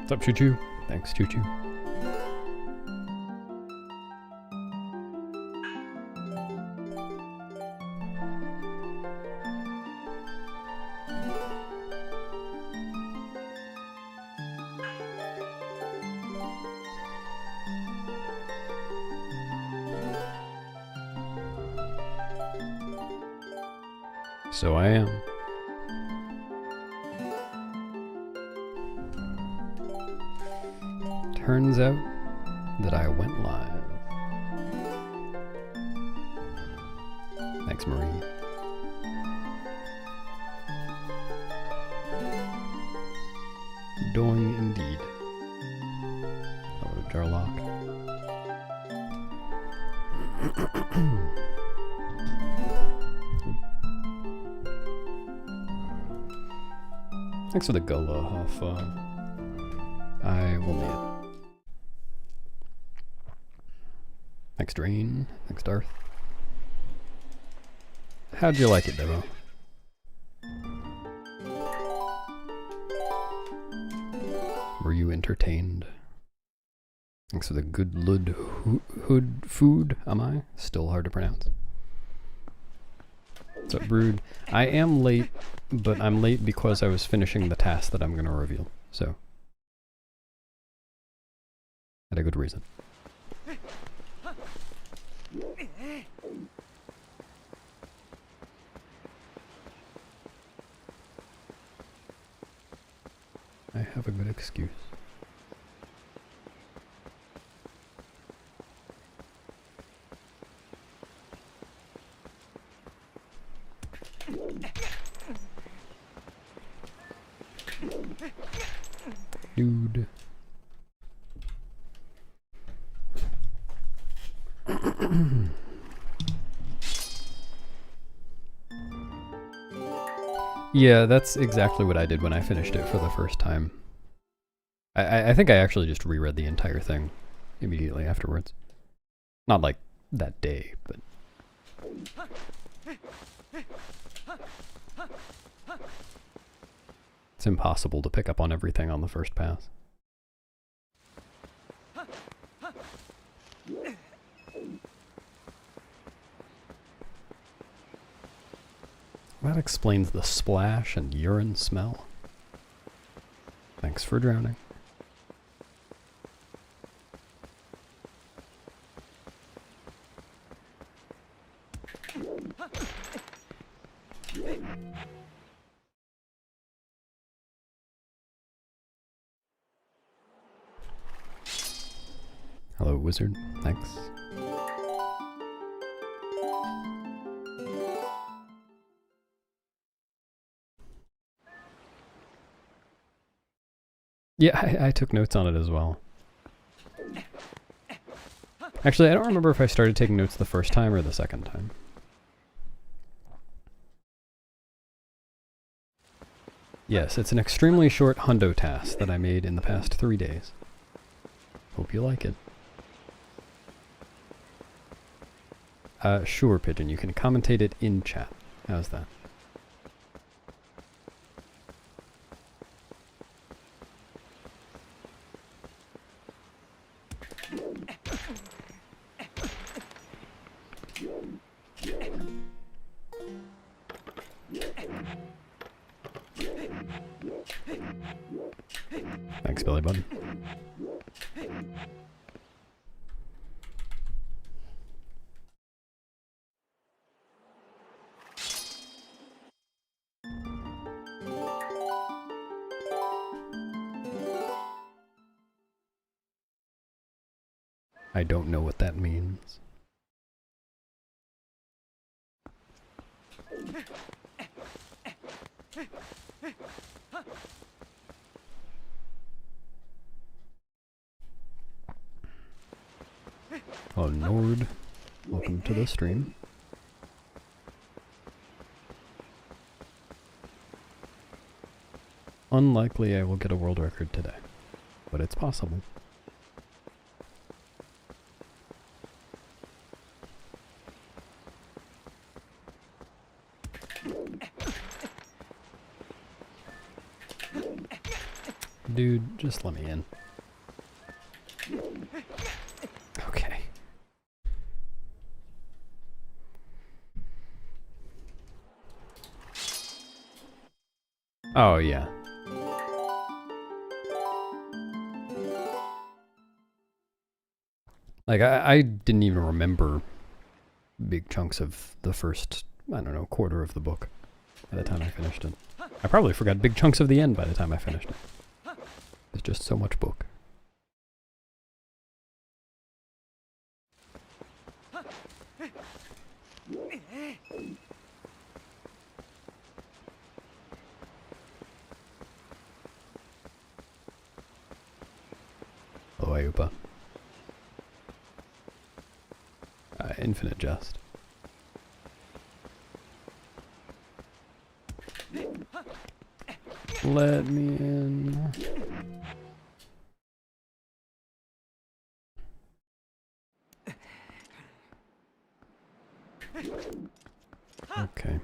What's up, Choo Choo? Thanks, Choo Choo. So I am. Turns out that I went live. Thanks, Marie. Doing indeed. Hello, Jarlock. Thanks for the Gullah Huff. I will need it. Thanks, Drain. Thanks, Darth. How'd you like it, Devo? Were you entertained? Thanks for the good lud hood food. Am I? Still hard to pronounce. What's up, Brood? I am late, but I'm late because I was finishing the task that I'm going to reveal. So, had a good reason. I have a good excuse. Dude. Yeah, that's exactly what I did when I finished it for the first time. I think I actually just reread the entire thing immediately afterwards. Not like that day, but... It's impossible to pick up on everything on the first pass. That explains the splash and urine smell. Thanks for drowning. Hello, wizard. Thanks. Yeah, I took notes on it as well. Actually, I don't remember if I started taking notes the first time or the second time. Yes, it's an extremely short hundo task that I made in the past 3 days. Hope you like it. Sure, Pigeon, you can commentate it in chat. How's that? Thanks, Billy Button. I don't know what that means. Hello, Nord. Welcome to the stream. Unlikely I will get a world record today, but it's possible. dude, just let me in. Okay. Oh, yeah. Like, I didn't even remember big chunks of the first, I don't know, quarter of the book by the time I finished it. I probably forgot big chunks of the end by the time I finished it. There's just so much book. Oh, Ayupa. Infinite Jest. Let me in. Okay.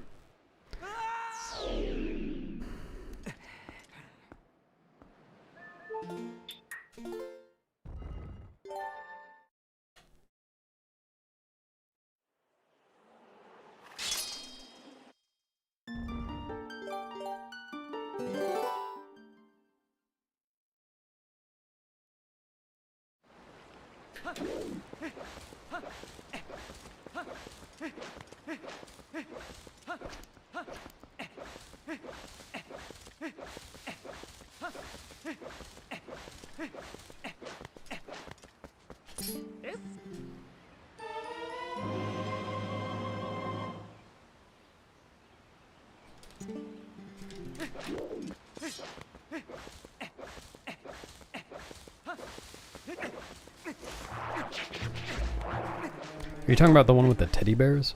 Are you talking about the one with the teddy bears?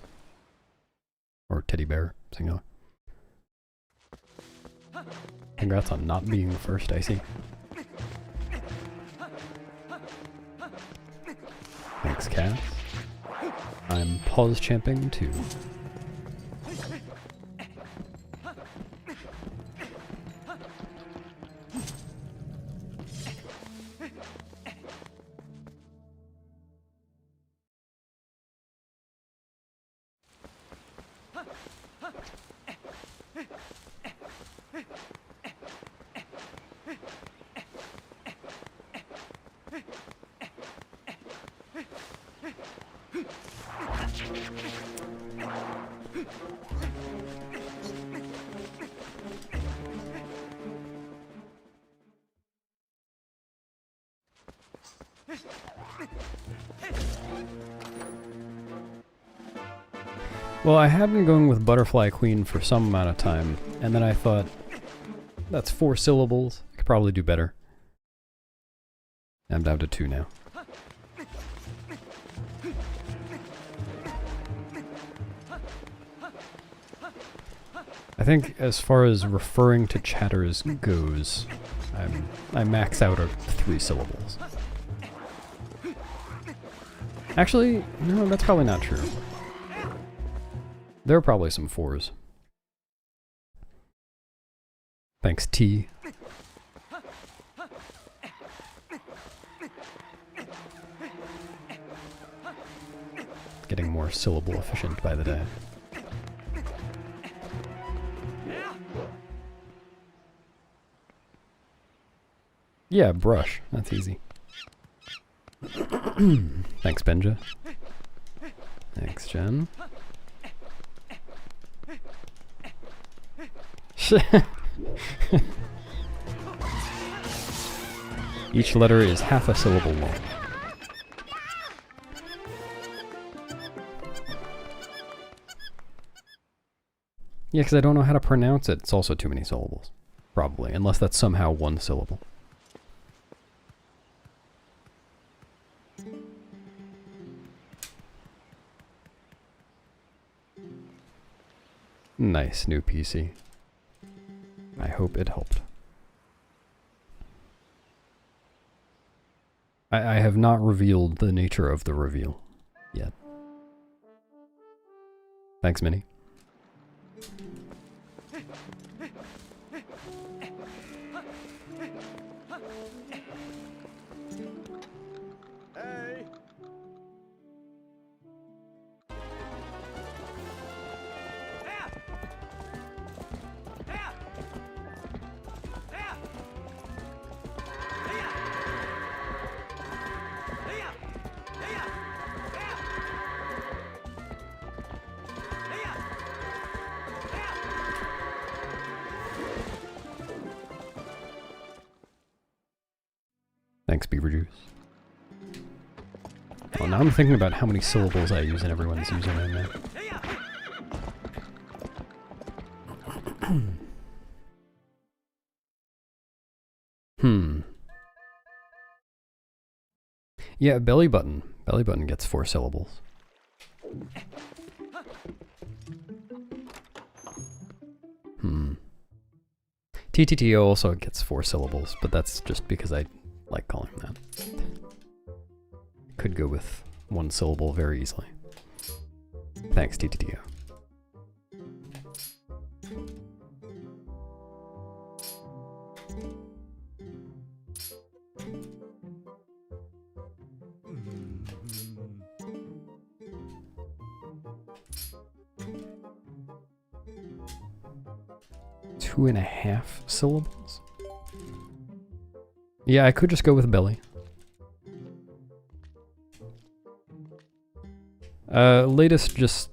Or teddy bear, singular. Congrats on not being the first, I see. Thanks, Cass. I'm pause champing too. Well, I had been going with Butterfly Queen for some amount of time, and then I thought, that's 4 syllables, I could probably do better. I'm down to 2 now. I think as far as referring to chatters goes, I max out at 3 syllables. Actually, no, that's probably not true. There are probably some 4s. Thanks, T. Getting more syllable efficient by the day. Yeah, brush. That's easy. Thanks, Benja. Thanks, Jen. Each letter is half a syllable long. Yeah, because I don't know how to pronounce it. It's also too many syllables. Probably, unless that's somehow 1 syllable. Nice new PC. I hope it helped. I have not revealed the nature of the reveal yet. Thanks, Minnie. Hey. Thanks, Beaver Juice. Well, now I'm thinking about how many syllables I use in everyone's username now. Yeah, belly button. Belly button gets 4 syllables. TTTO also gets 4 syllables, but that's just because I like calling that. Could go with 1 syllable very easily. Thanks, TTTO. Two and a half syllables? Yeah, I could just go with belly. Latest just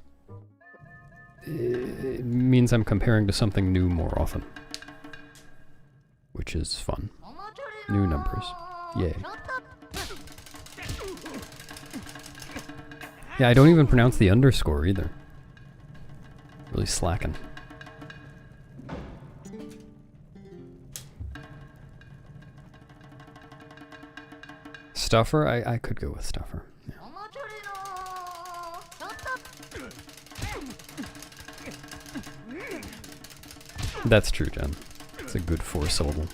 it means I'm comparing to something new more often. Which is fun. New numbers. Yay. Yeah, I don't even pronounce the underscore either. Really slacking. Stuffer? I could go with stuffer. Yeah. That's true, Jen. It's a good 4 syllable.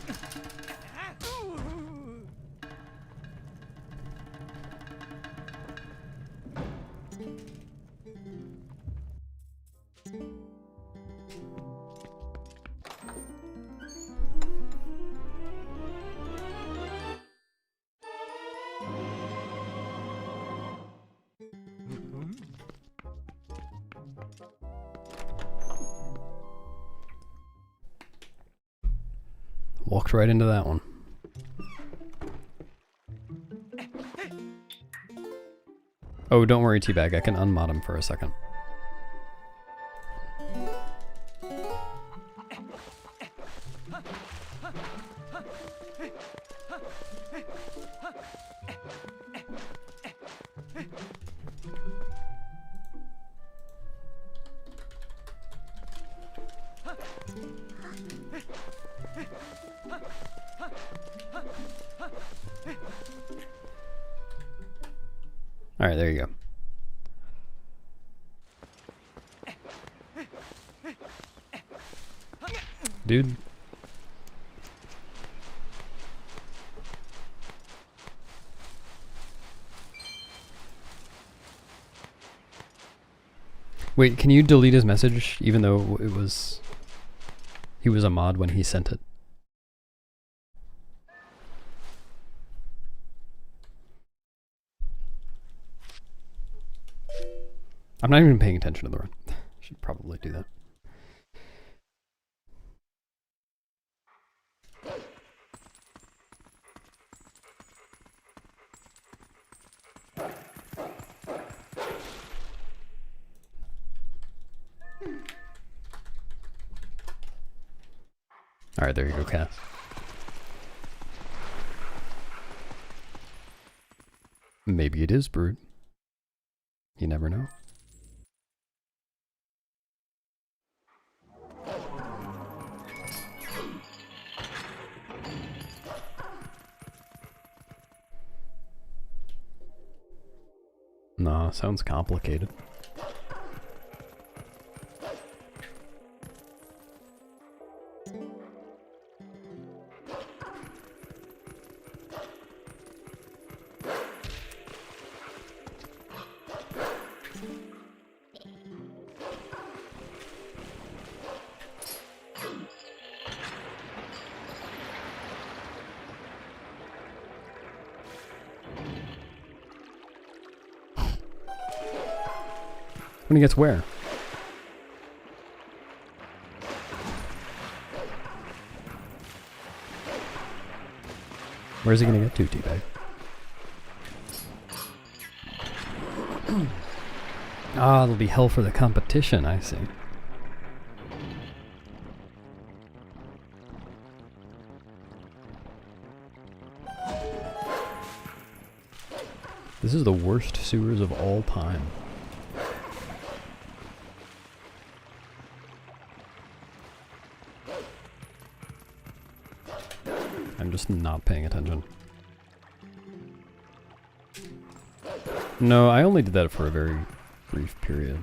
Walked right into that one. Oh, don't worry, Teabag. I can unmod him for a second. Alright, there you go. Dude. Wait, can you delete his message even though it was... he was a mod when he sent it? I'm not even paying attention to the run. Should probably do that. Alright, there you go, Cass. Maybe it is Brood. You never know. No, sounds complicated. When he gets where? Where's he gonna get to, T-Bag? Ah, it'll be hell for the competition, I see. This is the worst sewers of all time. I'm just not paying attention. No, I only did that for a very brief period.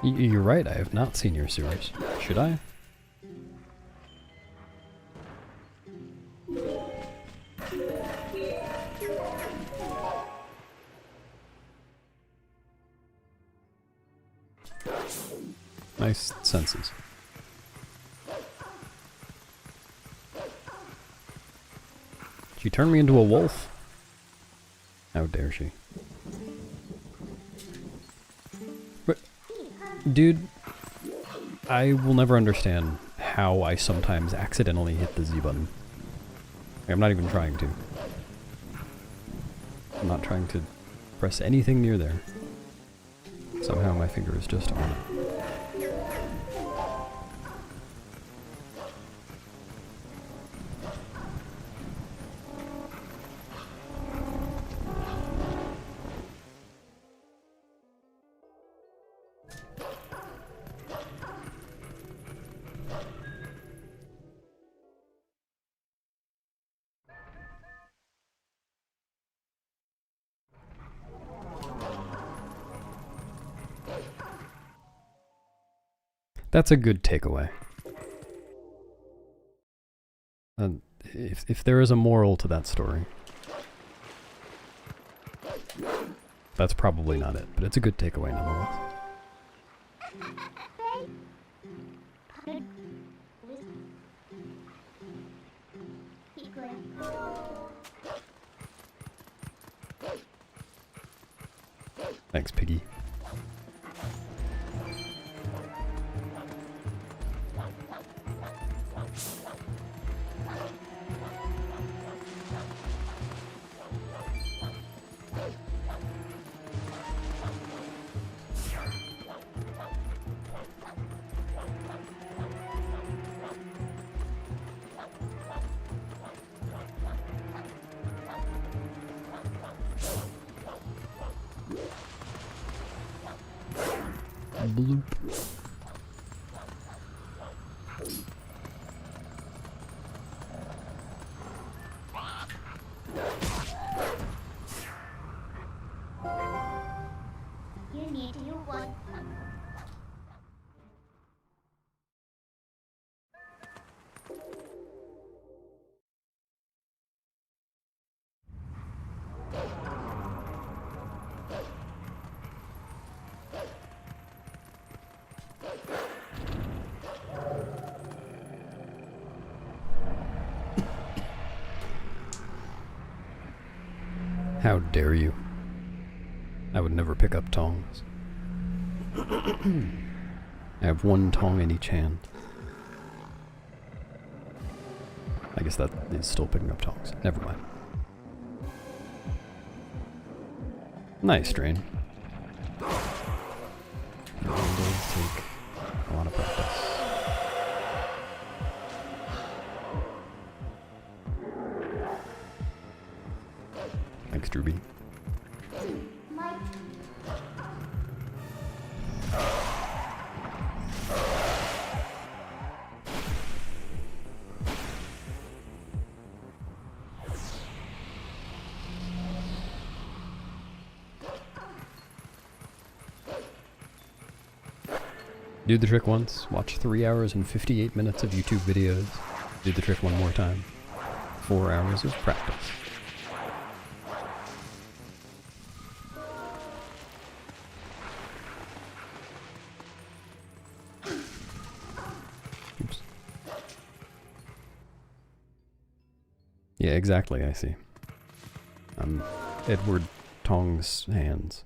You're right, I have not seen your sewers. Should I? Nice senses. She turned me into a wolf. How dare she? But, dude, I will never understand how I sometimes accidentally hit the Z button. I'm not even trying to. I'm not trying to press anything near there. Somehow my finger is just on it. That's a good takeaway. If there is a moral to that story, that's probably not it, but it's a good takeaway nonetheless. Thanks, Piggy. Bloop. You need new one. How dare you? I would never pick up tongs. I have one tong in each hand. I guess that is still picking up tongs. Never mind. Nice, Drain. It does take a lot of practice. Thanks, Drewby. Do the trick once, watch 3 hours and 58 minutes of YouTube videos. Do the trick one more time. 4 hours of practice. Oops. Yeah, exactly, I see. I'm Edward Tong's hands.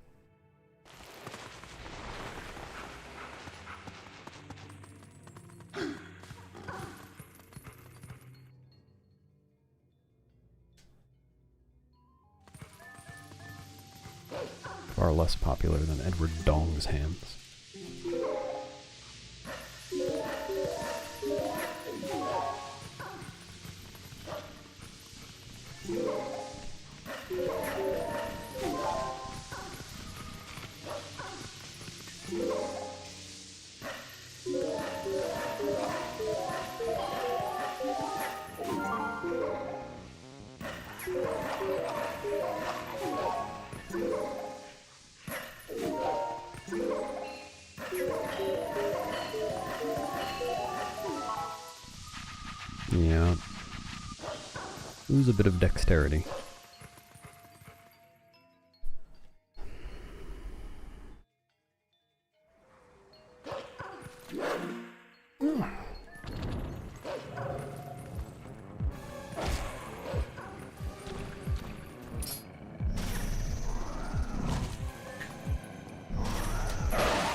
Far less popular than Edward Dong's hands. Yeah. Lose a bit of dexterity.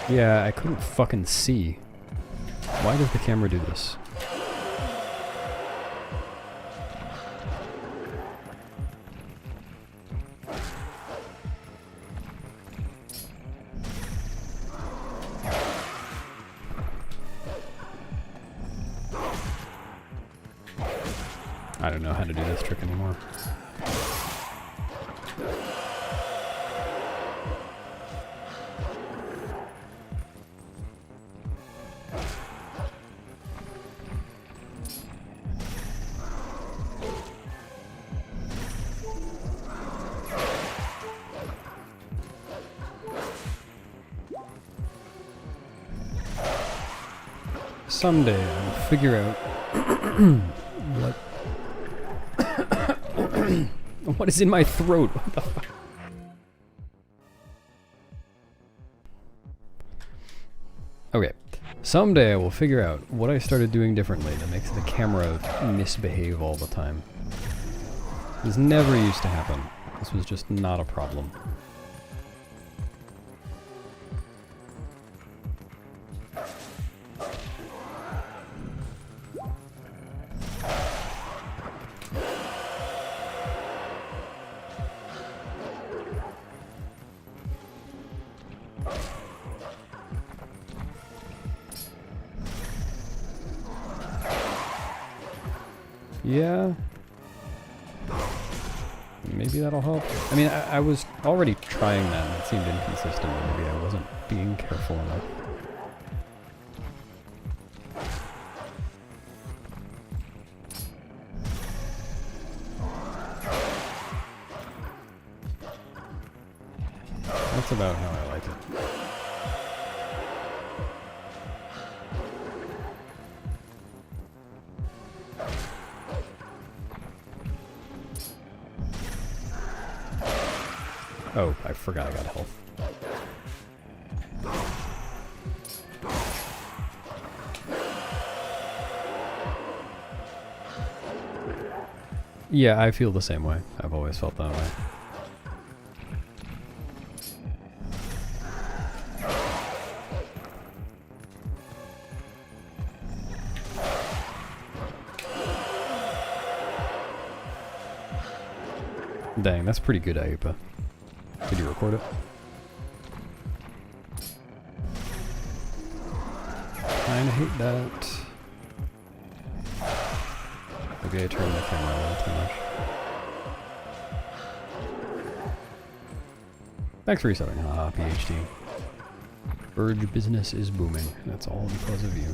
Yeah, I couldn't fucking see. Why does the camera do this? I don't know how to do this trick anymore. Someday I'll figure out what what is in my throat. What the fuck? Okay. Someday I will figure out what I started doing differently that makes the camera misbehave all the time. This never used to happen. This was just not a problem. Yeah. Maybe that'll help. I mean, I was already trying that and it seemed inconsistent, but maybe I wasn't being careful enough. That's about how I like it. Oh, I forgot I got health. Yeah, I feel the same way. I've always felt that way. Dang, that's pretty good, Ayupa. Did you record it? Kinda hate that. Maybe I turned the camera a little too much. Thanks for resetting, haha, PhD. Urge business is booming. That's all because of you.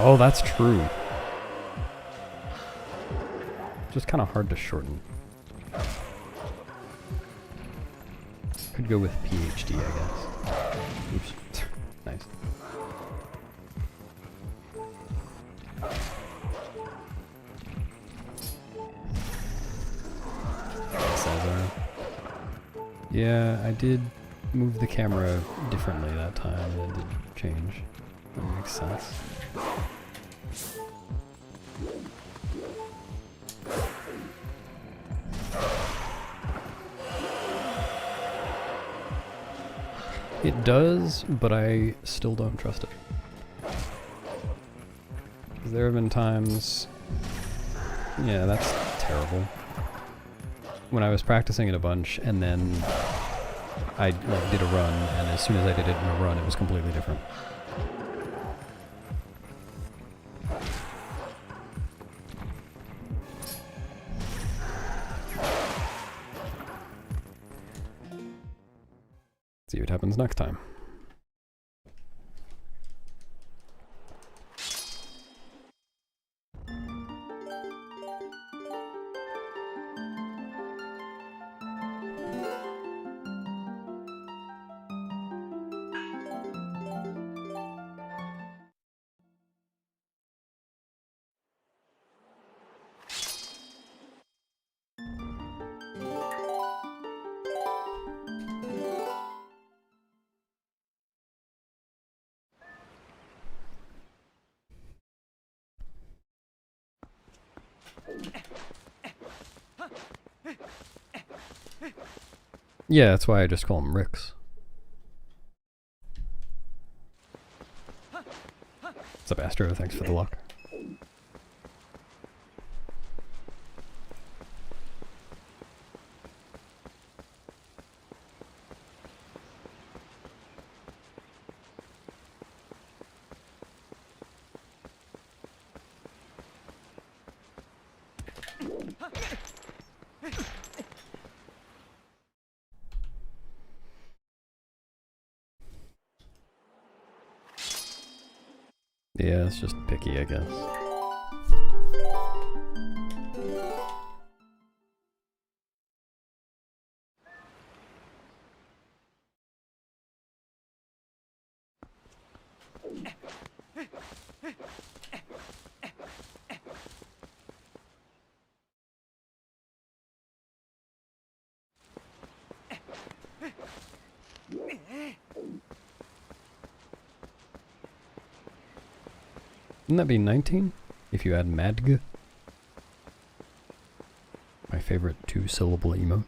Oh, that's true. Just kind of hard to shorten. Could go with PhD, I guess. Oops. Nice. Yeah, I did move the camera differently that time, and it did change. That makes sense. It does, but I still don't trust it. 'Cause there have been times... Yeah, that's terrible. When I was practicing it a bunch, and then I like, did a run, and as soon as I did it in a run, it was completely different. See what happens next time. Yeah, that's why I just call them Ricks. What's up, Astro? Thanks for the luck. Yeah, it's just picky, I guess. Wouldn't that be 19? If you add Madg? My favorite two-syllable emote.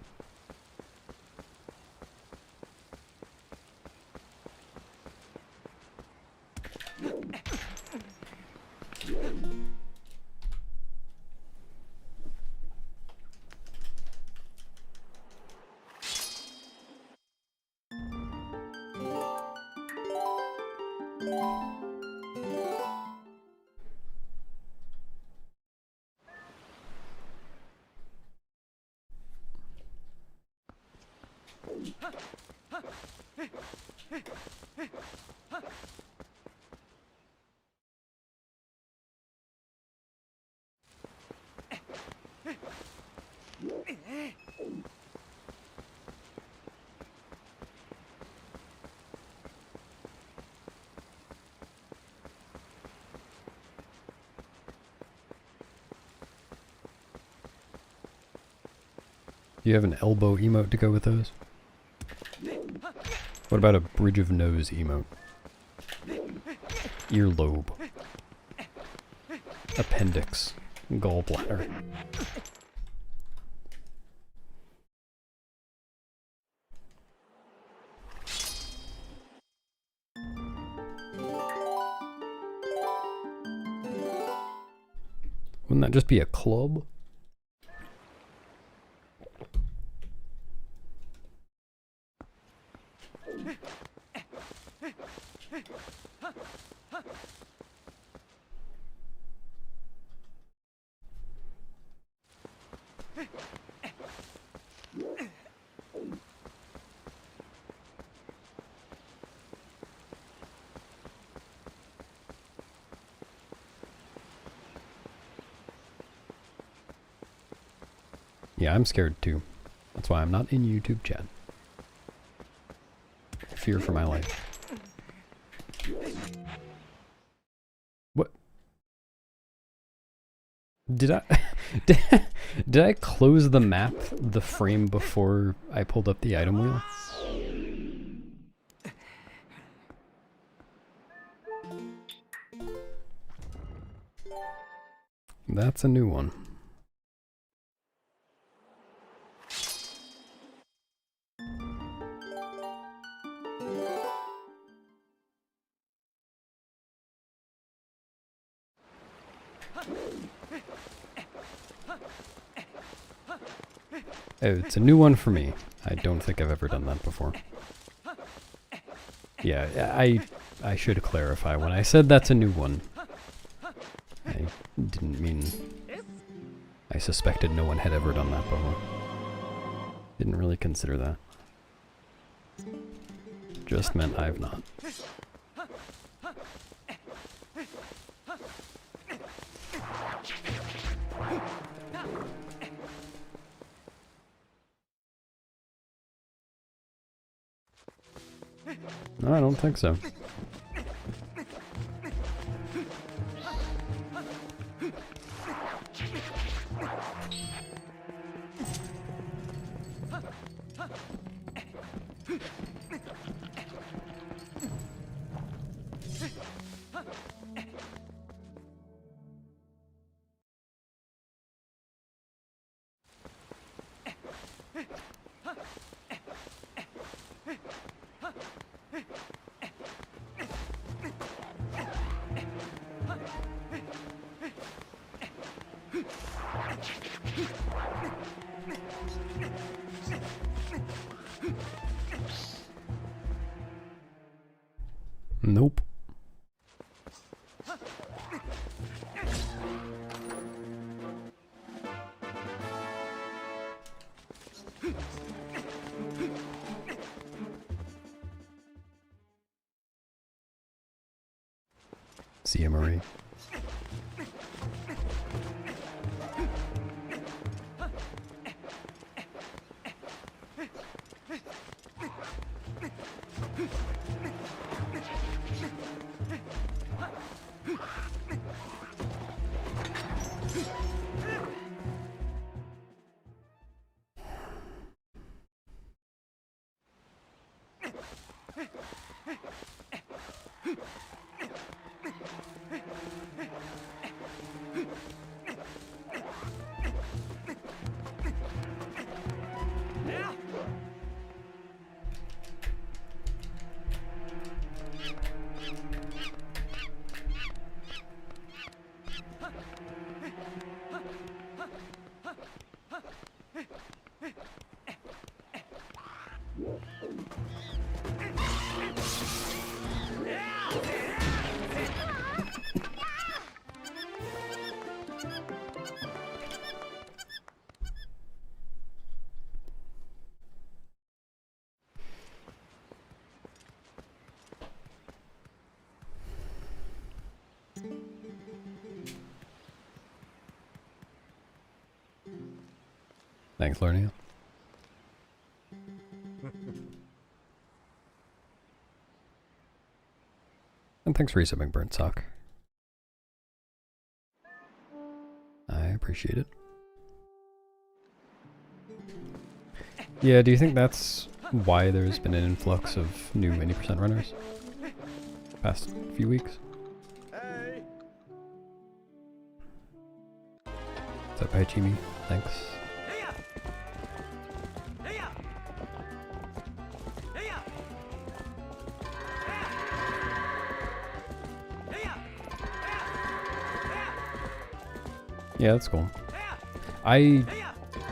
Do you have an elbow emote to go with those? What about a bridge of nose emote? Earlobe. Appendix. Gallbladder. Wouldn't that just be a club? Yeah, I'm scared too. That's why I'm not in YouTube chat. I fear for my life. What? Did I did I close the map the frame before I pulled up the item wheel? That's a new one. Oh, it's a new one for me. I don't think I've ever done that before. Yeah, I should clarify. When I said that's a new one, I didn't mean... I suspected no one had ever done that before. Didn't really consider that. Just meant I've not. No, I don't think so. Nope. See ya, Marie. Thanks, Lornia. And thanks for resubbing, Burnt Sock. I appreciate it. Yeah, do you think that's why there's been an influx of new 80% runners past few weeks? Hey. What's up, Haichimi? Thanks. Yeah, that's cool. I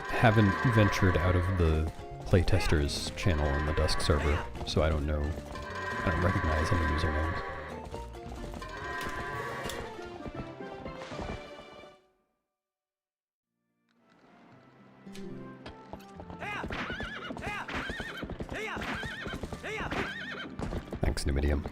haven't ventured out of the playtesters channel on the Dusk server, so I don't know. I don't recognize any usernames. Thanks, Numidium.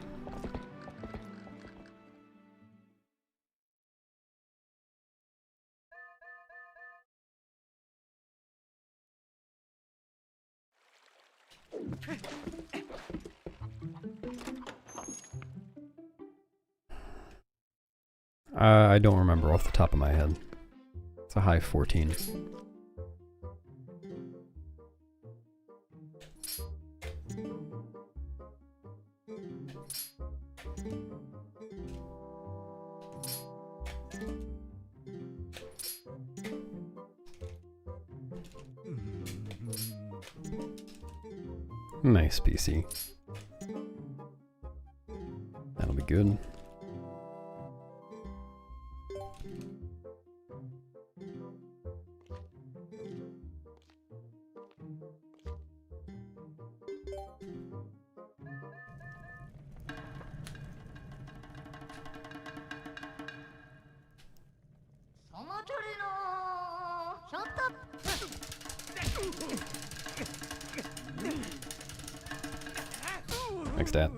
I don't remember off the top of my head. It's a high 14. Nice PC. That'll be good. Thanks, Dad.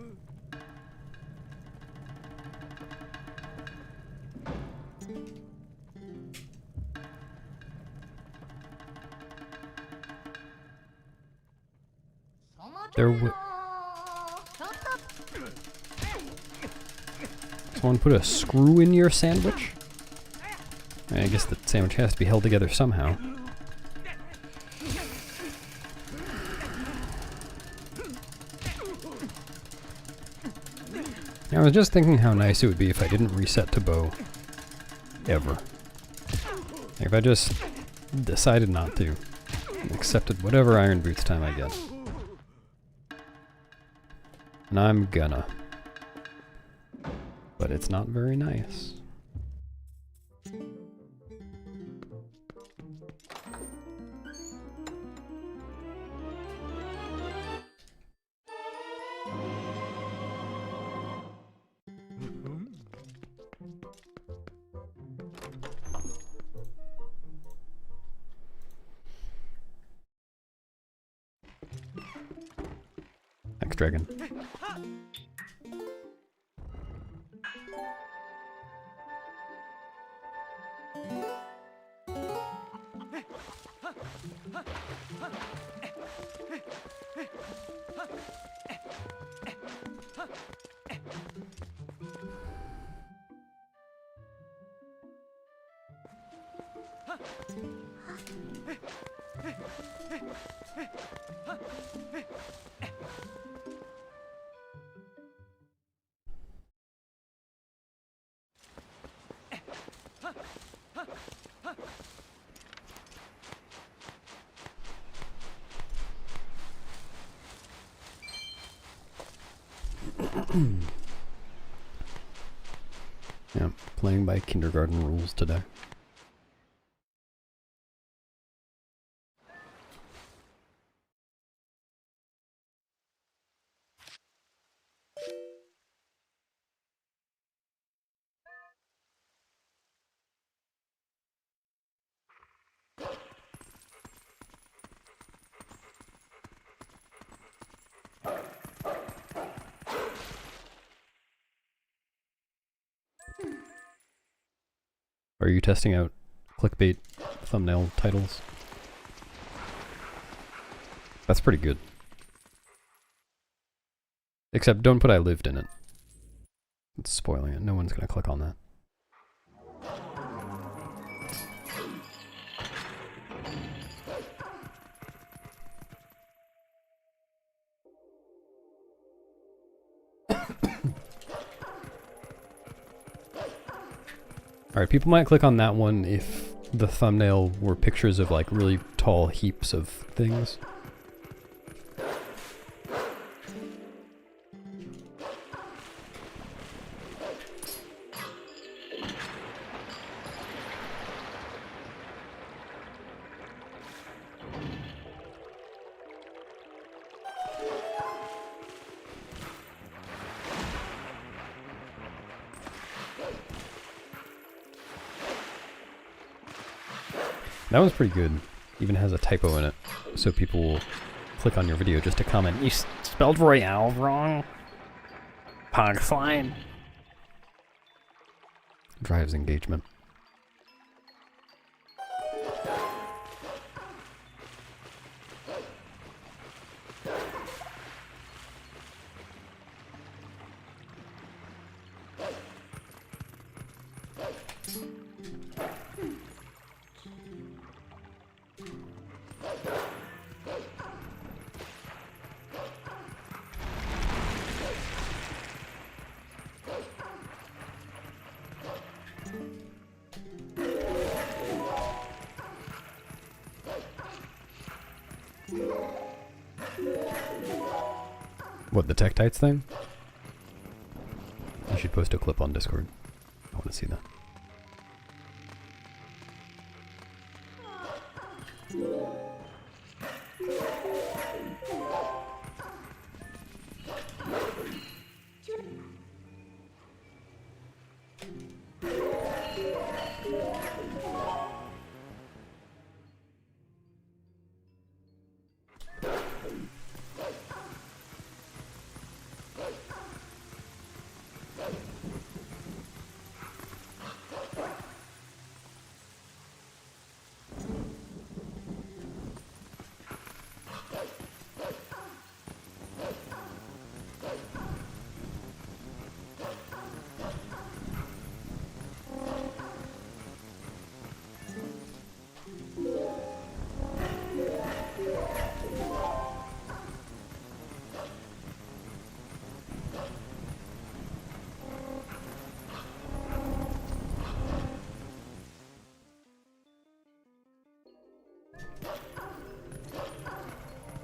Someone put a screw in your sandwich? I guess the sandwich has to be held together somehow. I was just thinking how nice it would be if I didn't reset to bow. Ever. If I just decided not to. And accepted whatever Iron Boots time I get. And I'm gonna. But it's not very nice. Thanks, Dragon. Yeah, playing by kindergarten rules today. Are you testing out clickbait thumbnail titles? That's pretty good. Except don't put I lived in it. It's spoiling it. No one's gonna click on that. Alright, people might click on that one if the thumbnail were pictures of like really tall heaps of things. That one's pretty good. Even has a typo in it, so people will click on your video just to comment, "You spelled Royale wrong. Pog slime." Drives engagement. What, the Tektites thing? You should post a clip on Discord. I want to see that.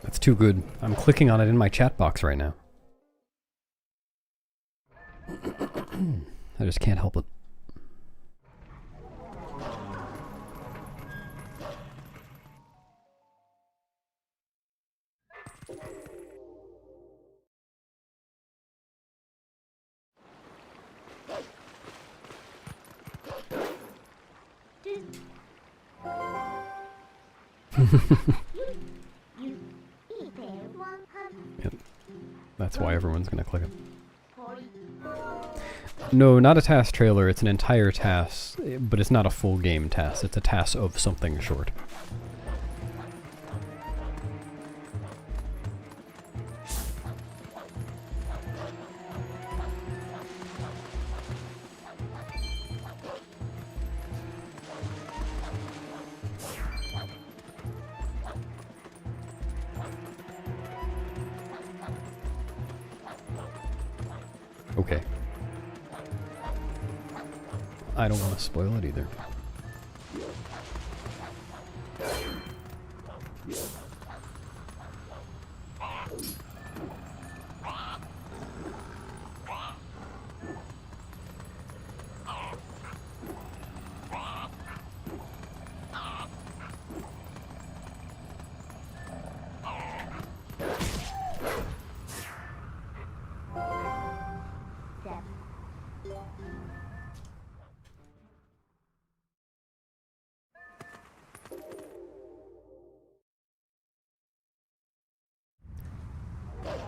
That's too good. I'm clicking on it in my chat box right now. I just can't help it. Yep. That's why everyone's gonna click it. No, not a TAS trailer, it's an entire TAS, but it's not a full game TAS, it's a TAS of something short. Okay. I don't want to spoil it either.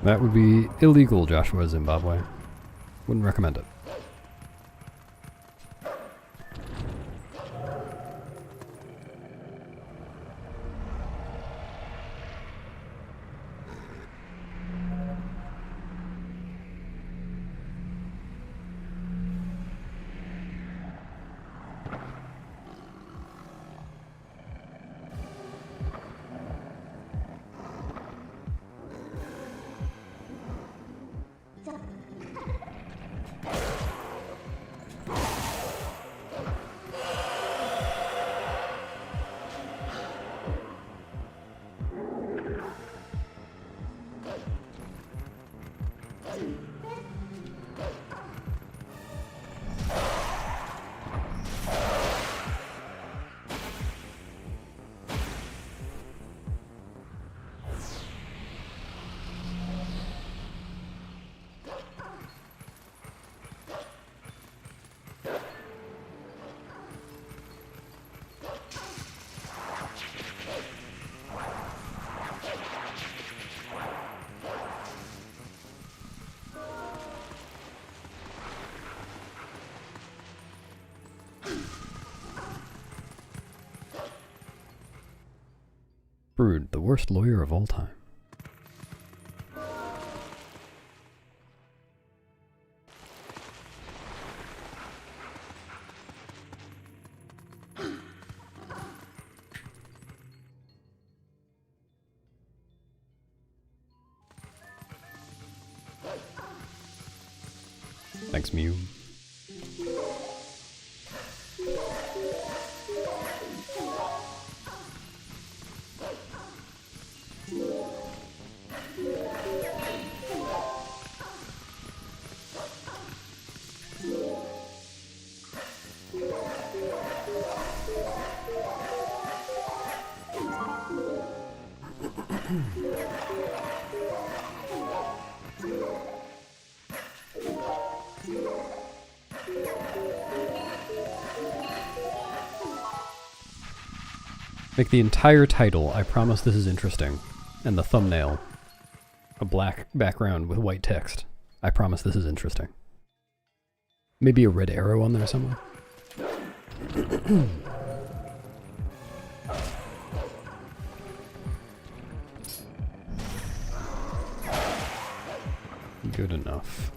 That would be illegal, Joshua Zimbabwe. Wouldn't recommend it. Brood, the worst lawyer of all time. Thanks, Mew. Make the entire title, "I promise this is interesting," and the thumbnail, a black background with white text. "I promise this is interesting." Maybe a red arrow on there somewhere. Good enough.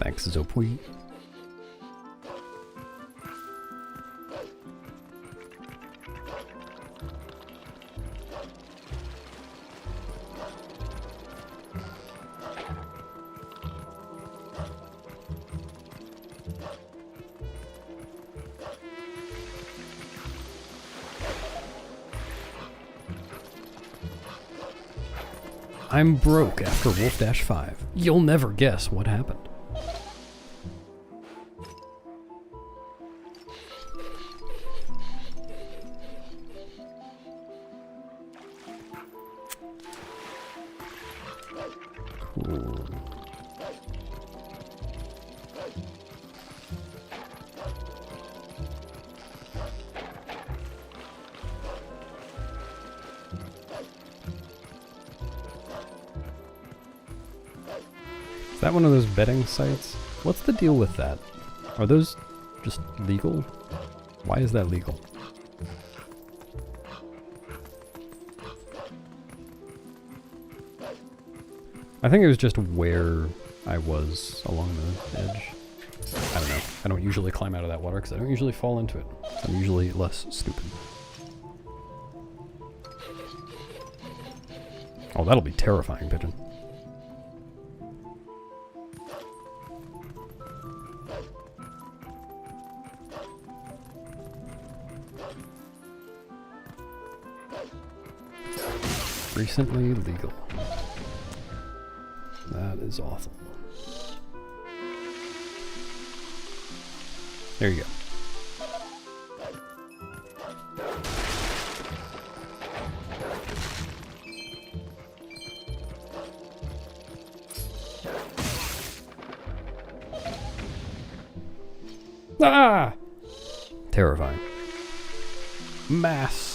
Thanks, Zopui. I'm broke after Wolf-5. You'll never guess what happened. Cool. Is that one of those betting sites? What's the deal with that? Are those just legal? Why is that legal? I think it was just where I was along the edge. I don't know. I don't usually climb out of that water because I don't usually fall into it. I'm usually less stupid. Oh, that'll be terrifying, Pigeon. Recently legal. That is awful. There you go. Ah! Terrifying. Mass.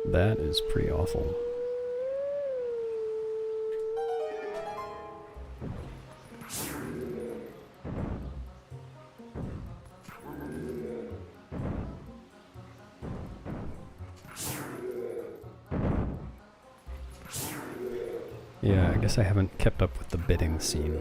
That is pretty awful. Yeah, I guess I haven't kept up with the bidding scene.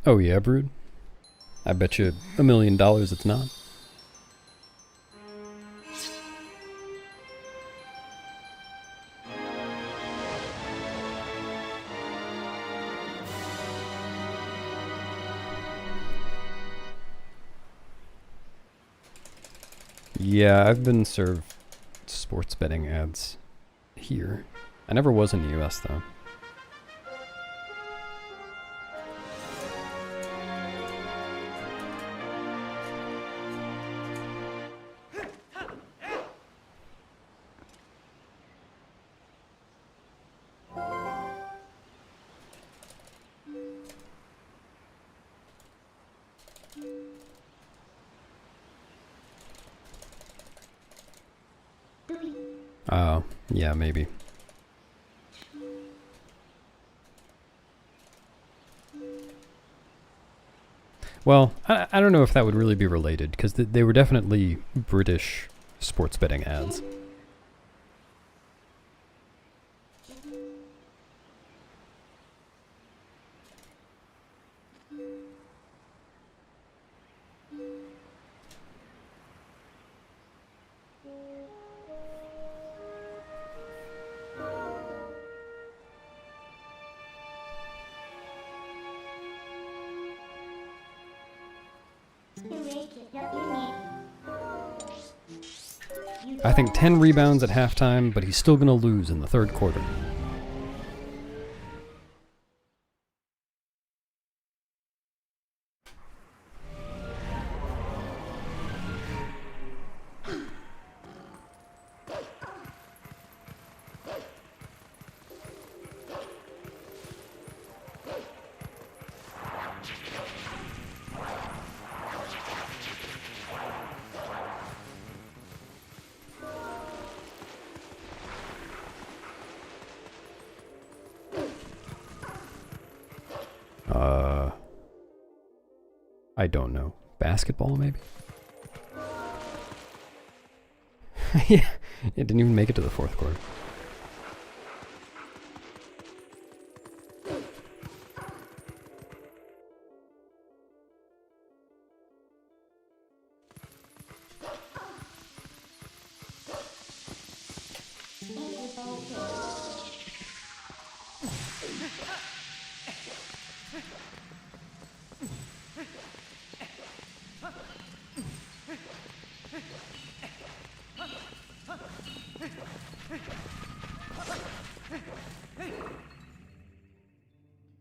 Oh yeah, Brood. I bet you $1 million it's not. Yeah, I've been served sports betting ads here. I never was in the US though. Oh, yeah, maybe. Well, I don't know if that would really be related, because they were definitely British sports betting ads. I think 10 rebounds at halftime, but he's still going to lose in the third quarter. I don't know. Basketball, maybe? Yeah, it didn't even make it to the fourth quarter.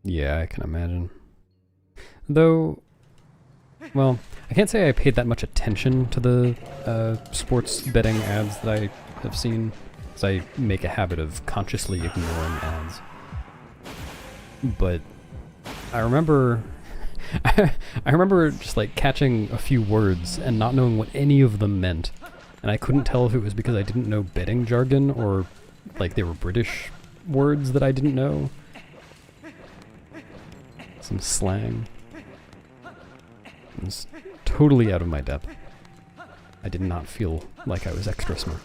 Yeah, I can imagine. Though, well, I can't say I paid that much attention to the sports betting ads that I have seen, because I make a habit of consciously ignoring ads. But I remember, I remember just like catching a few words and not knowing what any of them meant, and I couldn't tell if it was because I didn't know betting jargon or like they were British words that I didn't know. Some slang. I was totally out of my depth. I did not feel like I was extra smart.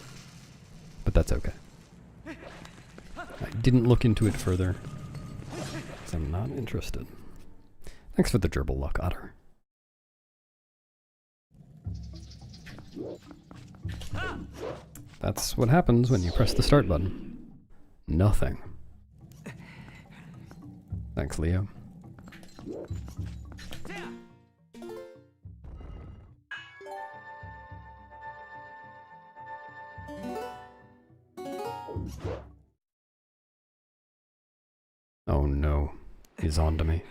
But that's okay. I didn't look into it further, because I'm not interested. Thanks for the gerbil luck, Otter. That's what happens when you press the start button. Nothing. Thanks, Leo. Oh no, he's on to me.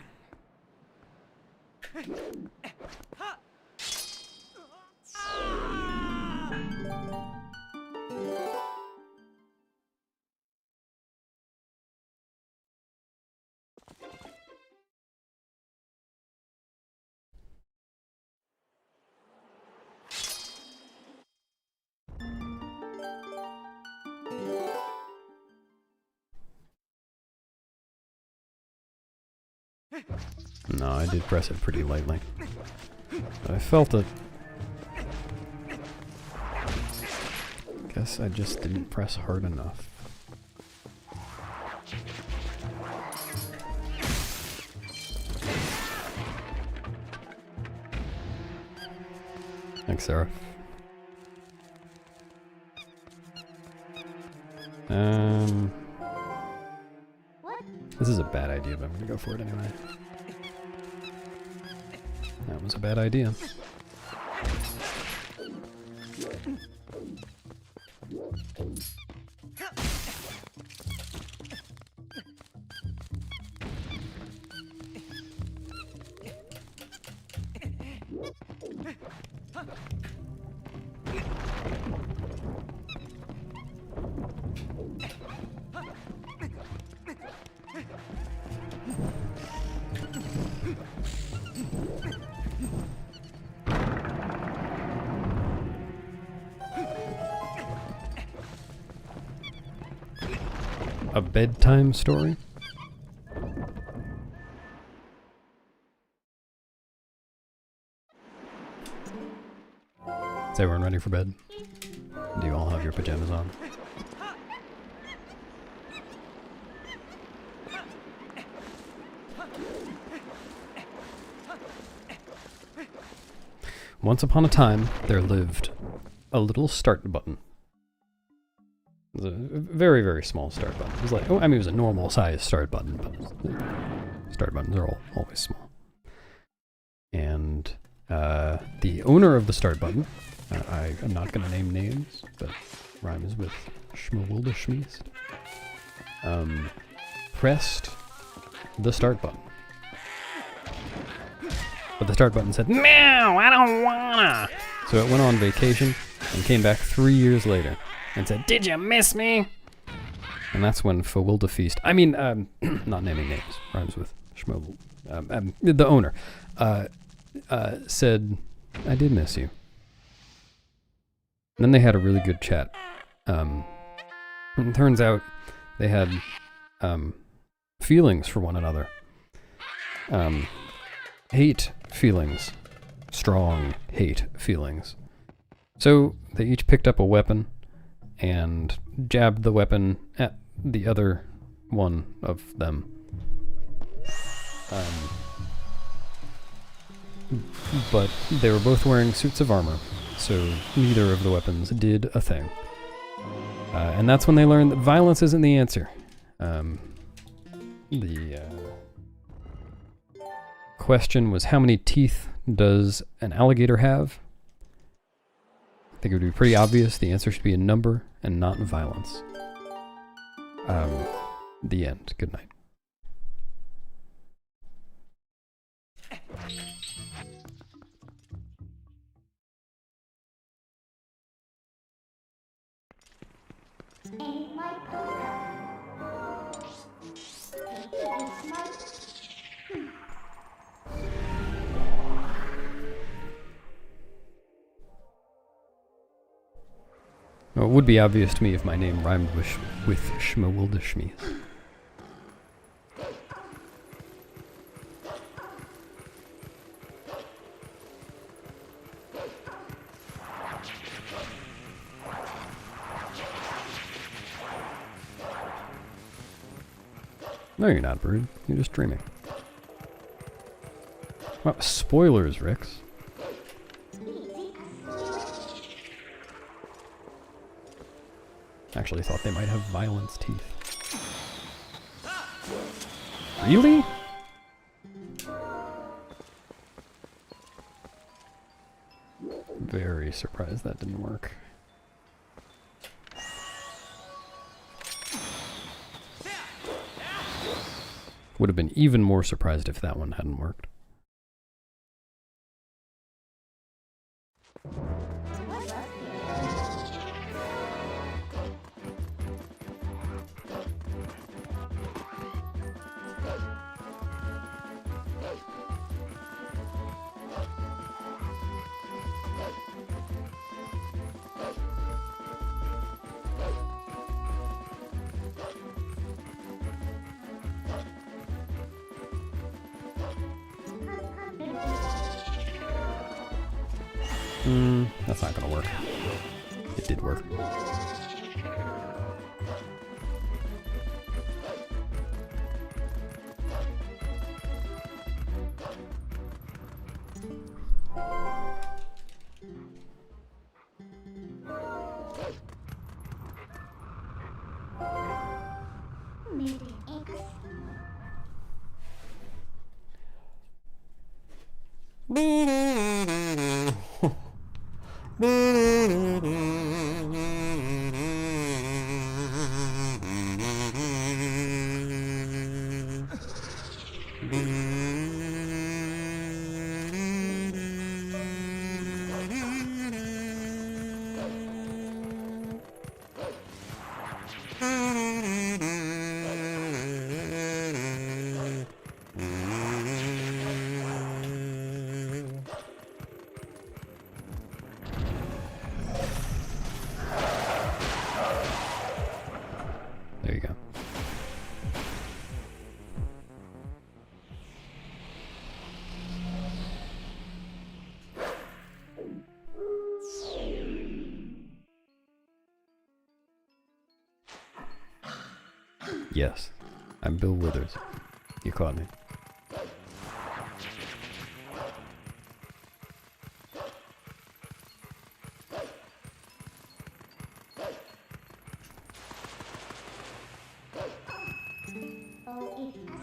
No, I did press it pretty lightly. But I felt it. Guess I just didn't press hard enough. Seraph. What? This is a bad idea, but I'm gonna go for it anyway. That was a bad idea. A bedtime story? Is everyone ready for bed? Do you all have your pajamas on? Once upon a time, there lived a little start button. It was a very, very small start button. It was like, oh, I mean, it was a normal size start button, but start buttons are always small. And the owner of the start button, I am not going to name names, but rhymes with Schmowildeschmiest, pressed the start button. But the start button said, "Meow, I don't wanna!" So it went on vacation and came back 3 years later and said, "Did you miss me?" And that's when Fawildefeast, I mean, not naming names, rhymes with Schmowil, the owner, said, "I did miss you." And then they had a really good chat. And it turns out they had feelings for one another. Hate feelings. Strong hate feelings. So they each picked up a weapon and jabbed the weapon at the other one of them. But they were both wearing suits of armor, so neither of the weapons did a thing. And that's when they learned that violence isn't the answer. The question was, how many teeth does an alligator have? I think it would be pretty obvious. The answer should be a number and not violence. The end. Good night. Ain't my poker. It's my... Well, it would be obvious to me if my name rhymed with Schmowildeschmiest. No, you're not, Brood. You're just dreaming. Well, spoilers, Rix. Actually thought they might have violence teeth. Really? Very surprised that didn't work. Would have been even more surprised if that one hadn't worked. That's not gonna work. It did work. made an X. There you go. Yes, I'm Bill Withers. You caught me. Oh, it's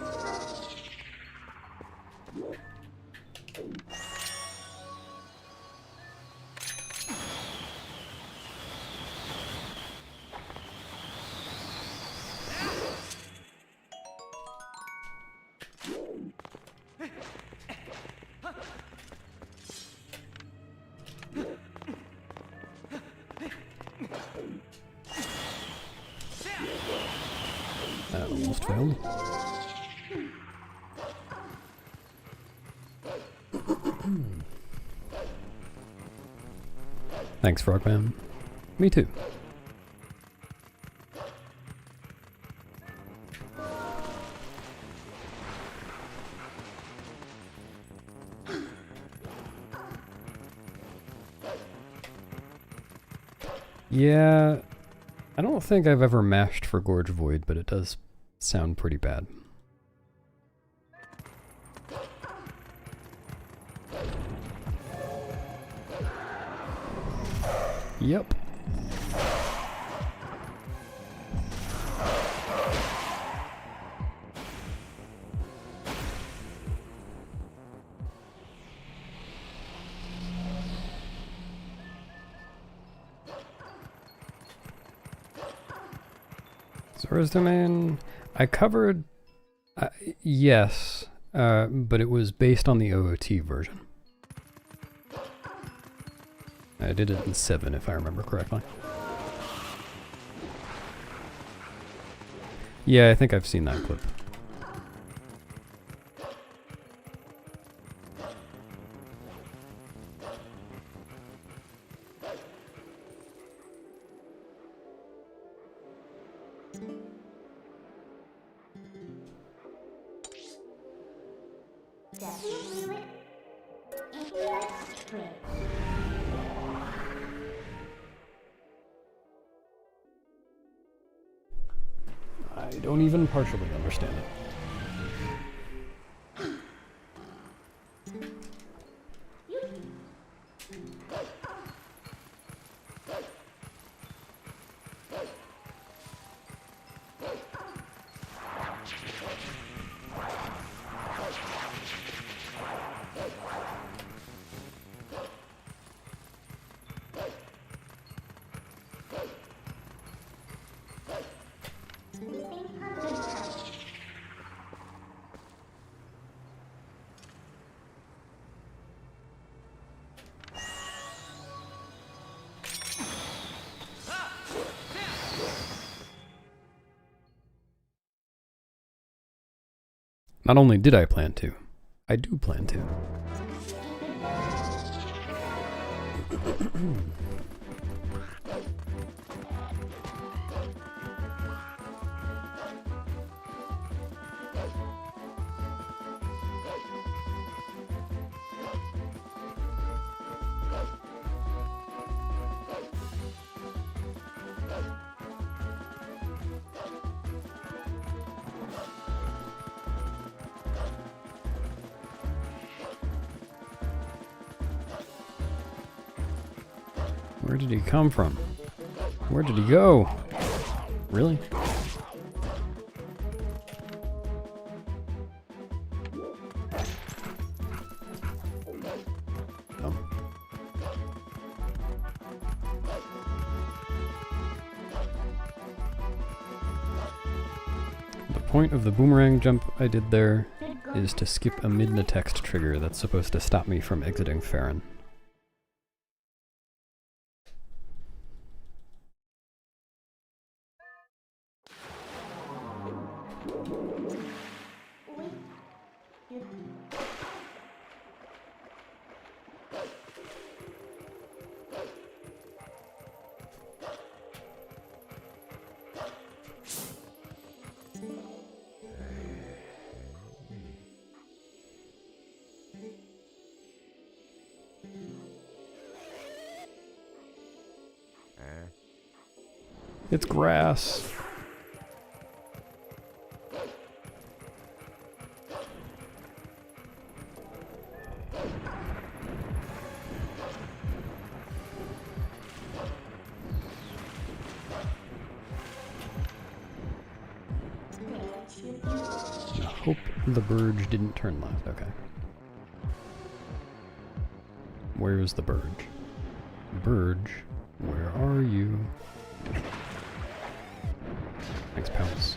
That almost failed. Thanks, Frogman. Me too. Yeah, I don't think I've ever mashed for Gorge Void, but it does sound pretty bad. Yep. Zora's Domain, I covered, yes, but it was based on the OOT version. I did it in 7, if I remember correctly. Yeah, I think I've seen that clip. I don't even partially understand it. Not only did I plan to, I do plan to. Where did he come from? Where did he go? Really? point of the boomerang jump I did there is to skip a mid-text trigger that's supposed to stop me from exiting Farron. It's grass. I hope the Burge didn't turn left. Okay. Where's the Burge? Burge, where are you? Thanks, Pounce.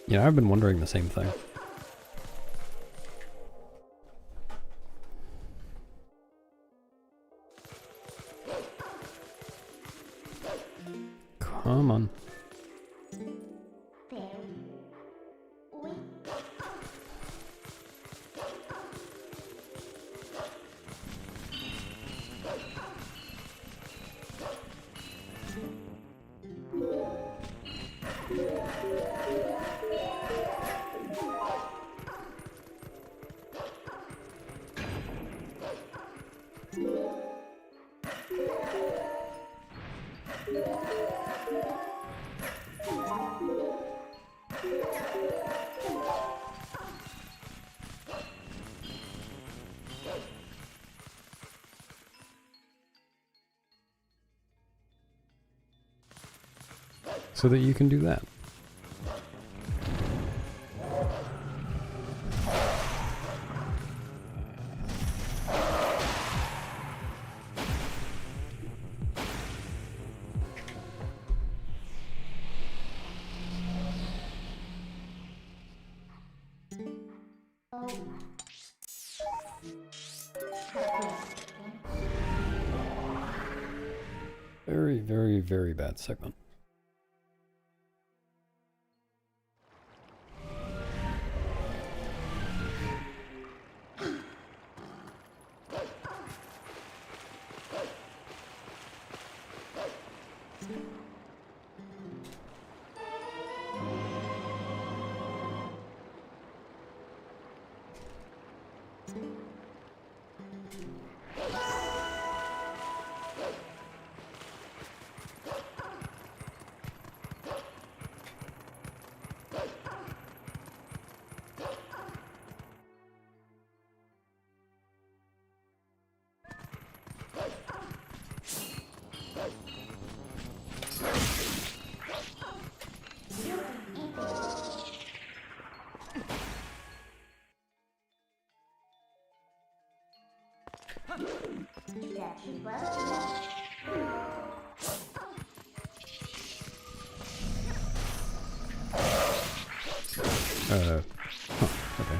Yeah, I've been wondering the same thing. Come on. So that you can do that. Very, very, very bad segment. Statue well. Huh, okay.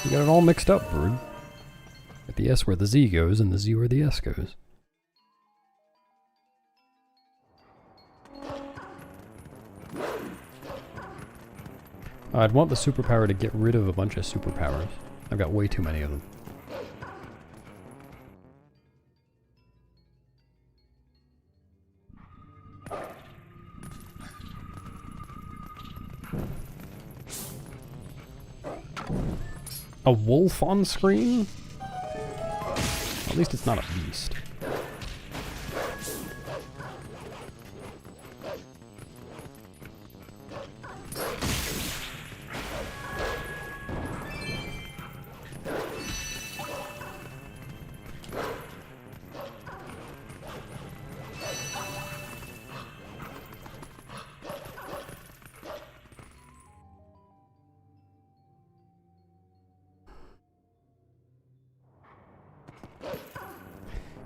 You got it all mixed up, Brood. At the S where the Z goes, and the Z where the S goes. I'd want the superpower to get rid of a bunch of superpowers. I've got way too many of them. A wolf on screen? At least it's not a beast.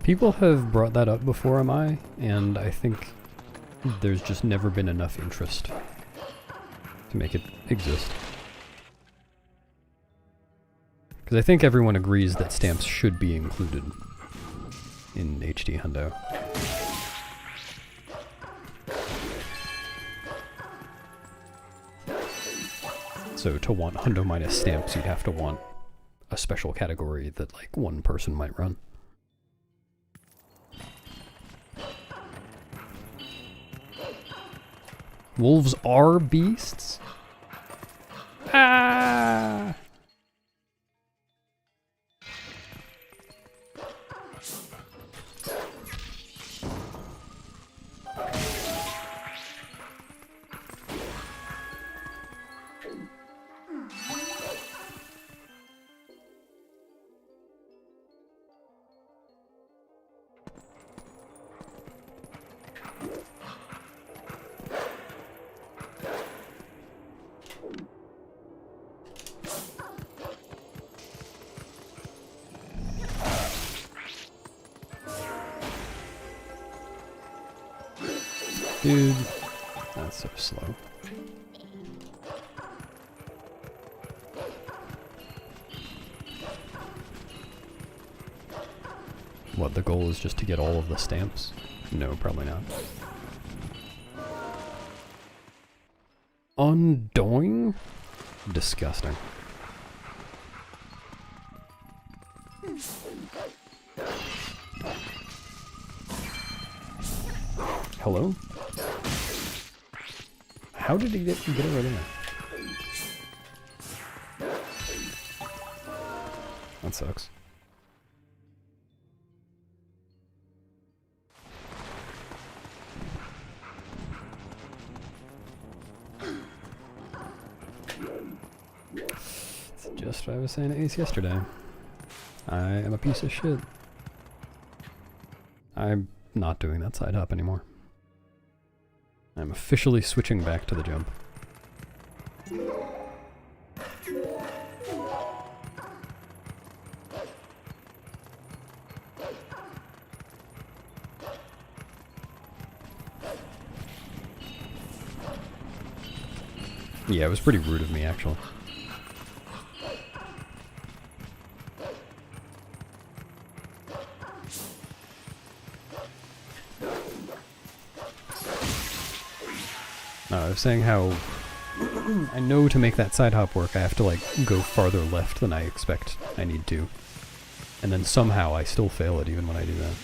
People have brought that up before, and I think there's just never been enough interest to make it exist. Because I think everyone agrees that stamps should be included in HD Hundo. So to want Hundo minus stamps, you'd have to want a special category that like one person might run. Wolves are beasts? Ah! Dude, that's so slow. What, the goal is just to get all of the stamps? No, probably not. Undoing? Disgusting. Hello? How did he get over there? That sucks. It's just what I was saying to Ace yesterday. I am a piece of shit. I'm not doing that side hop anymore. I'm officially switching back to the jump. Yeah, it was pretty rude of me, actually. I was saying how I know to make that side hop work I have to like go farther left than I expect I need to. And then somehow I still fail it even when I do that.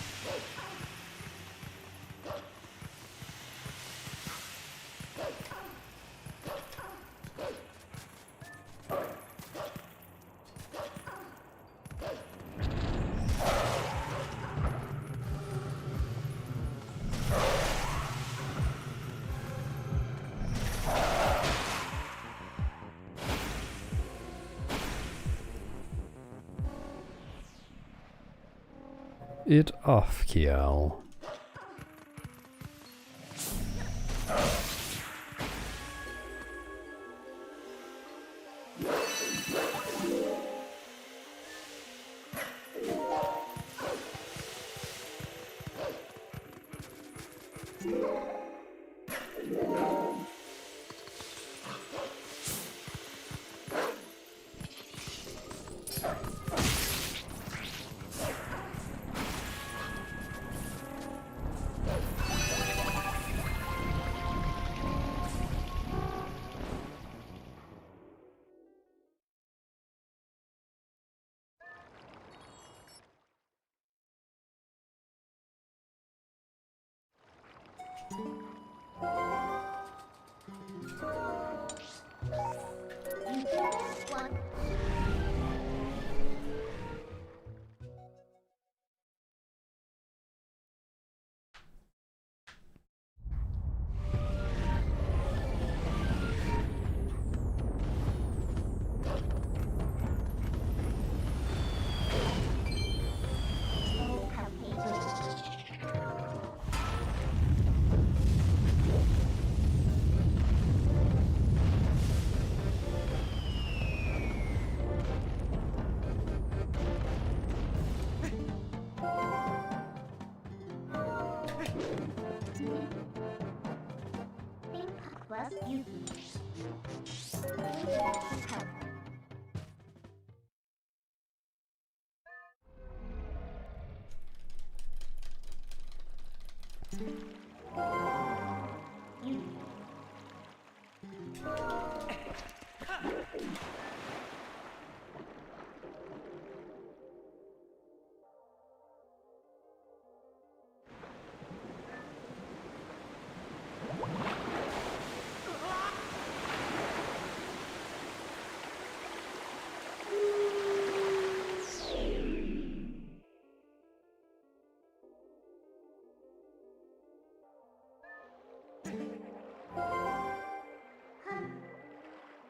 It off, Kiel.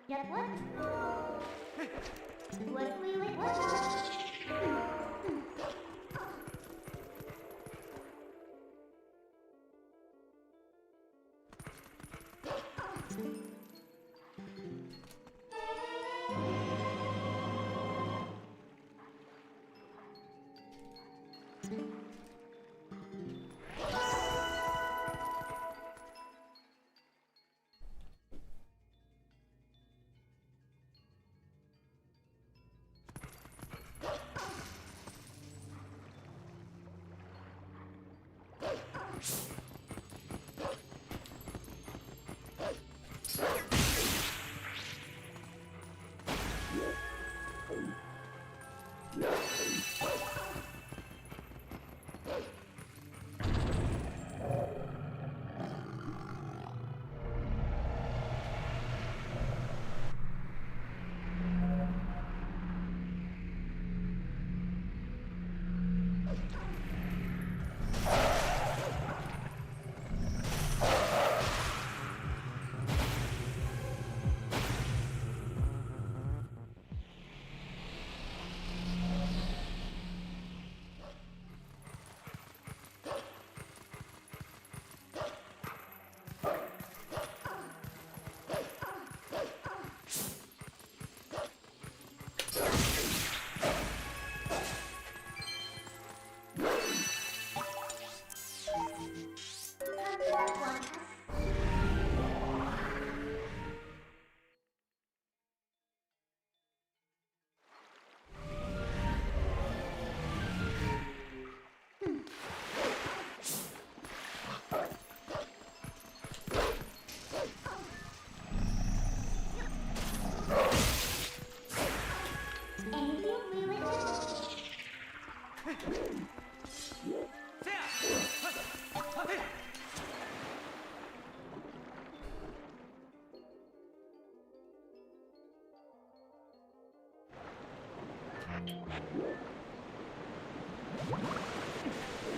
Get what? What we what?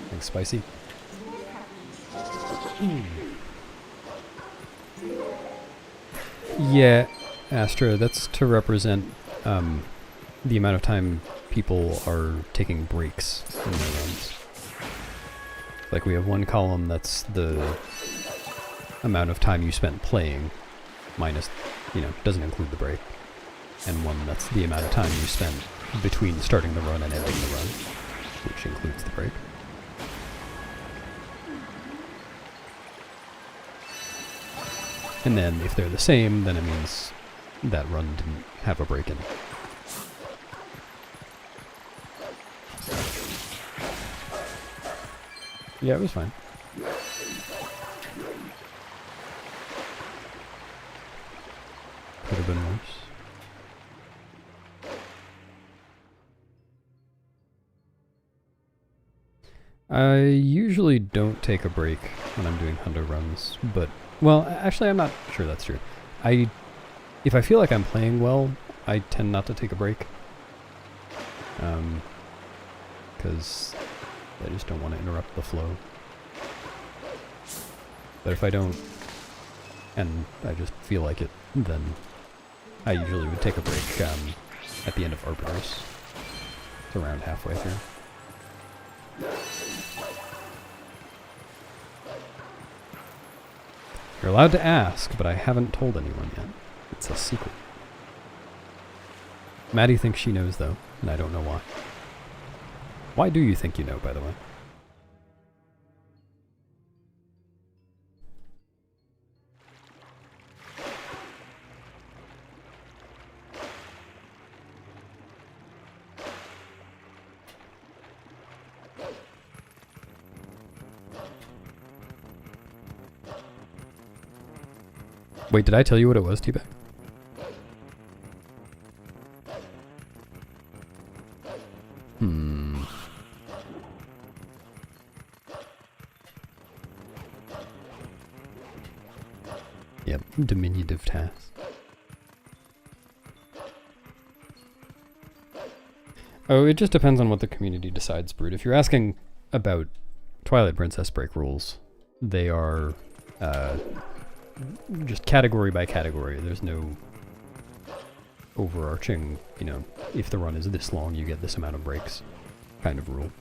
Thanks, Spicy. Yeah, Astra, that's to represent the amount of time people are taking breaks in their runs. Like we have one column that's the amount of time you spent playing, minus, doesn't include the break. And one that's the amount of time you spent between starting the run and ending the run, which includes the break. And then if they're the same, then it means that run didn't have a break in it. Yeah, it was fine. Could have been worse. I usually don't take a break when I'm doing hundo runs, but, well, actually I'm not sure that's true. If I feel like I'm playing well, I tend not to take a break. Because I just don't want to interrupt the flow. But if I don't, and I just feel like it, then I usually would take a break at the end of Arbiters. It's around halfway through. You're allowed to ask, but I haven't told anyone yet. It's a secret. Maddie thinks she knows, though, and I don't know why. Why do you think you know, by the way? Wait, did I tell you what it was, T-Bag? Yep, diminutive TAS. Oh, it just depends on what the community decides, Brood. If you're asking about Twilight Princess break rules, they are just category by category. There's no overarching, if the run is this long, you get this amount of breaks kind of rule.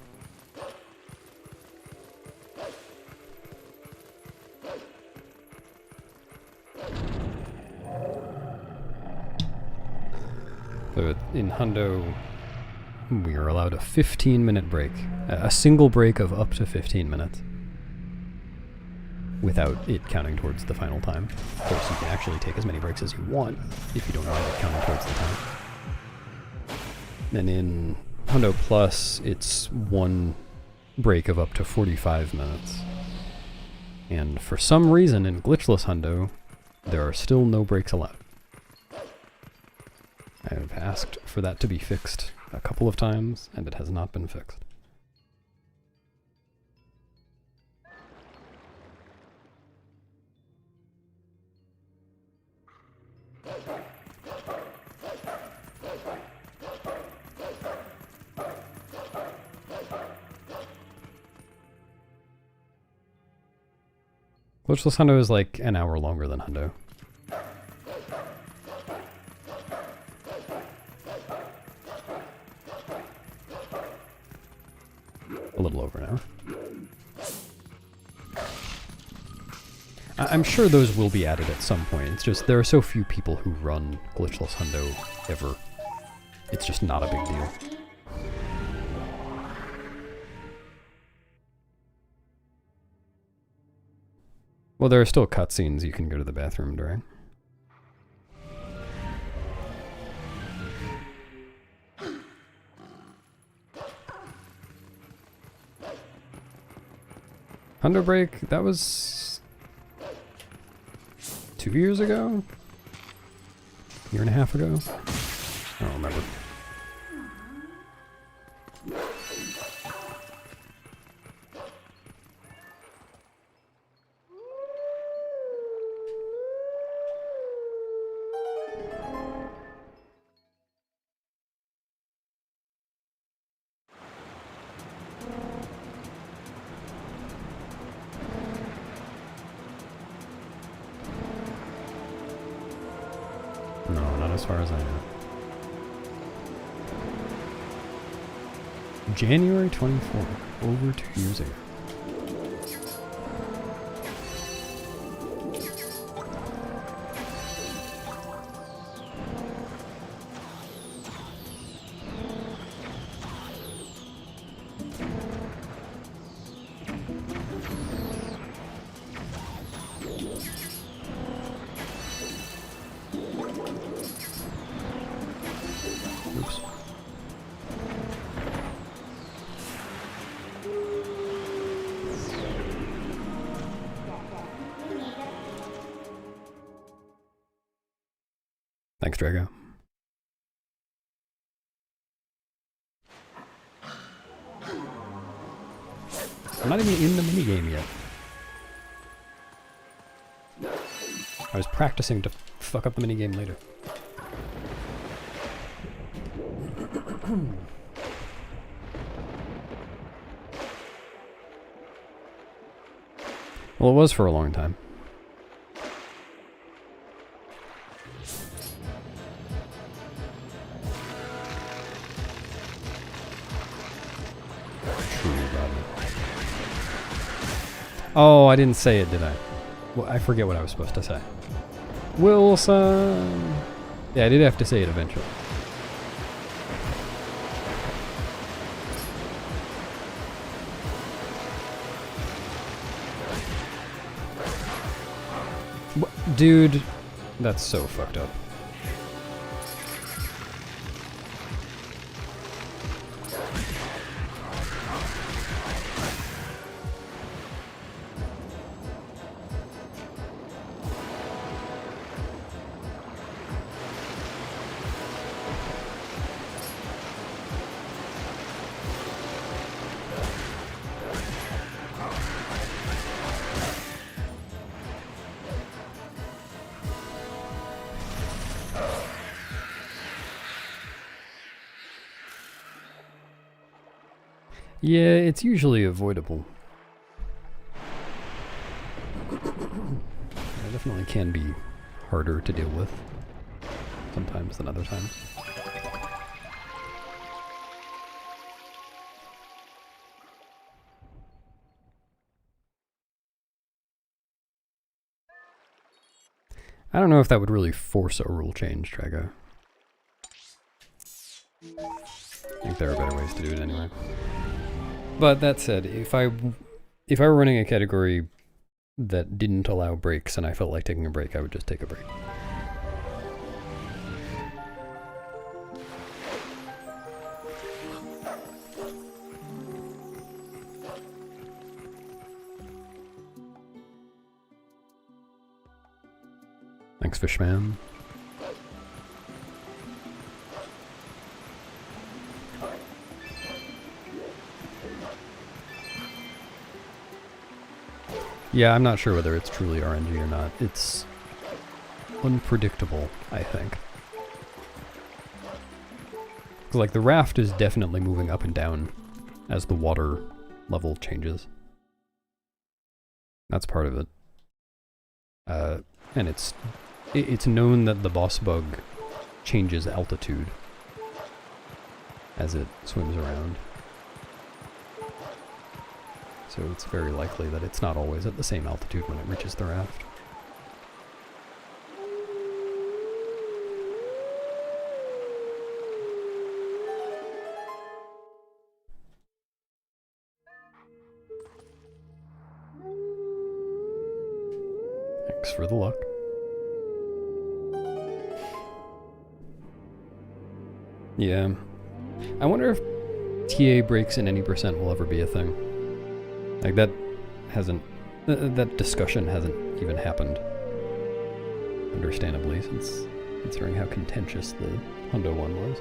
So in Hundo, we are allowed a 15-minute break. A single break of up to 15 minutes. Without it counting towards the final time. Of course, you can actually take as many breaks as you want if you don't mind it counting towards the time. And in Hundo Plus, it's one break of up to 45 minutes. And for some reason, in Glitchless Hundo, there are still no breaks allowed. I have asked for that to be fixed a couple of times, and it has not been fixed. Glitchless Hundo is like an hour longer than Hundo. A little over an hour. I'm sure those will be added at some point. It's just there are so few people who run Glitchless Hundo ever. It's just not a big deal. Well, there are still cutscenes you can go to the bathroom during. Hundo Break, that was 2 years ago? Year and a half ago? I don't remember. as far as I know. January 24, over 2 years ago. Oops. Thanks, Drago. I'm not even in the minigame yet. I was practicing to fuck up the minigame later. Well, it was for a long time. Oh, I didn't say it, did I? Well, I forget what I was supposed to say. Wilson! Yeah, I did have to say it eventually. Dude, that's so fucked up. Yeah, it's usually avoidable. It definitely can be harder to deal with sometimes than other times. I don't know if that would really force a rule change, Drago. I think there are better ways to do it anyway. But that said, if I were running a category that didn't allow breaks and I felt like taking a break, I would just take a break. Thanks, Fishman. Yeah, I'm not sure whether it's truly RNG or not. It's unpredictable, I think. Like, the raft is definitely moving up and down as the water level changes. That's part of it. And it's known that the boss bug changes altitude as it swims around. So it's very likely that it's not always at the same altitude when it reaches the raft. Thanks for the luck. Yeah. I wonder if TA breaks in any percent will ever be a thing. Like, that hasn't... that discussion hasn't even happened. Understandably, since considering how contentious the Hundo one was.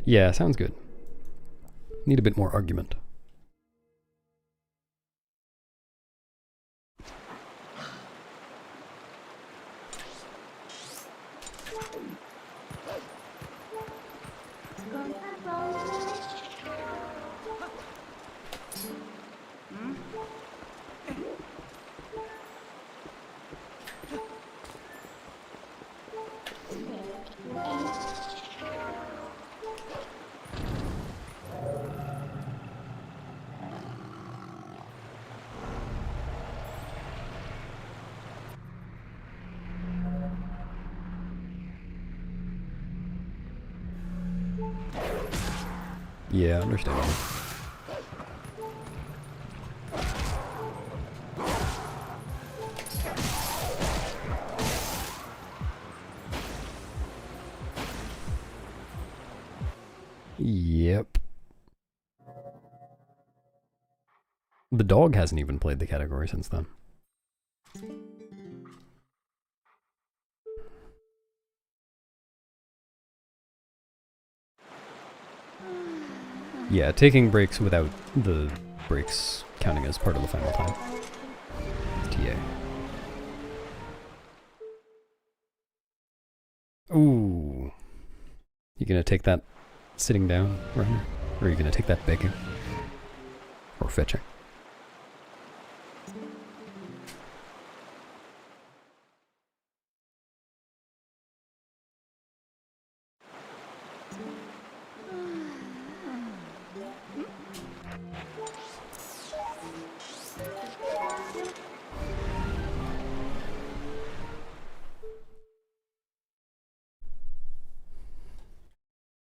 Yeah, sounds good. Need a bit more argument. Yeah, understandable. Yep. The dog hasn't even played the category since then. Yeah, taking breaks without the breaks counting as part of the final time. TA. Ooh. You gonna take that sitting down, Ryan? Or are you gonna take that begging? Or fetching?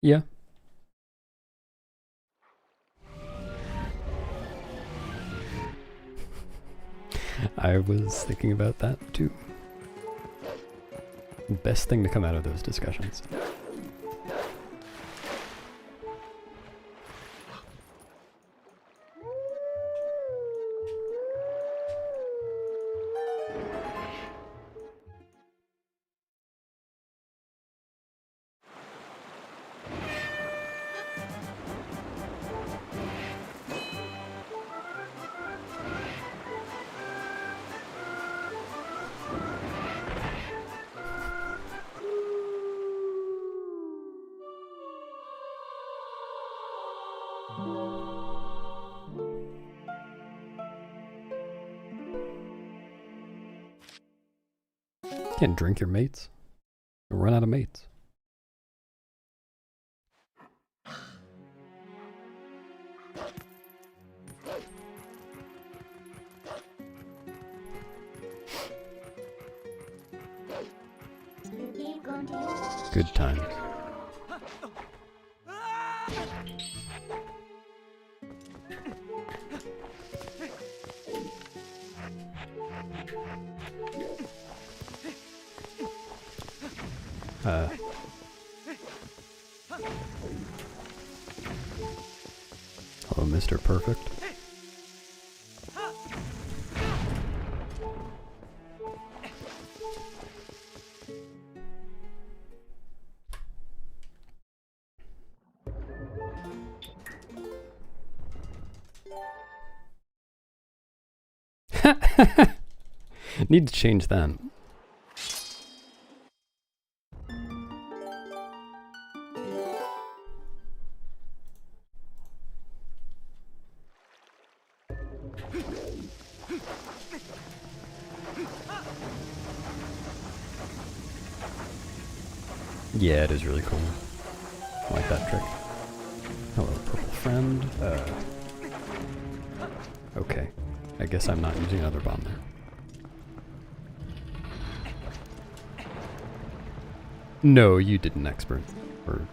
Yeah. I was thinking about that too. Best thing to come out of those discussions. Can't drink your mates. You'll run out of mates. You keep going to use Good times. Hello, Mr. Perfect. Need to change that. Yeah, it is really cool. I like that trick. Hello, purple friend. Okay. I guess I'm not using another bomb there. No, you didn't, expert. We're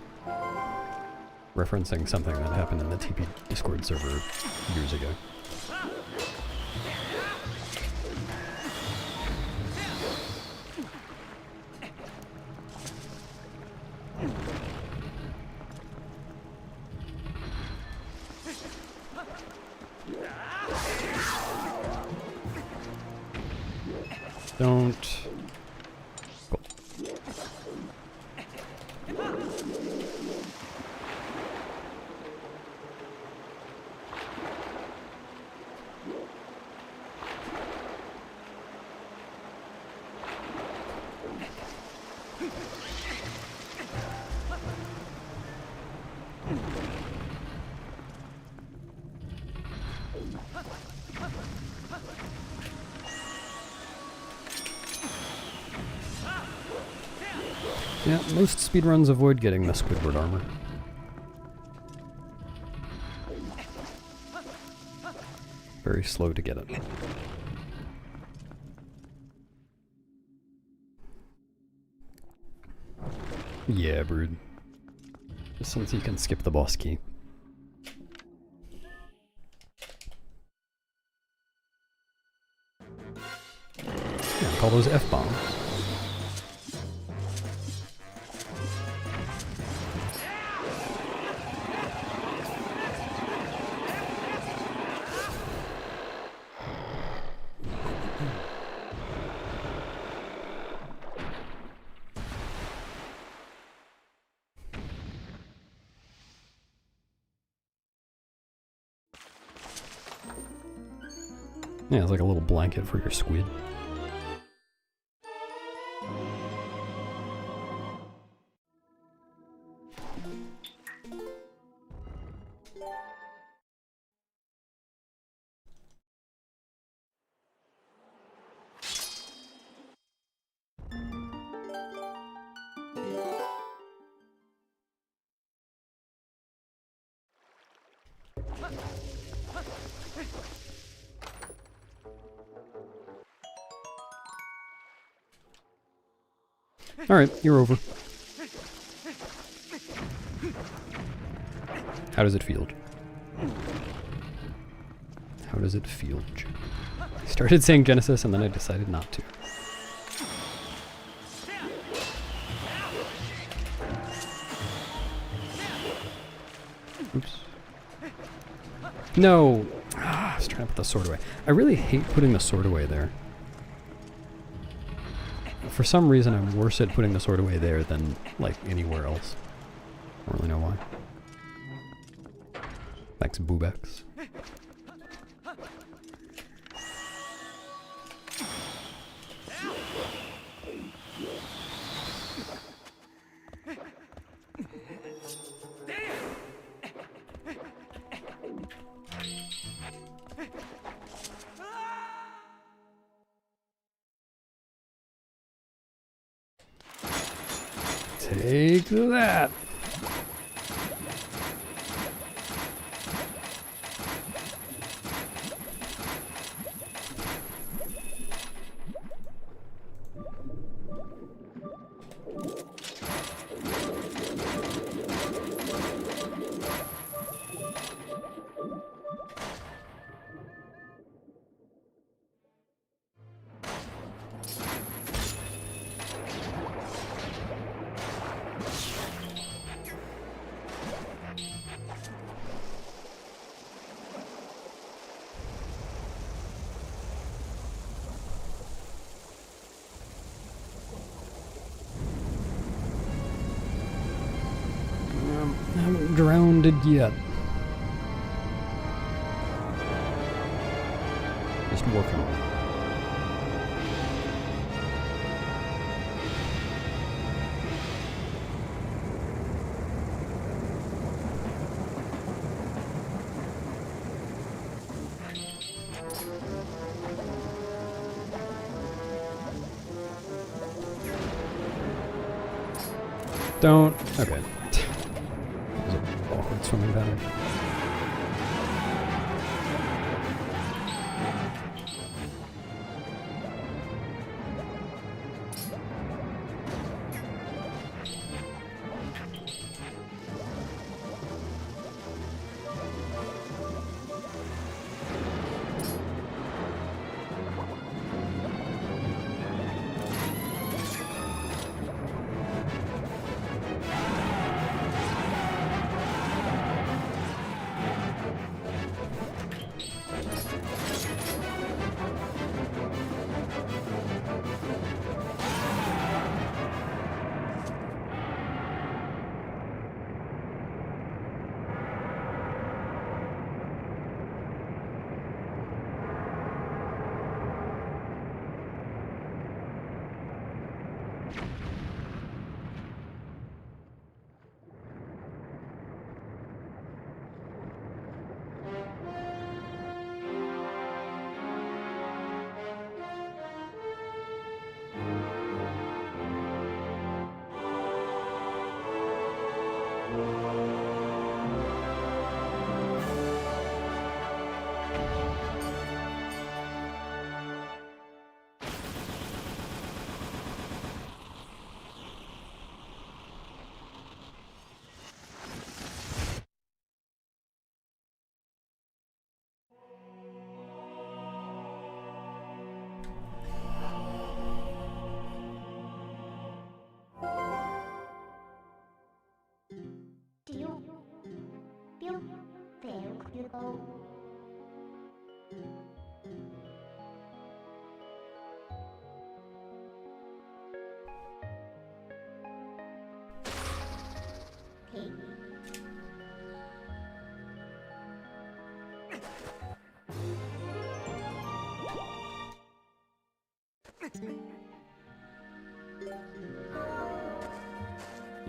referencing something that happened in the TP Discord server years ago. Don't... Cool. Yeah, most speedruns avoid getting the Squidward armor. Very slow to get it. Yeah, Brood. Just since you can skip the boss key. call those F-bombs. Yeah, it's like a little blanket for your squid. Alright, you're over. How does it feel? How does it feel? I started saying Genesis and then I decided not to. Oops. No! I was trying to put the sword away. I really hate putting the sword away there. For some reason, I'm worse at putting the sword away there than, like, anywhere else. I don't really know why. Thanks, Boobex. Take that! I haven't drowned it yet. Just working on it. Don't. Okay. That was an awkward swimming pattern.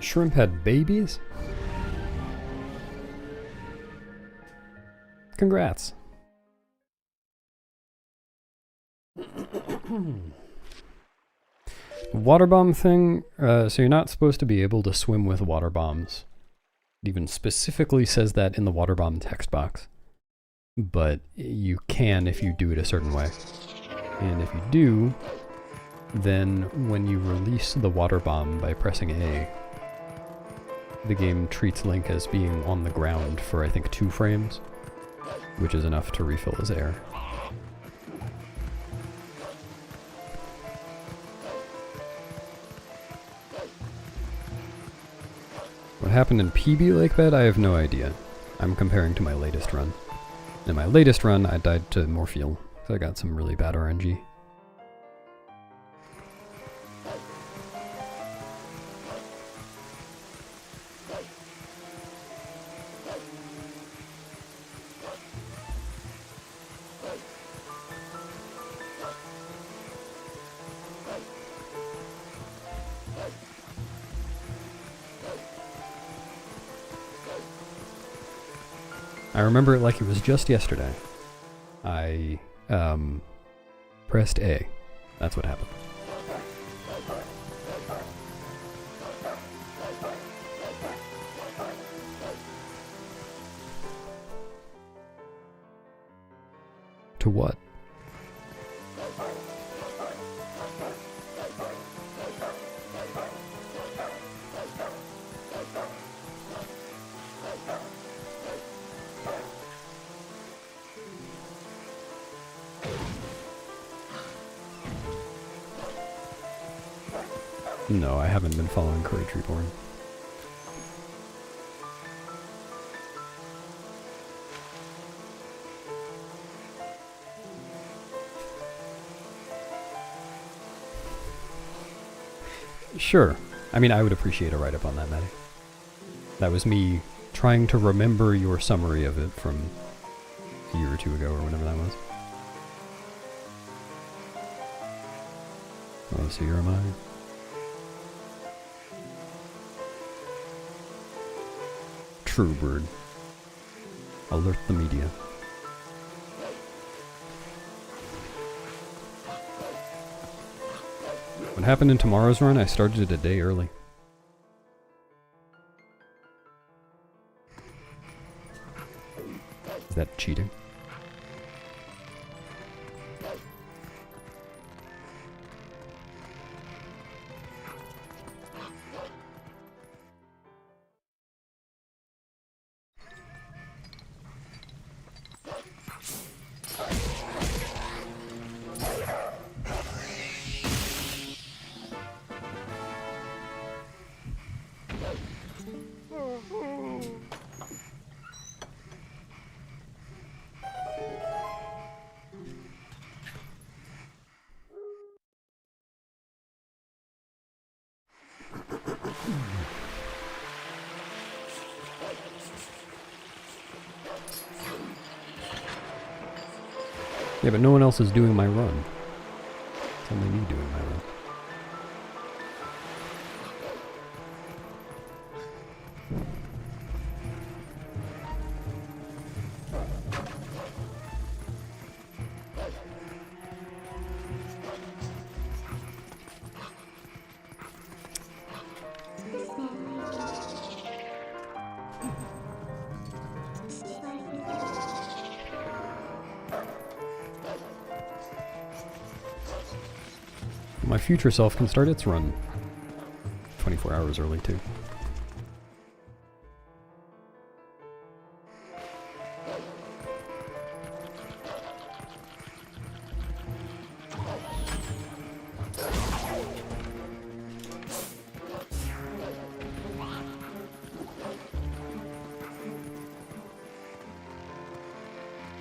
Shrimp had babies? Congrats. Water bomb thing, so you're not supposed to be able to swim with water bombs. It even specifically says that in the water bomb text box. But you can if you do it a certain way. And if you do, then when you release the water bomb by pressing A, the game treats Link as being on the ground for I think 2 frames, which is enough to refill his air. What happened in PB Lake Bed, I have no idea. I'm comparing to my latest run. In my latest run, I died to more fuel, so I got some really bad RNG. I remember it like it was just yesterday. I pressed A. That's what happened. To what? No, I haven't been following Courage Reborn. Sure. I mean, I would appreciate a write-up on that, Maddie. That was me trying to remember your summary of it from a year or 2 ago, or whenever that was. Oh, so here am I. True bird. Alert the media. What happened in tomorrow's run? I started it a day early. Is that cheating? Yeah, but no one else is doing my run. It's only me doing my run. My future self can start its run 24 hours early, too.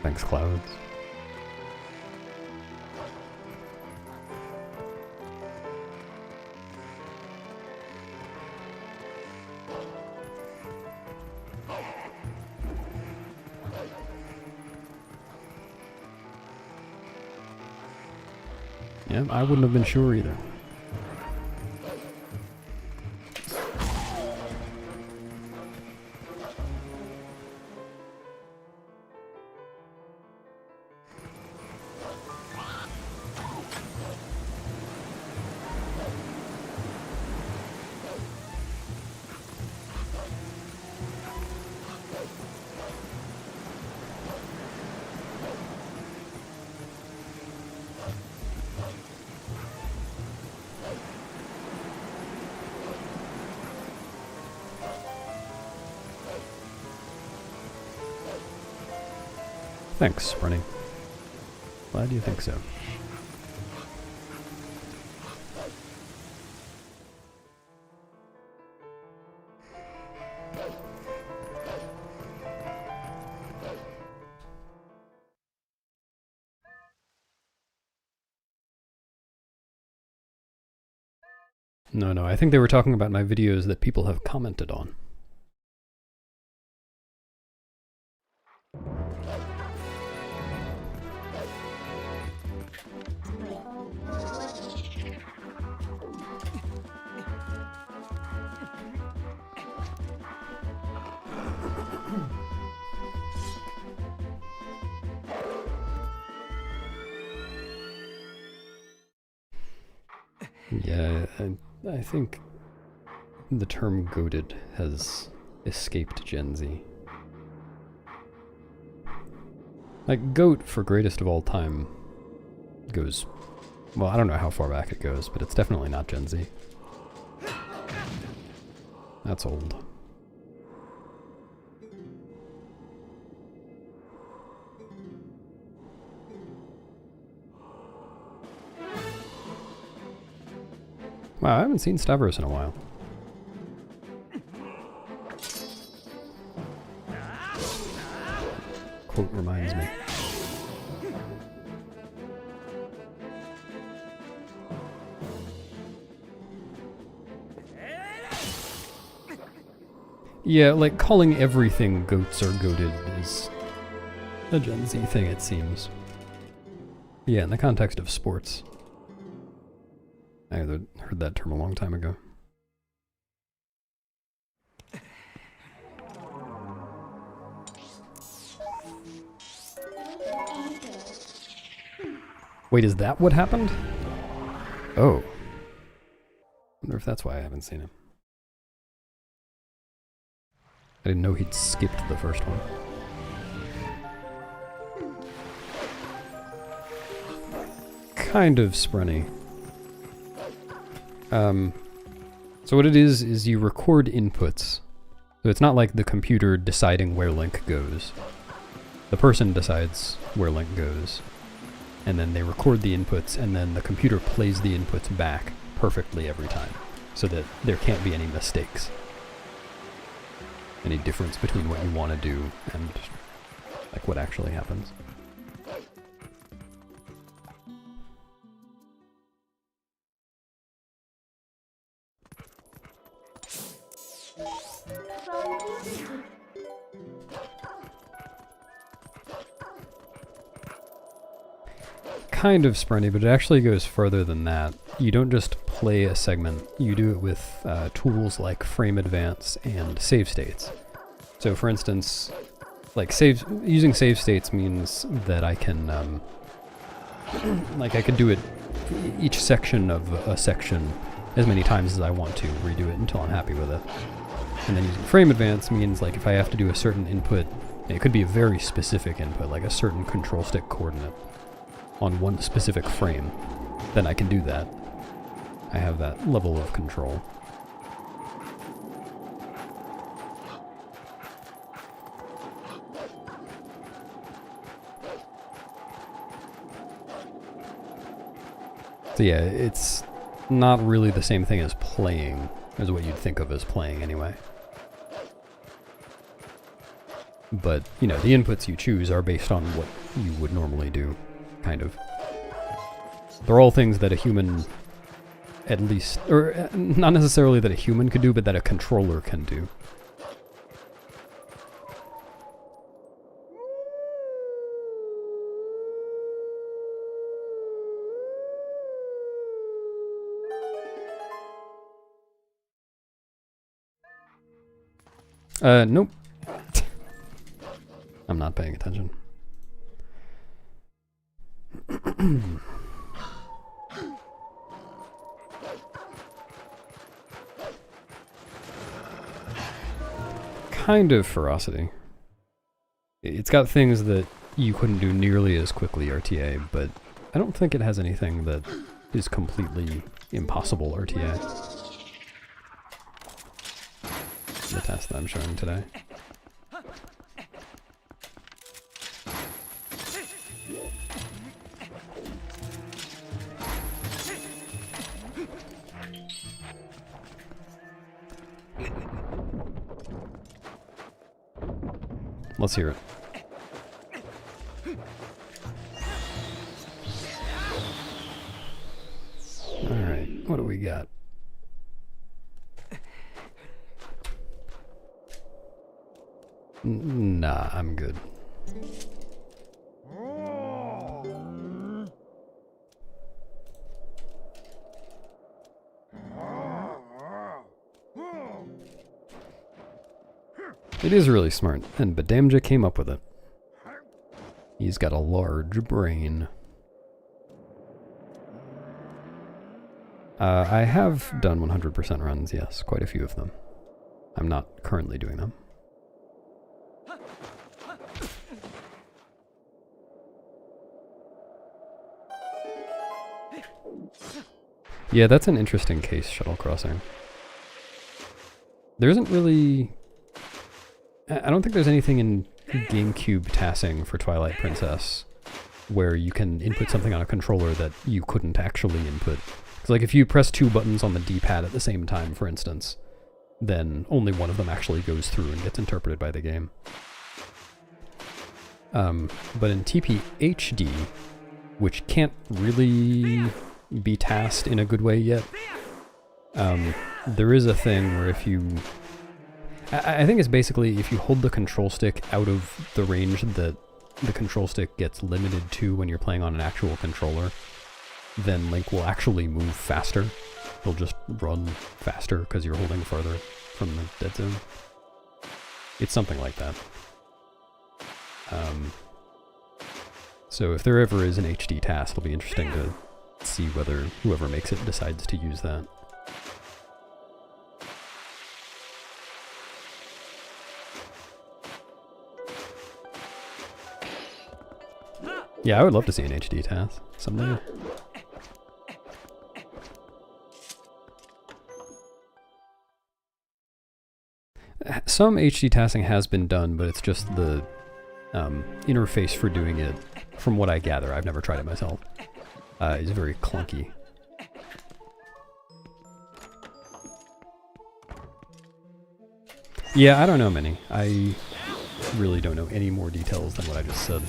Thanks, clouds. Yeah, I wouldn't have been sure either. Thanks, Sprinny. Glad you think so. No, I think they were talking about my videos that people have commented on. Yeah, I think the term goated has escaped Gen Z. Like, GOAT for greatest of all time goes, well, I don't know how far back it goes, but it's definitely not Gen Z. That's old. Wow, I haven't seen Stavros in a while. Quote reminds me. Yeah, like calling everything goats or goated is a Gen Z thing, it seems. Yeah, in the context of sports. I heard that term a long time ago. Wait, is that what happened? Oh. Wonder if that's why I haven't seen him. I didn't know he'd skipped the first one. Kind of sprunny. So what it is you record inputs. So it's not like the computer deciding where Link goes. The person decides where Link goes. And then they record the inputs, and then the computer plays the inputs back perfectly every time. So that there can't be any mistakes. Any difference between what you want to do and like what actually happens. Kind of sprinty, but it actually goes further than that. You don't just play a segment, you do it with tools like frame advance and save states. So for instance, like using save states means that I can, like I could do it, each section of a section as many times as I want to, redo it until I'm happy with it. And then using frame advance means like if I have to do a certain input, it could be a very specific input, like a certain control stick coordinate on one specific frame, then I can do that. I have that level of control. So yeah, it's not really the same thing as playing, as what you'd think of as playing anyway. But, you know, the inputs you choose are based on what you would normally do, kind of. They're all things that a human, at least, or not necessarily that a human could do, but that a controller can do. Nope. I'm not paying attention. Kind of ferocity. It's got things that you couldn't do nearly as quickly RTA, but I don't think it has anything that is completely impossible RTA. The task that I'm showing today. Let's hear it. Alright, what do we got? Nah, I'm good. It is really smart, and Badamja came up with it. He's got a large brain. I have done 100% runs, yes, quite a few of them. I'm not currently doing them. Yeah, that's an interesting case, shuttle crossing. There isn't really... I don't think there's anything in GameCube TASing for Twilight Princess where you can input something on a controller that you couldn't actually input. Because like if you press 2 buttons on the D-pad at the same time, for instance, then only one of them actually goes through and gets interpreted by the game. But in TPHD, which can't really be tasked in a good way yet, there is a thing where if you... I think it's basically if you hold the control stick out of the range that the control stick gets limited to when you're playing on an actual controller, then Link will actually move faster. He'll just run faster because you're holding farther from the dead zone. It's something like that. So if there ever is an HD task, it'll be interesting to see whether whoever makes it decides to use that. Yeah, I would love to see an HD task someday. Some HD tasking has been done, but it's just the interface for doing it, from what I gather, I've never tried it myself, is very clunky. Yeah, I don't know many. I really don't know any more details than what I just said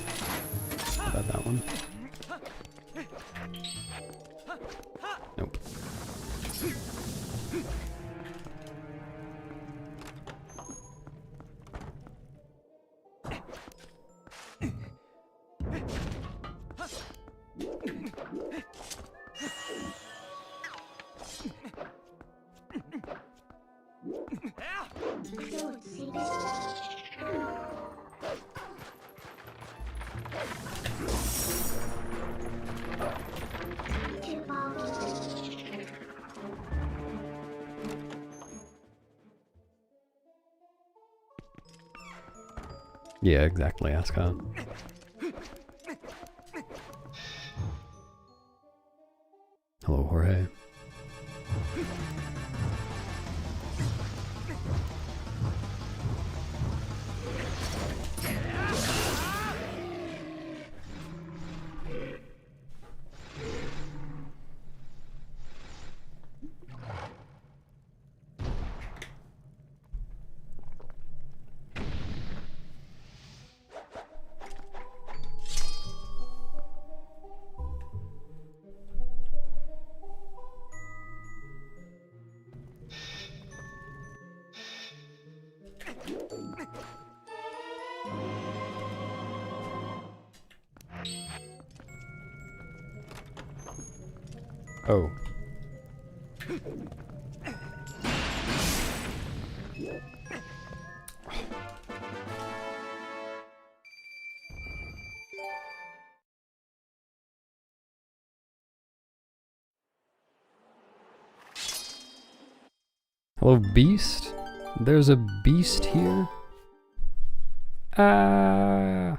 about that one. Nope. Don't see this. Too far. Yeah, exactly, Ascot. Hello, Jorge. Oh. Hello, beast? There's a beast here? Ah.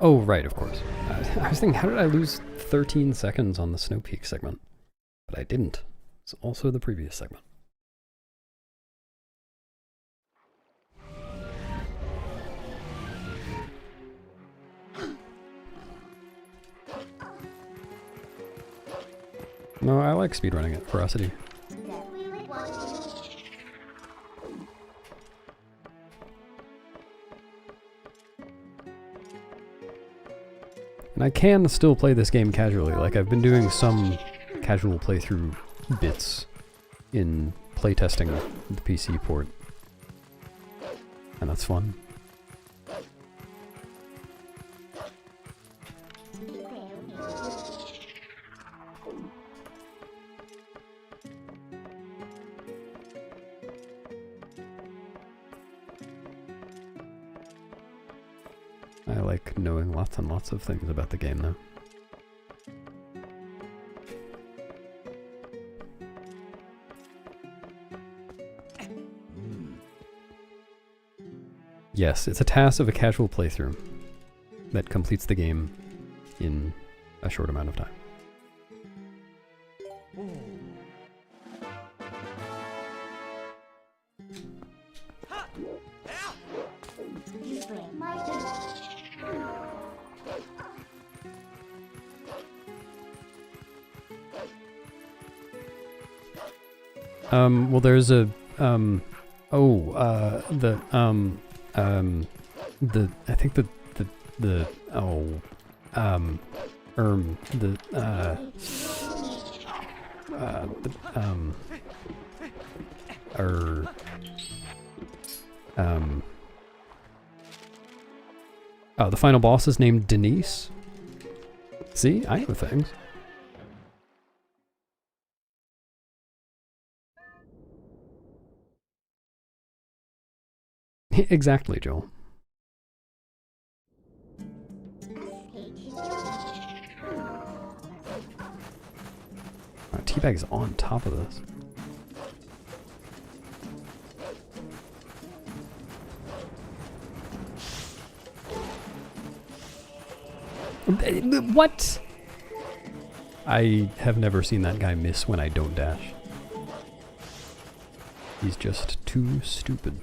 Oh, right, of course. I was thinking, how did I lose 13 seconds on the Snow Peak segment? But I didn't. It's also the previous segment. No, I like speedrunning at Ferocity. And I can still play this game casually. Like, I've been doing some casual playthrough bits in playtesting the PC port. And that's fun. I like knowing lots and lots of things about the game, though. Yes, it's a TAS of a casual playthrough that completes the game in a short amount of time. Well, there's a, I think the final boss is named Denise. See, I know things. Exactly, Joel. Teabag's on top of this. What? I have never seen that guy miss when I don't dash. He's just too stupid.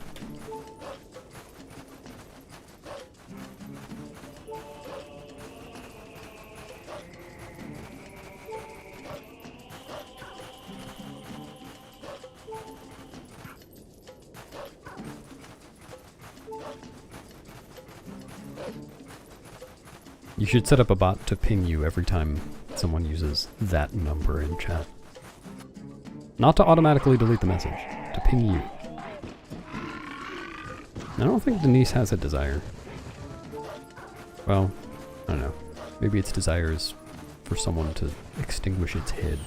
You should set up a bot to ping you every time someone uses that number in chat. Not to automatically delete the message, to ping you. I don't think Denise has a desire. Well, I don't know. Maybe its desire is for someone to extinguish its head.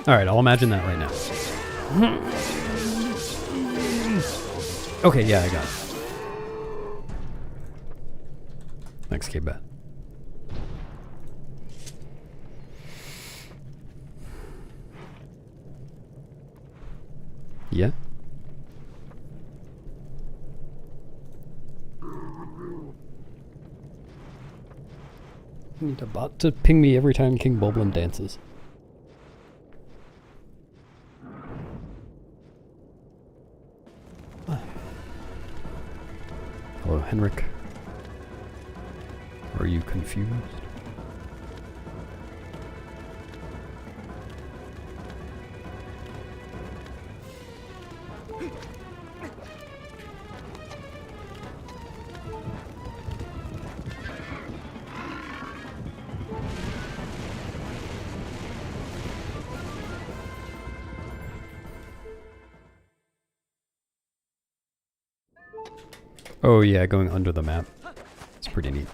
Alright, I'll imagine that right now. Okay, yeah, I got it. Thanks, K-Bet. Yeah? I need a bot to ping me every time King Boblin dances. Hello, Henrik. Are you confused? Oh yeah, going under the map. It's pretty neat.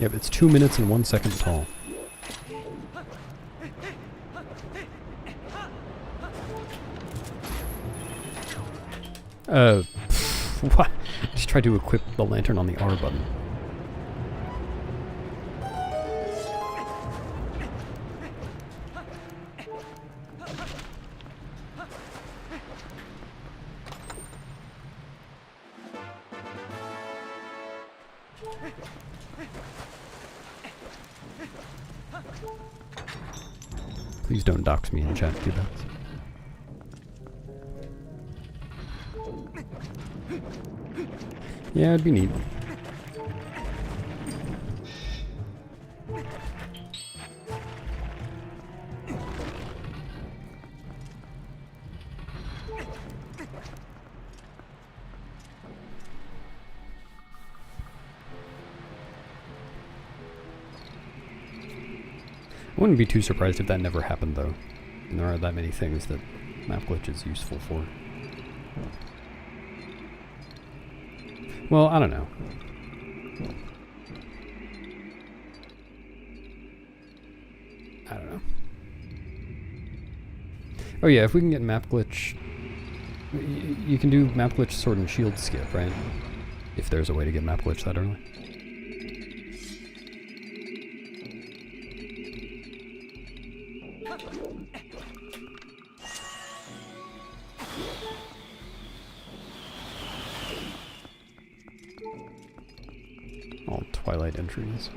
Yep, it's 2 minutes and 1 second tall. What? Just try to equip the lantern on the R button. Please don't dox me in chat, Q-Bets. Yeah, it'd be neat. I wouldn't be too surprised if that never happened, though. And there aren't that many things that map glitch is useful for. Well, I don't know. I don't know. Oh yeah, if we can get map glitch... You can do map glitch sword and shield skip, right? If there's a way to get map glitch that early. All Twilight entries.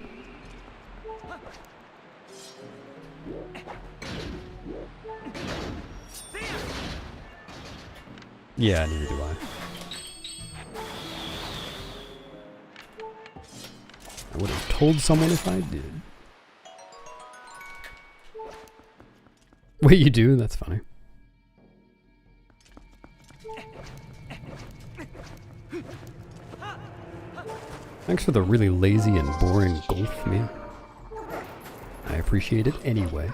Yeah, neither do I. I would have told someone if I did. Wait, you do? That's funny. Thanks for the really lazy and boring golf, man. I appreciate it anyway.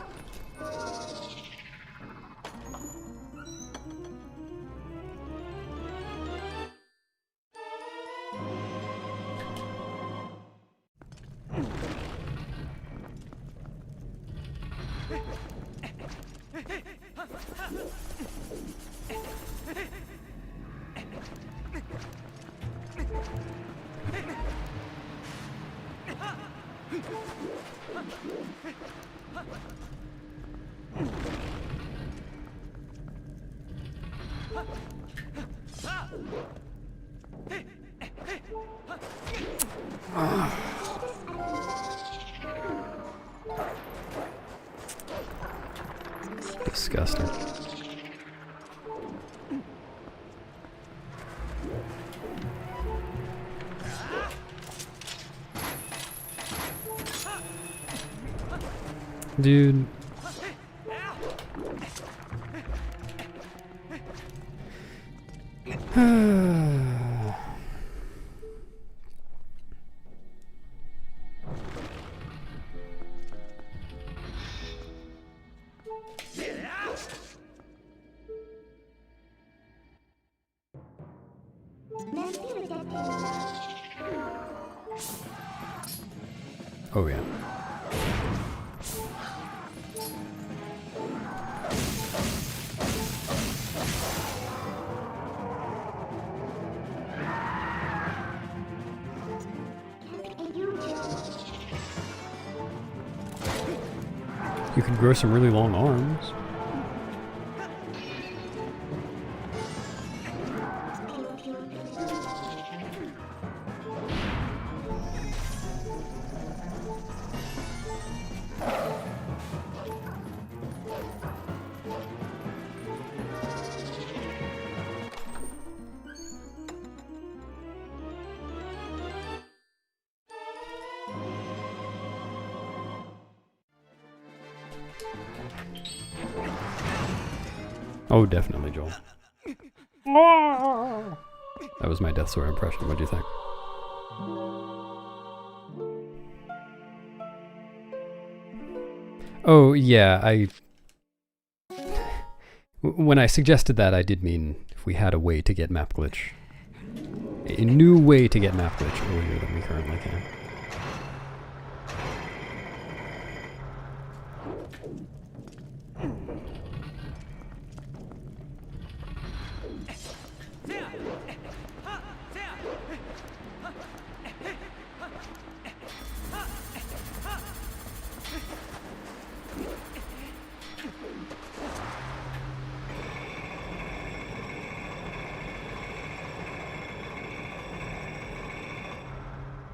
Disgusting. Dude. Oh yeah. You could grow some really long arms. Oh, definitely, Joel. That was my Death Sword impression. What'd you think? Oh, yeah, when I suggested that, I did mean if we had a way to get map glitch. A new way to get map glitch earlier than we currently can.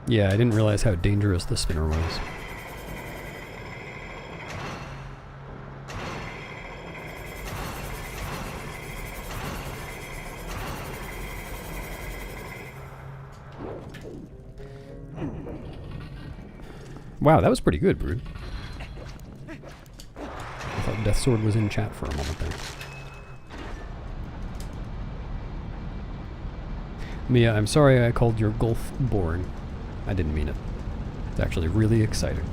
Yeah, I didn't realize how dangerous the spinner was. Wow, that was pretty good, Brood. I thought Death Sword was in chat for a moment there. Mia, I'm sorry I called your golf boring. I didn't mean it. It's actually really exciting.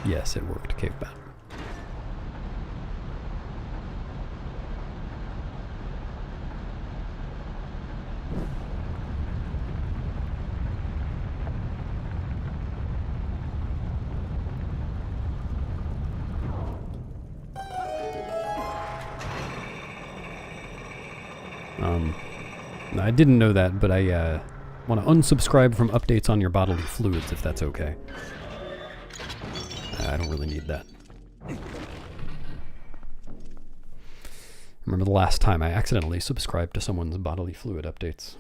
Yes, it worked, Caveman. I didn't know that, but I want to unsubscribe from updates on your bodily fluids, if that's okay. I don't really need that. Remember the last time I accidentally subscribed to someone's bodily fluid updates.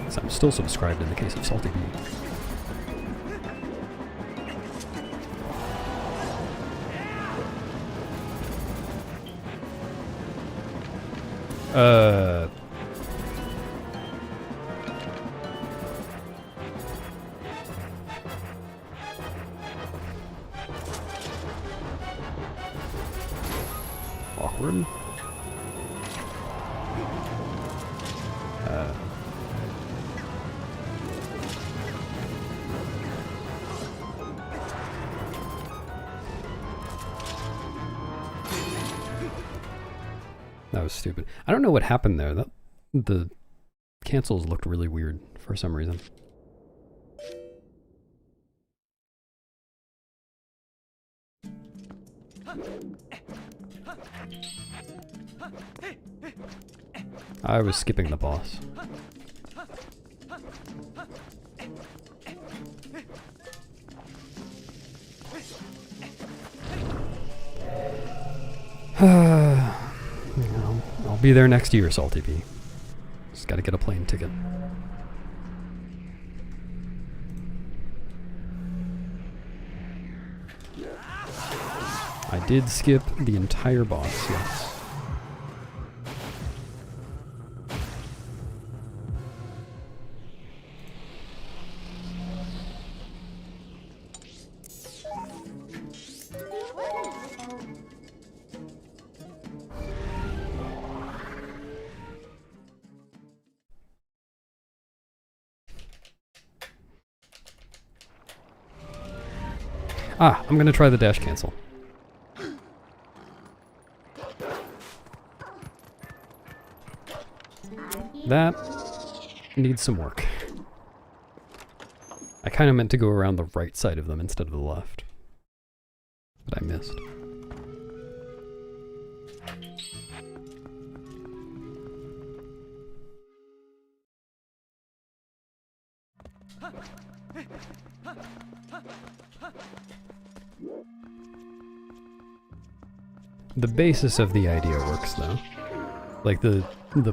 So I'm still subscribed in the case of Salty Bee. Awkward. That was stupid. I don't know what happened there. The cancels looked really weird for some reason. I was skipping the boss. I'll be there next year, Salty Bee. Just gotta get a plane ticket. I did skip the entire boss, yes. Ah, I'm gonna try the dash cancel. That needs some work. I kind of meant to go around the right side of them instead of the left. But I missed. The basis of the idea works though. Like the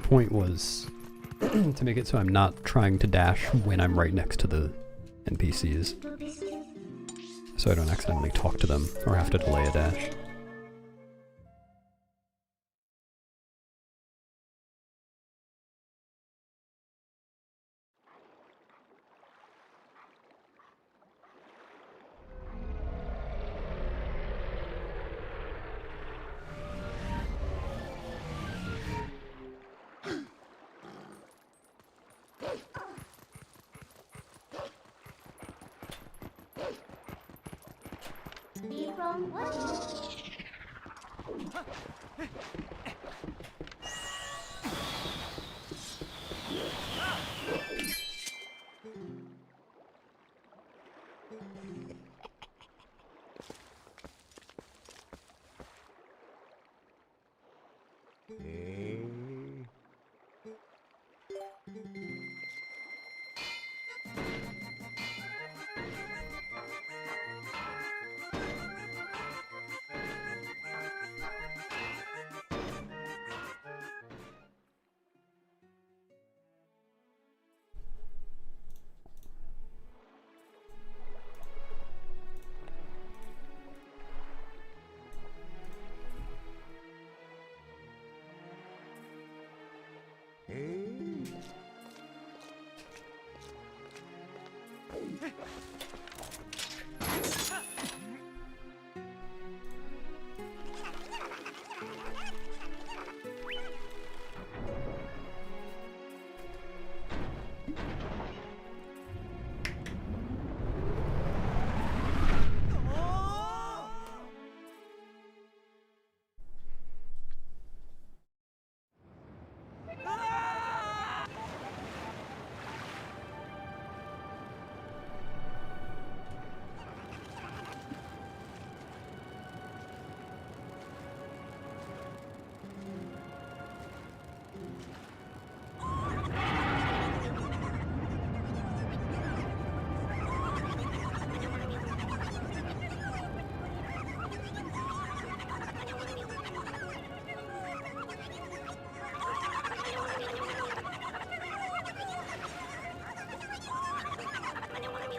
point was to make it so I'm not trying to dash when I'm right next to the NPCs. So I don't accidentally talk to them or have to delay a dash. From what?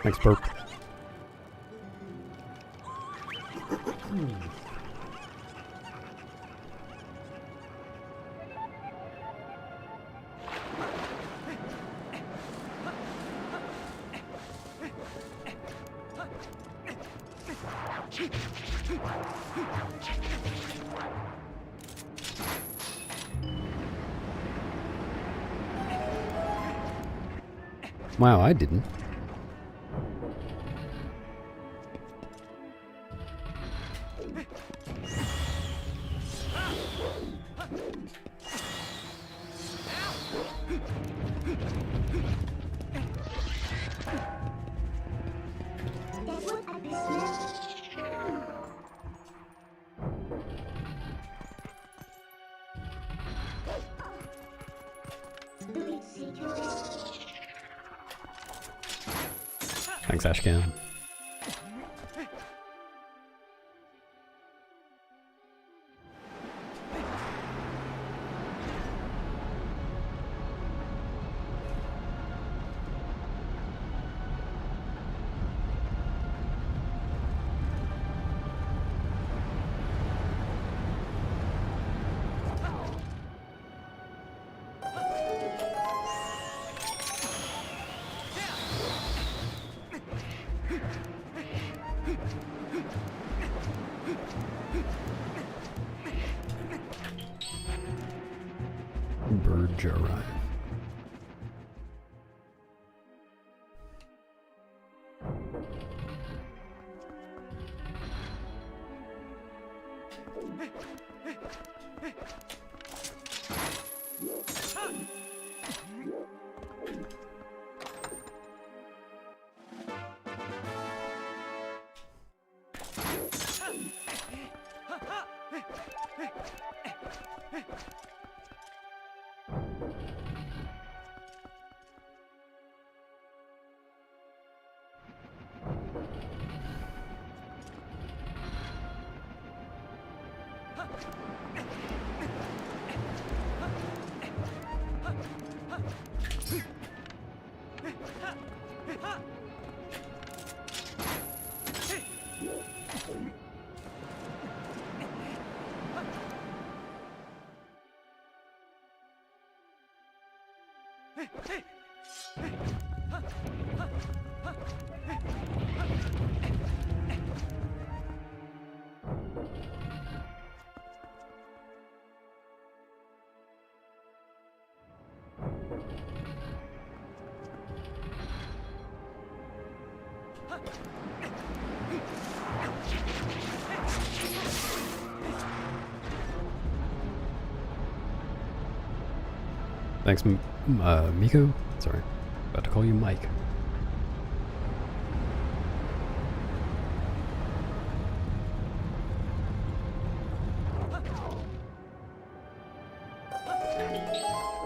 Thanks, Burp. Wow, I didn't. Thanks, Ashcan. Judge arrive. Thanks, Miko. Sorry, about to call you Mike.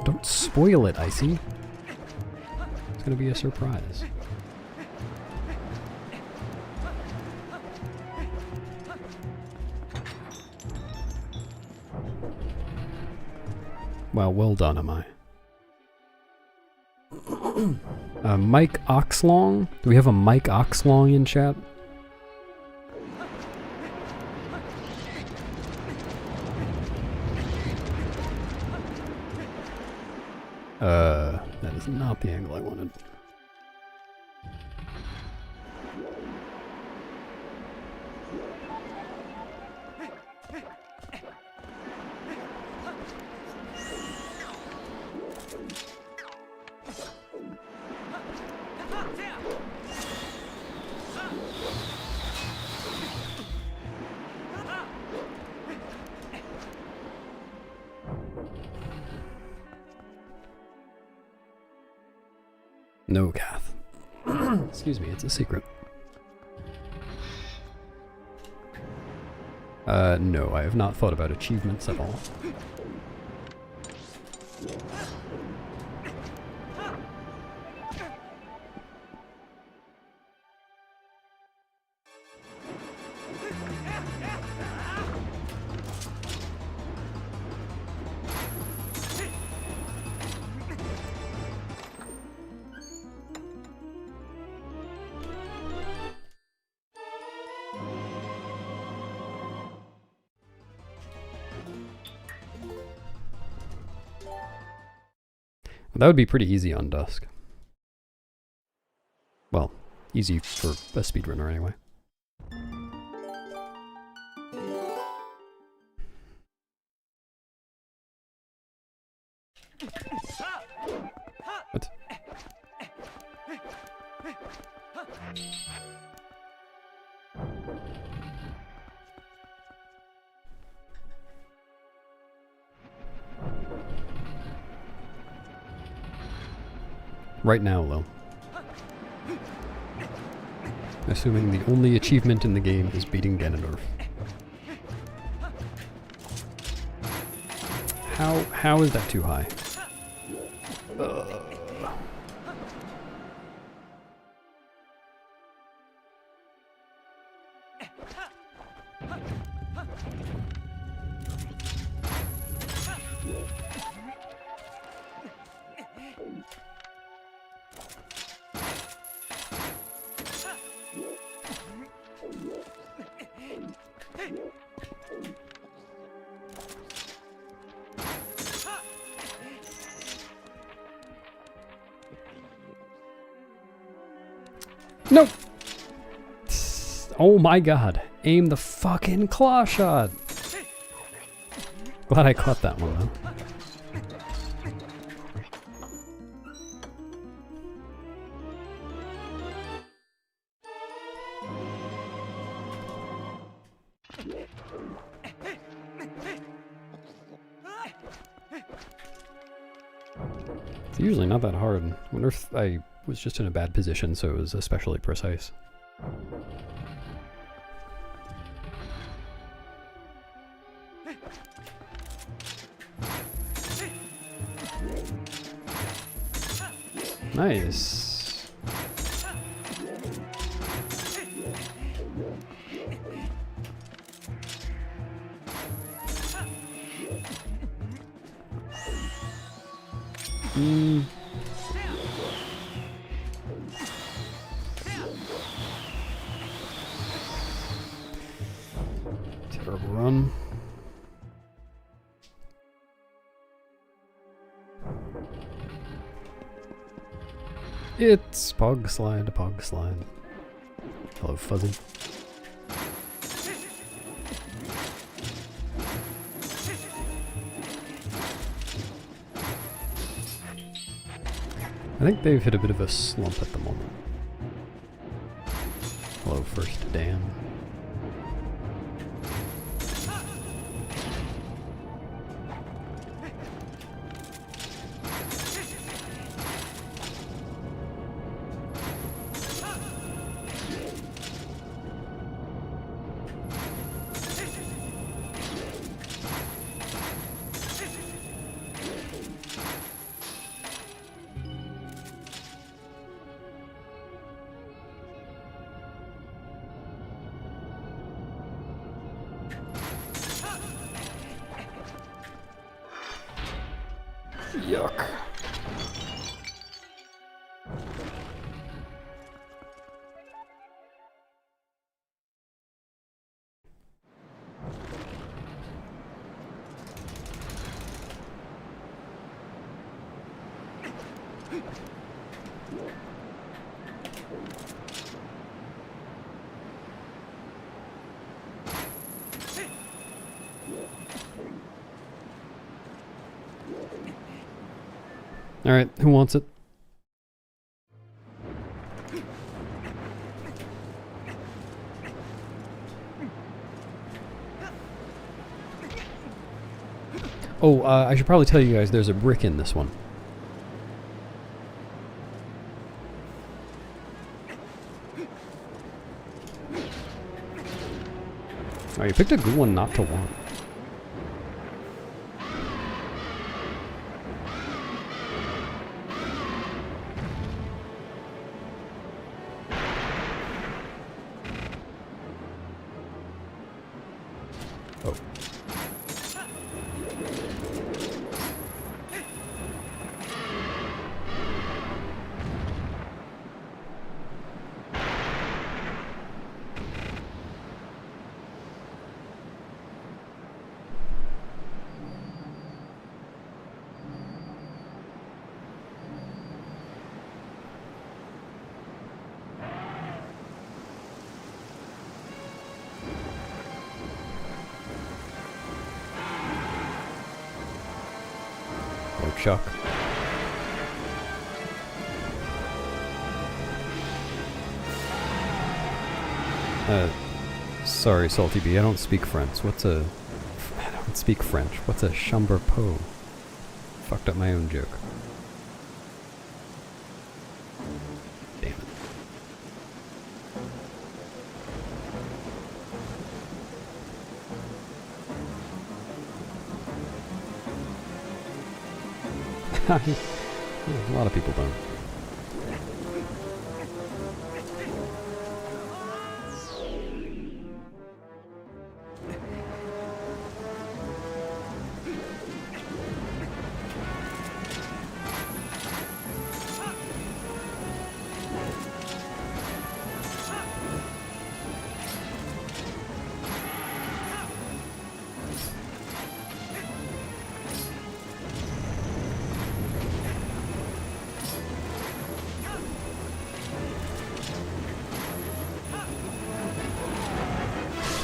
Don't spoil it, Icy. It's gonna be a surprise. Wow, well done, am I? Mike Oxlong? Do we have a Mike Oxlong in chat? That is not the angle I wanted. No, Kath. Excuse me, it's a secret. No, I have not thought about achievements at all. That would be pretty easy on Dusk. Well, easy for a speedrunner anyway. What? Right now, Lil. Assuming the only achievement in the game is beating Ganondorf. How is that too high? No! Oh my god. Aim the fucking claw shot! Glad I caught that one though. It's usually not that hard. I wonder if I was just in a bad position, so it was especially precise. Nice. Terrible run. It's Pog Slide, Pog Slide. Hello, Fuzzy. I think they've hit a bit of a slump at the moment. Hello, First Dan. Yuck. Alright, who wants it? Oh, I should probably tell you guys there's a brick in this one. Oh, you picked a good one not to want. Oh. Oh, Chuck. Sorry, Salty Bee, I don't speak French. I don't speak French. What's a chambre pot? Fucked up my own joke. Damn it. A lot of people don't.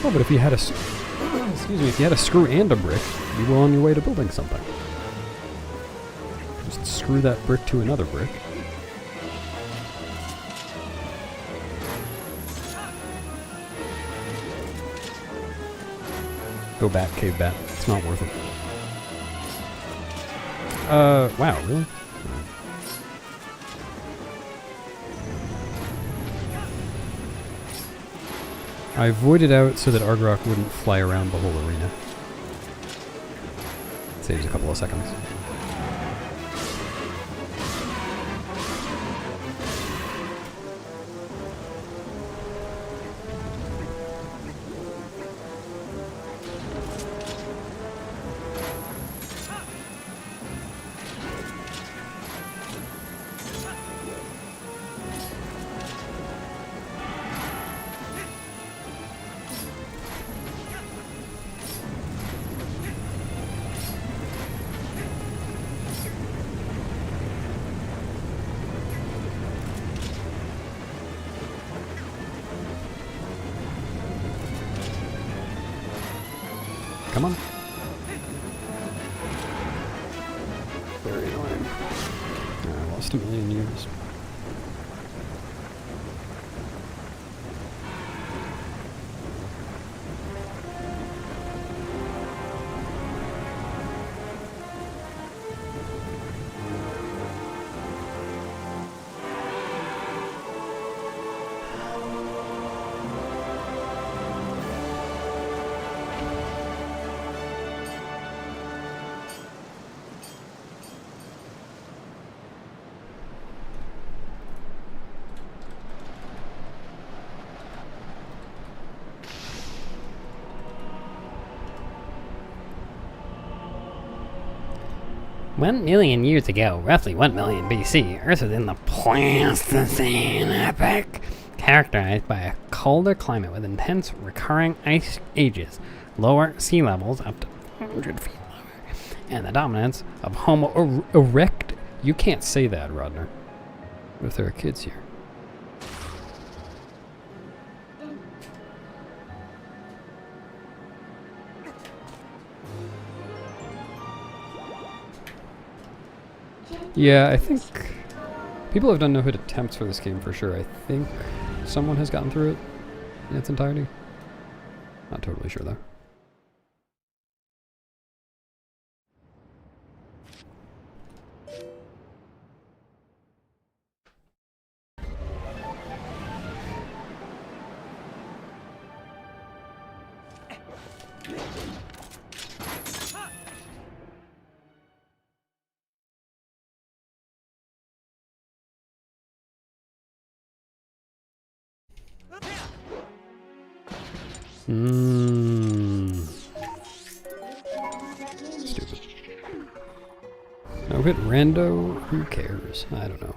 Oh, but if you had a, excuse me, if you had a screw and a brick, you were on your way to building something. Just screw that brick to another brick. Go back, cave bat. It's not worth it. Wow, really? I voided out so that Argrok wouldn't fly around the whole arena. Saves a couple of seconds. Come on. Very annoying. I lost a million years. One million years ago, roughly 1 million BC, Earth was in the Pleistocene epoch, characterized by a colder climate with intense recurring ice ages, lower sea levels up to 100 feet lower, and the dominance of Homo erectus. You can't say that, Rodner. What if there are kids here? Yeah, I think people have done no-hit attempts for this game for sure. I think someone has gotten through it in its entirety. Not totally sure though. Stupid. No hit rando? Who cares? I don't know.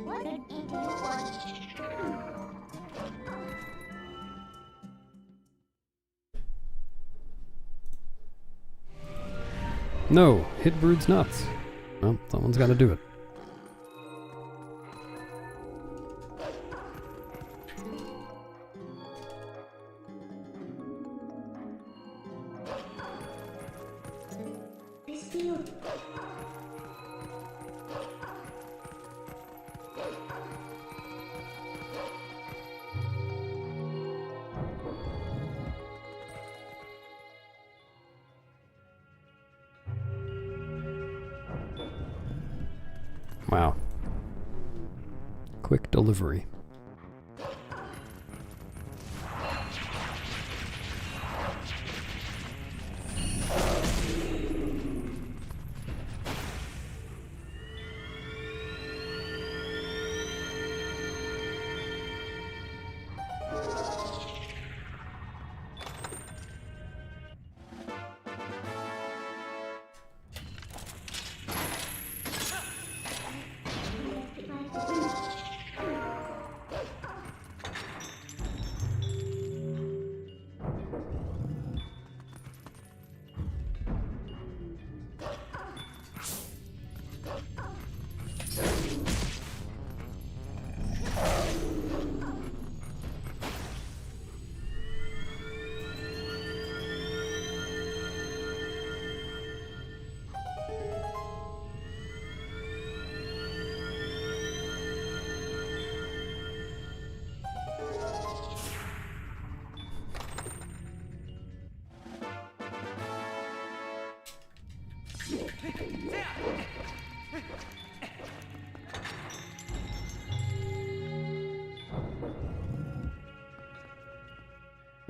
What into you want? No, hit Brood's nuts. Well, someone's got to do it. Dispute. Wow. Quick delivery.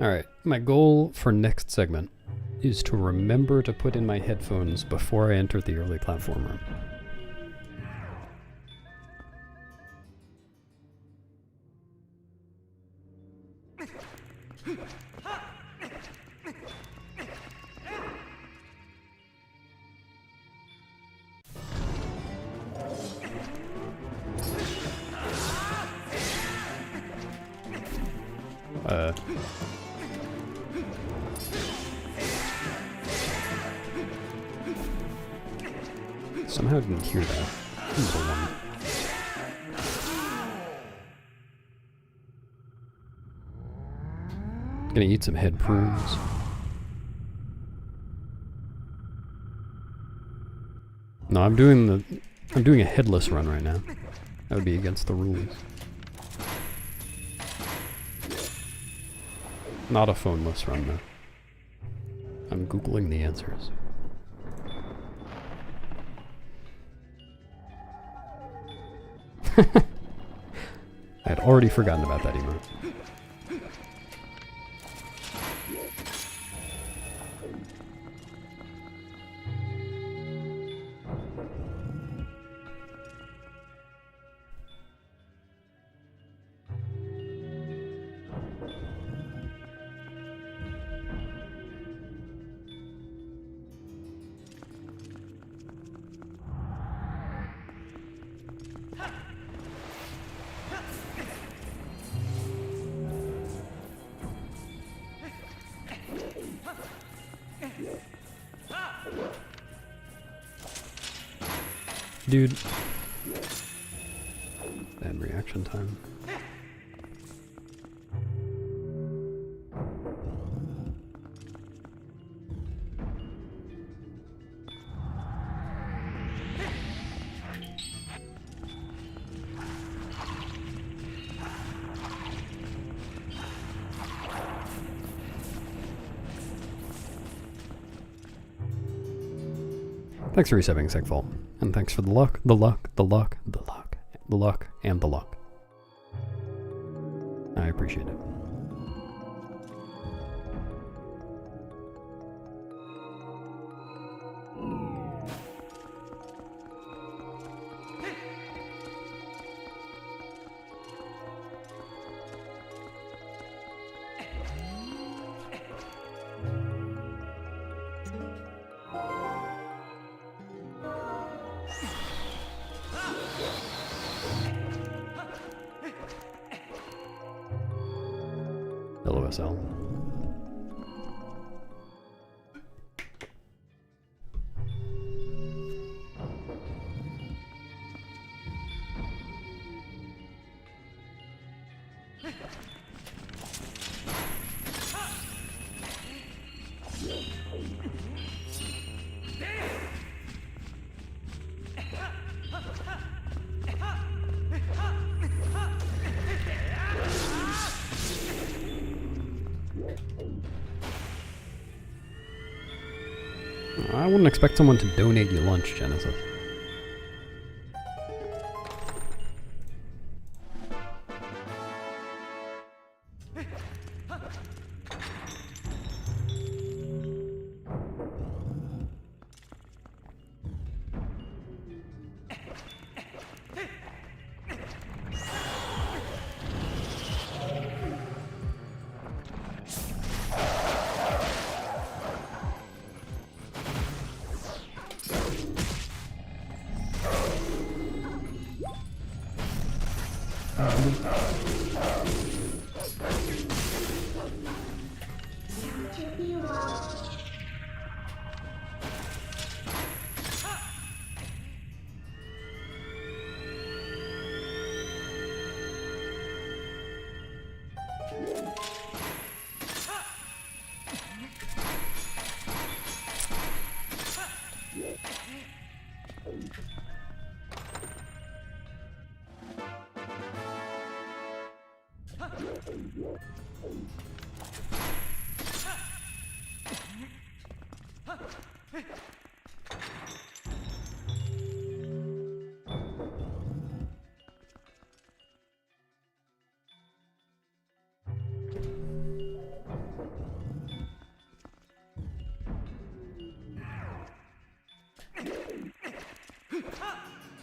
Alright, my goal for next segment is to remember to put in my headphones before I enter the early platform room. Somehow didn't hear that. Little one. Gonna eat some head prunes. No, I'm doing a headless run right now. That would be against the rules. Not a phoneless run though. I'm Googling the answers. I had already forgotten about that emote. Dude. Bad reaction time. Thanks for resetting, Segfall. And thanks for the luck, the luck, the luck, the luck, the luck, and the luck. I appreciate it. LOSL. I wouldn't expect someone to donate you lunch, Genesis.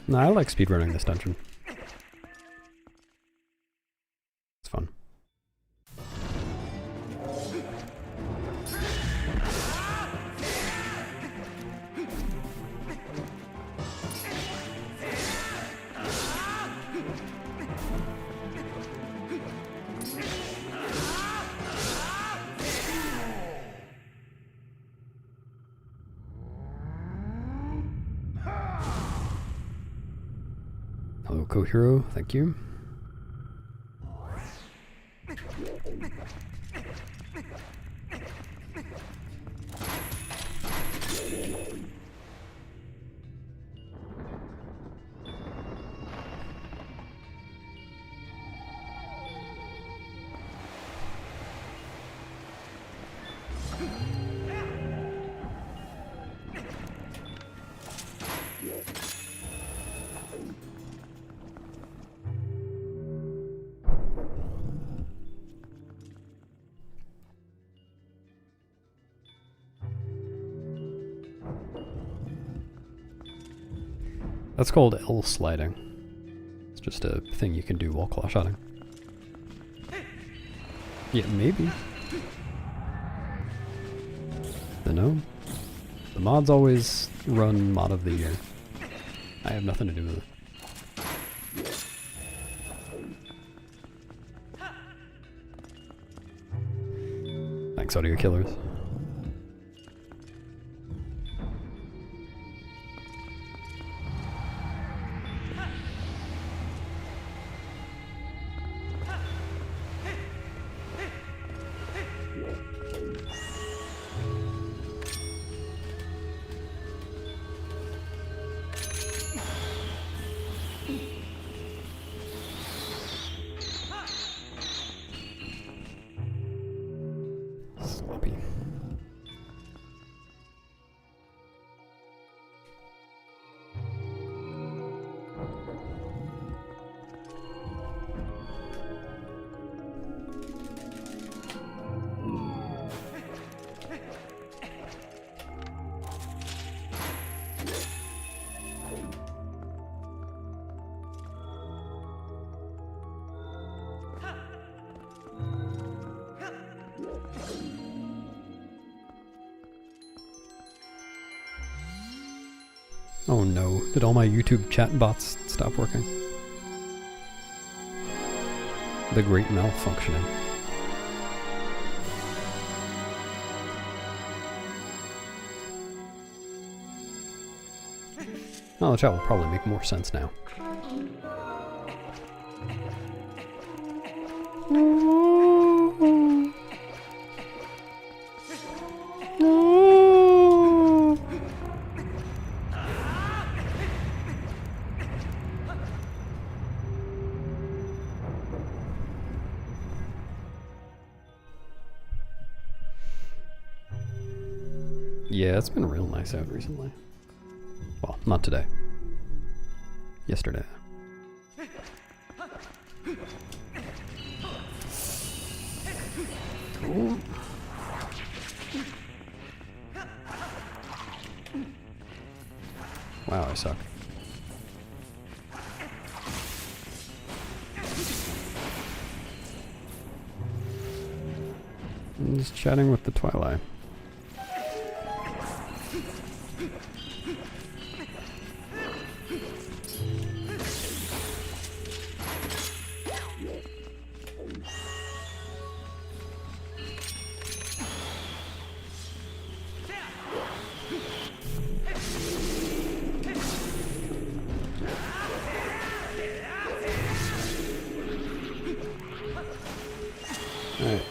No, I like speedrunning this dungeon. It's fun. Hello, co-hero. Thank you. That's called L sliding. It's just a thing you can do while claw shotting. Yeah, maybe. I know. The mods always run mod of the year. I have nothing to do with it. Thanks, audio killers. Sloppy. Oh no, did all my YouTube chat bots stop working? The great malfunctioning. Oh, the chat will probably make more sense now. Yeah, it's been real nice out recently. Well, not today. Yesterday. Cool. Wow, I suck. I'm just chatting with the Twilight. Alright,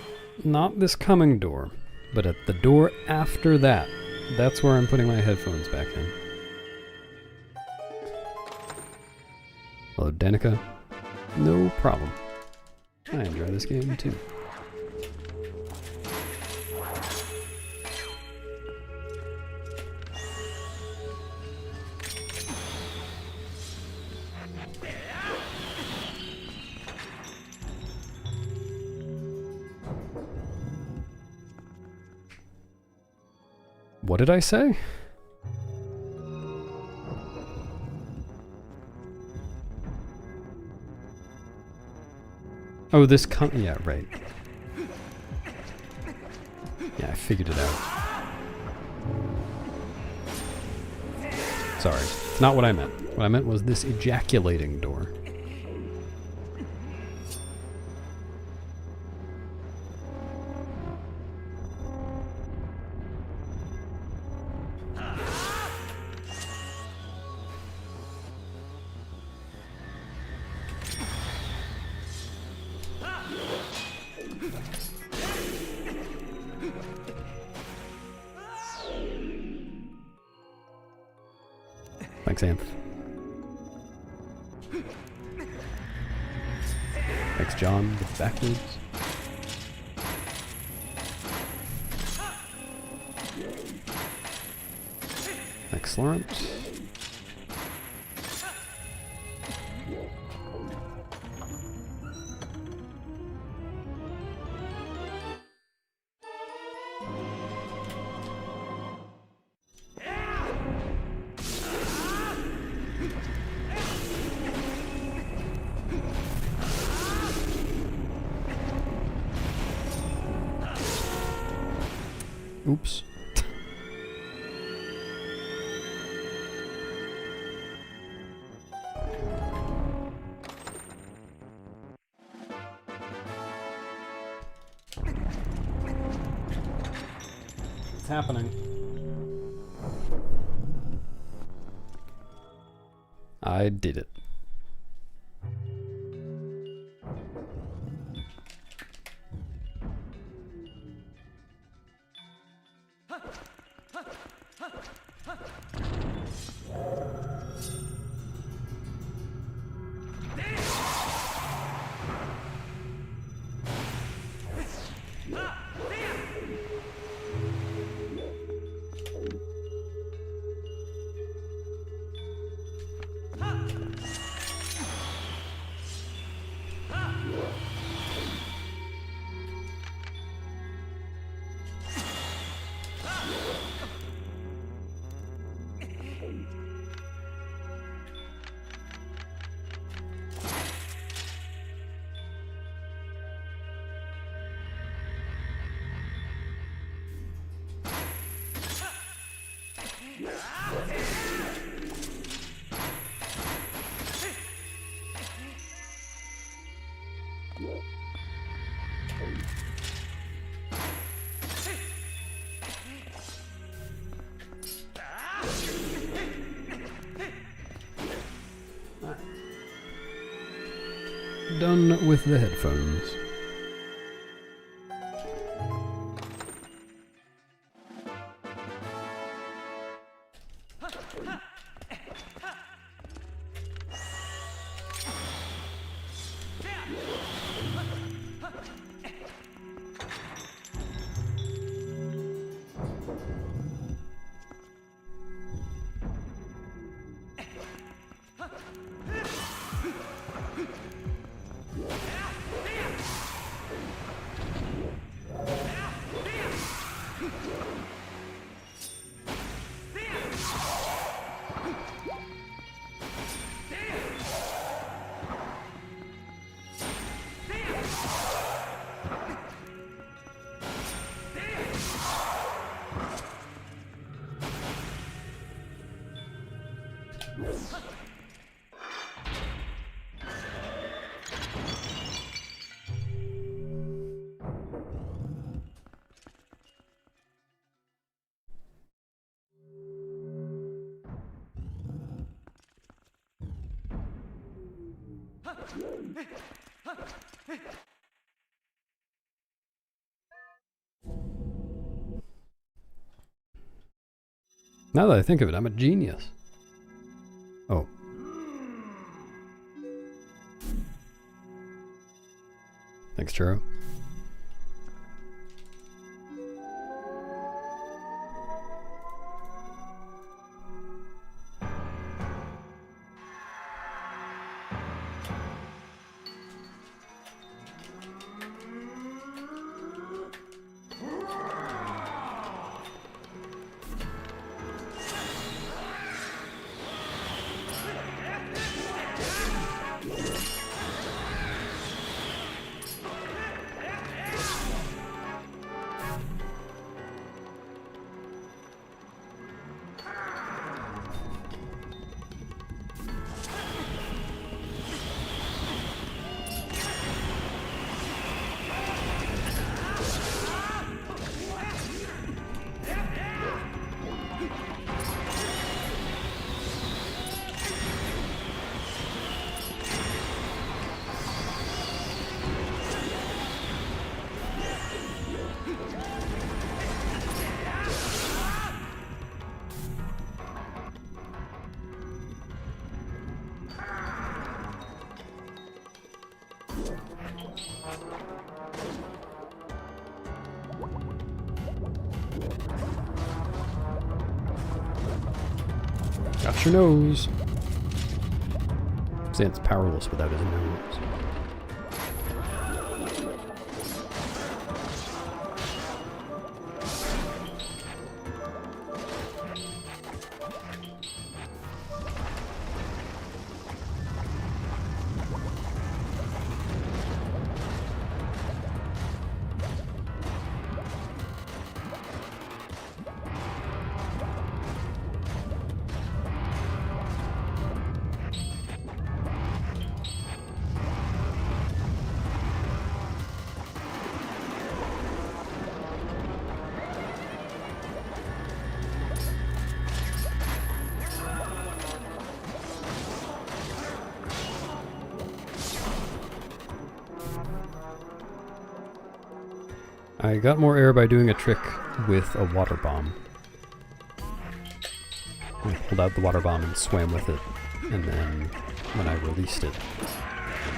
not this coming door, but at the door after that. That's where I'm putting my headphones back in. Hello, Danica. No problem. I enjoy this game too. What did I say? Oh, yeah, right. Yeah, I figured it out. Sorry. It's not what I meant. What I meant was this ejaculating door. Thanks, Amph. Thanks, John. It's backwards. Excellent. Oops. It's happening. I did it. Done with the headphones. Now that I think of it, I'm a genius. Oh. Thanks, Churro. Got your nose. Zant's powerless without his nose. I got more air by doing a trick with a water bomb. I pulled out the water bomb and swam with it, and then when I released it,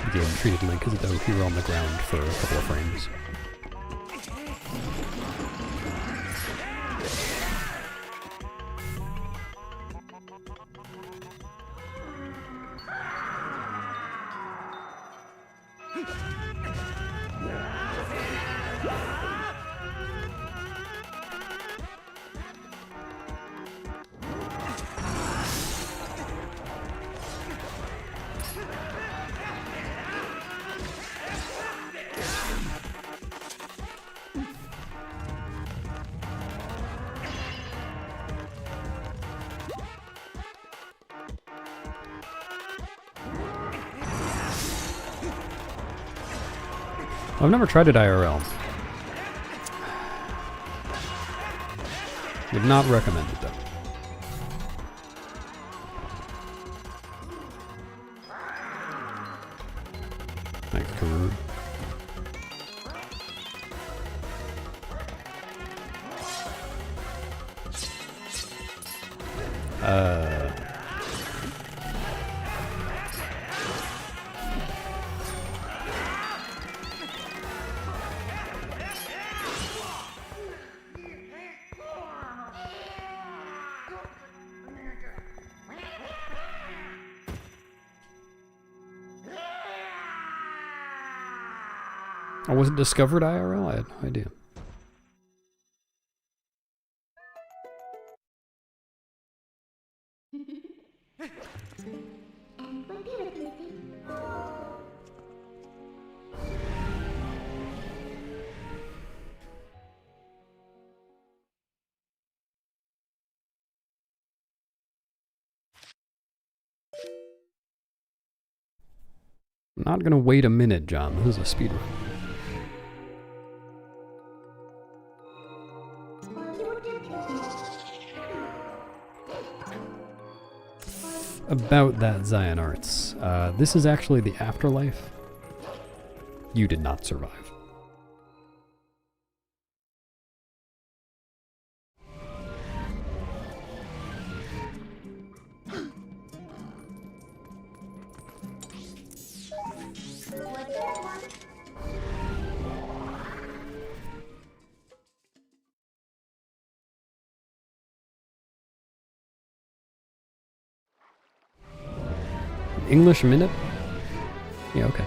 the game treated Link as though he were on the ground for a couple of frames. I've never tried it IRL. Would not recommend it though. Thanks, Karoo. Oh, was it discovered IRL? I had no idea. And when durability. I'm not gonna wait a minute, John. This is a speedrun. About that, Zion Arts. This is actually the afterlife. You did not survive. What's that one? English minute? Yeah, okay.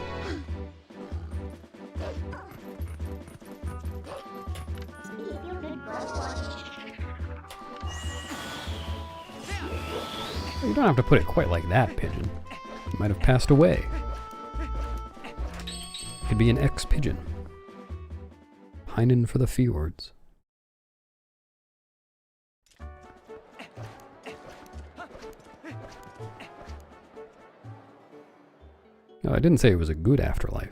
You don't have to put it quite like that, Pigeon. You might have passed away. Could be an ex-pigeon. Pining for the fjords. No, I didn't say it was a good afterlife.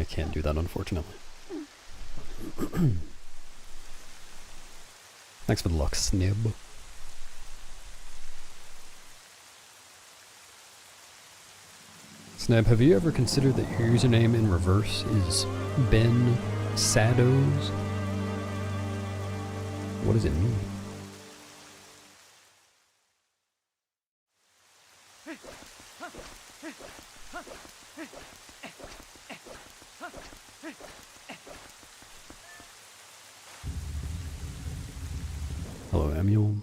I can't do that, unfortunately. Thanks for the luck, Snib. Snab, have you ever considered that your username in reverse is Ben Sados? What does it mean? Hello, Emule.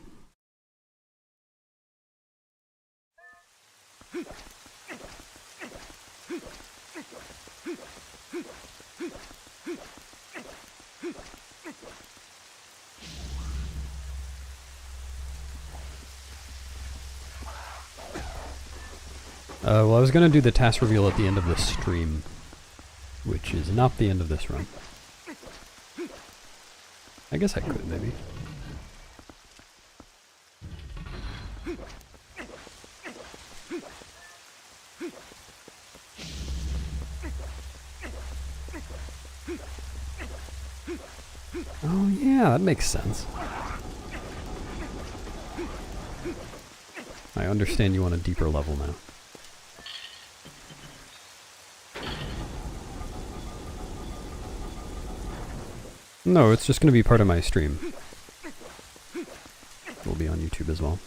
Well, I was going to do the TAS reveal at the end of this stream, which is not the end of this run. I guess I could, maybe. Oh yeah, that makes sense. I understand you want a deeper level now. No, it's just going to be part of my stream. It'll be on YouTube as well.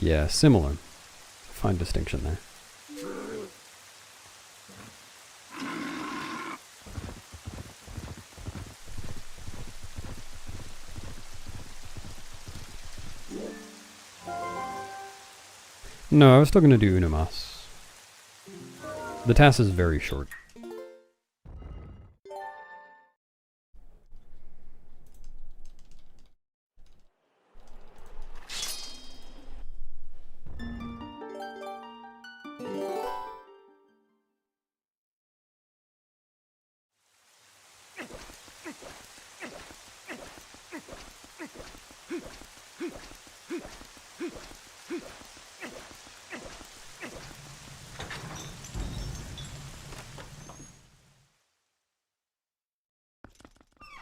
Yeah, similar. Fine distinction there. No, I was still going to do Unamas. The TAS is very short.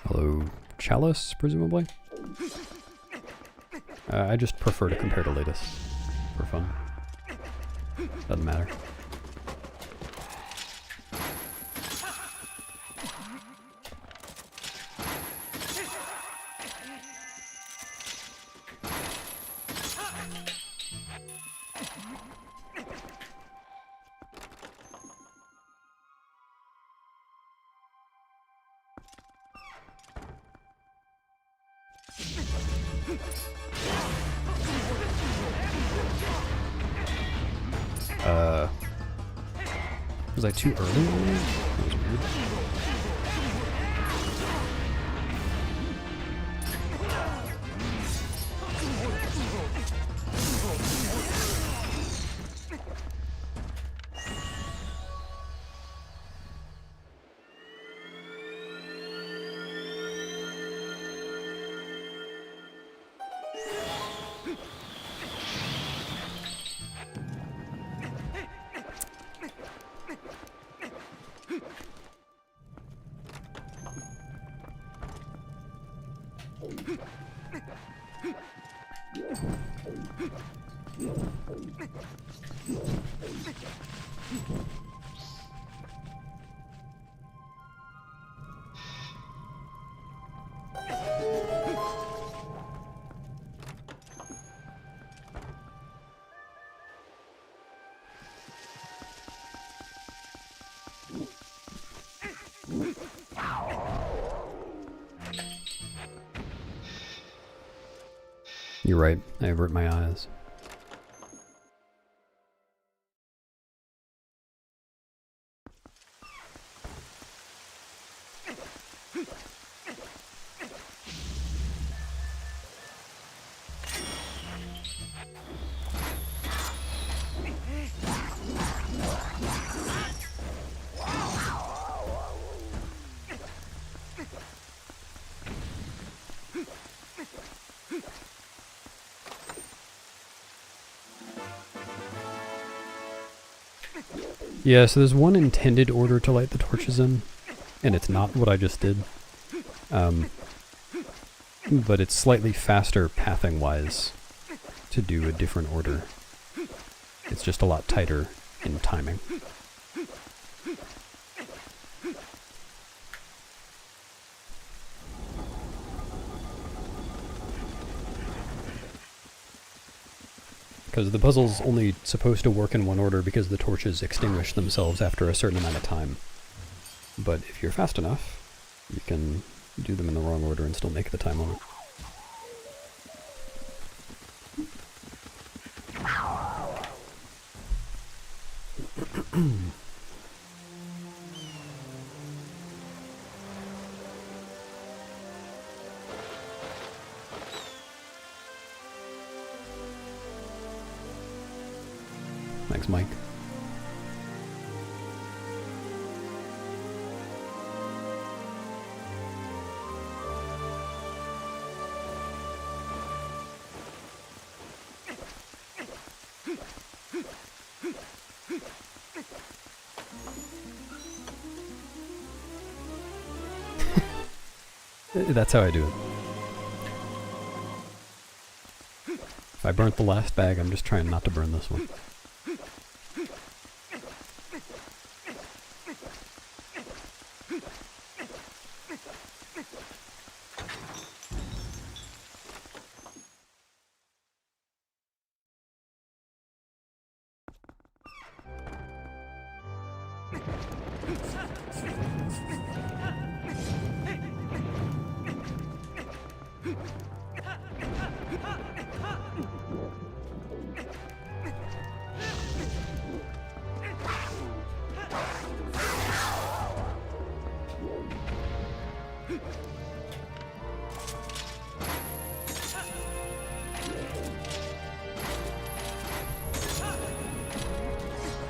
Hello, Chalice, presumably? I just prefer to compare to latest for fun. Doesn't matter. Was I too early? That was weird. You're right, I avert my eyes. Yeah, so there's one intended order to light the torches in, and it's not what I just did. But it's slightly faster pathing-wise to do a different order. It's just a lot tighter in timing. Because the puzzle's only supposed to work in one order because the torches extinguish themselves after a certain amount of time. But if you're fast enough, you can do them in the wrong order and still make the time limit. Thanks, Mike. That's how I do it. If I burnt the last bag, I'm just trying not to burn this one.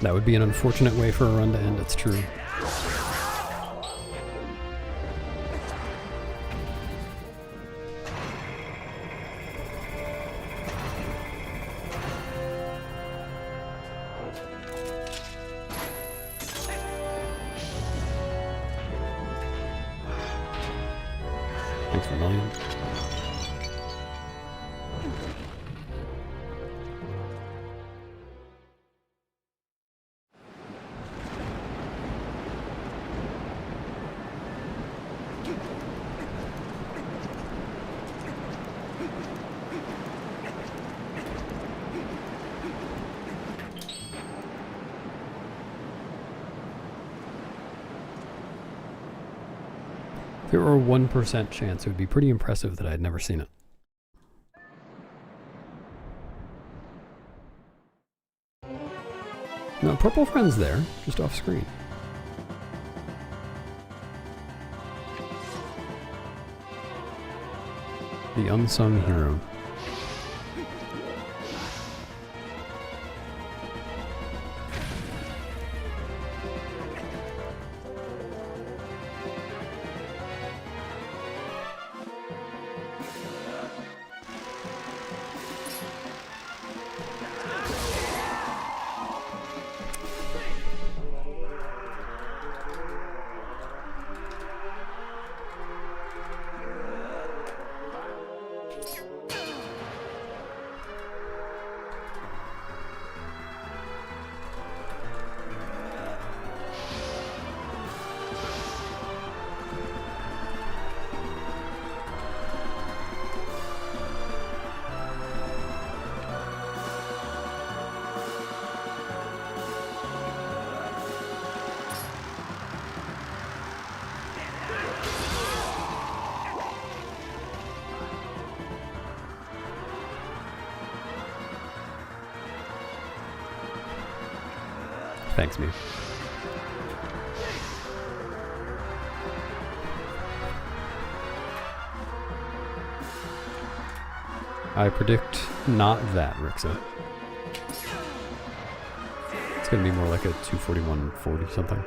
That would be an unfortunate way for a run to end, it's true. Thanks for a million. If there were a 1% chance, it would be pretty impressive that I'd never seen it. No, Purple Friend's there, just off screen. The unsung hero. Thanks, me. I predict not that, Rixa. It's gonna be more like a 241.40 something.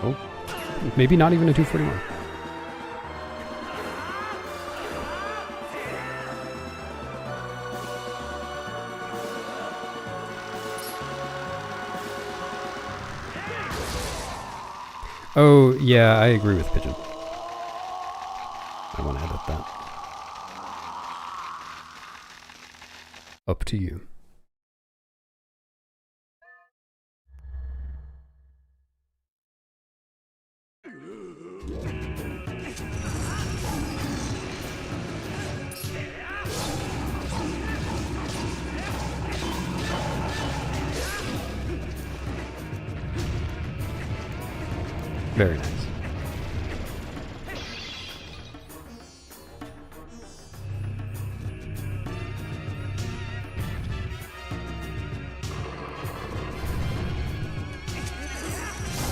Oh, maybe not even a 241. Oh, yeah, I agree with Pigeon. I want to edit that. Up to you. Very nice.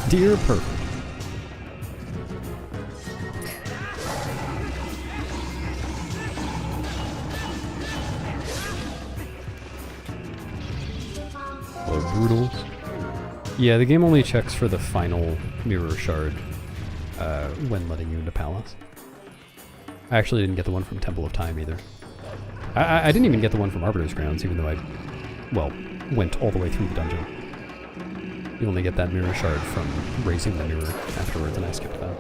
Dear Perfect. Hello, Brutals. Yeah, the game only checks for the final mirror shard when letting you into Palace. I actually didn't get the one from Temple of Time either. I didn't even get the one from Arbiter's Grounds, even though I, well, went all the way through the dungeon. You only get that mirror shard from raising the mirror afterwards, and I skipped that.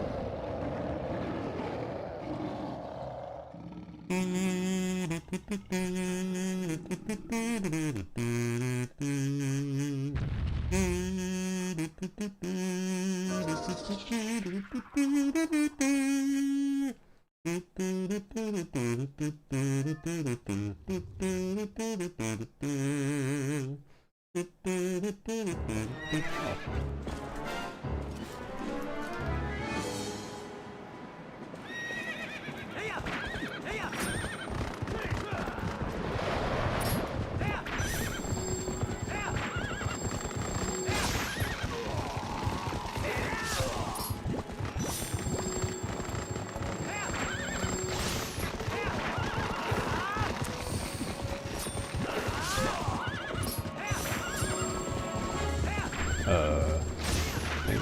Wait.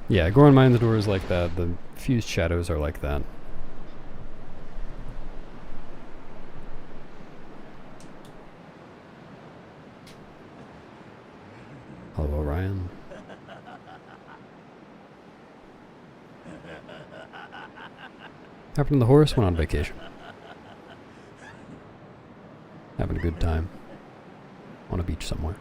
Yeah, Goron Mine the Door is like that. The fused shadows are like that. Hello, Orion. Happened to the horse? Went on vacation. Having a good time. On a beach somewhere.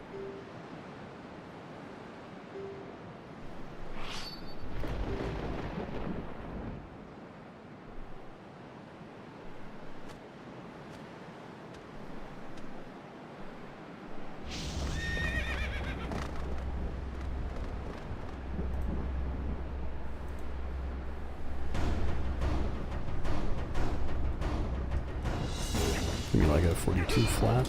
Give me like a 42 flat.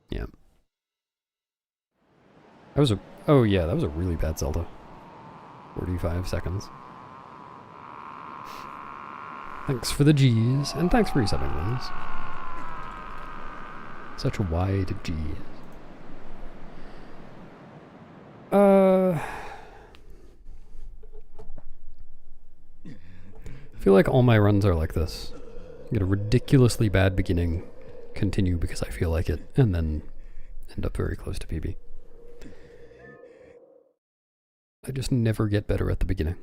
Yeah. That was a... Oh yeah, that was a really bad Zelda. 45 seconds. Thanks for the G's, and thanks for resetting those. Such a wide G's. I feel like all my runs are like this. Get a ridiculously bad beginning, continue because I feel like it, and then end up very close to PB. I just never get better at the beginning.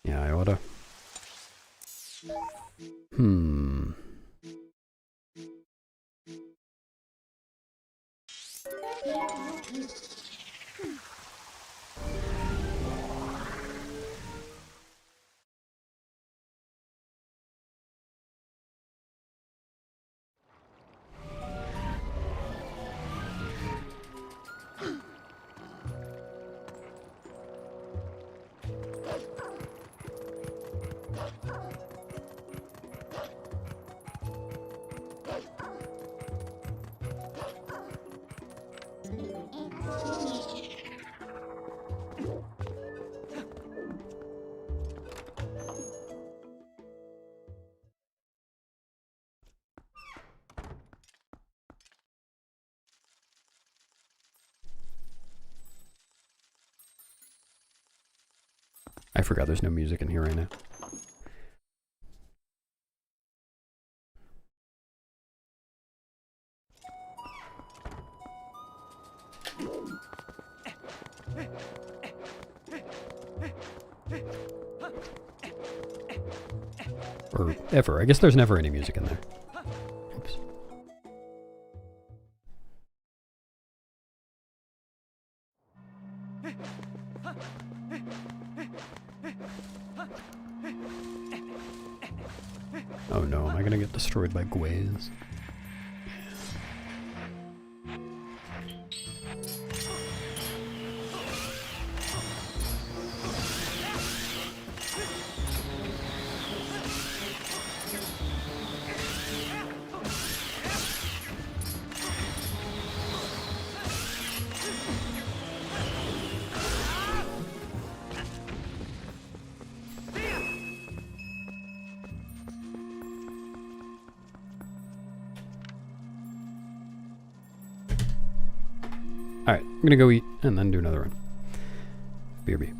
Yeah, I oughta. forgot there's no music in here right now. Or ever. I guess there's never any music in there. Oops. Oh no, am I gonna get destroyed by Gways? Alright, I'm gonna go eat and then do another run. BRB.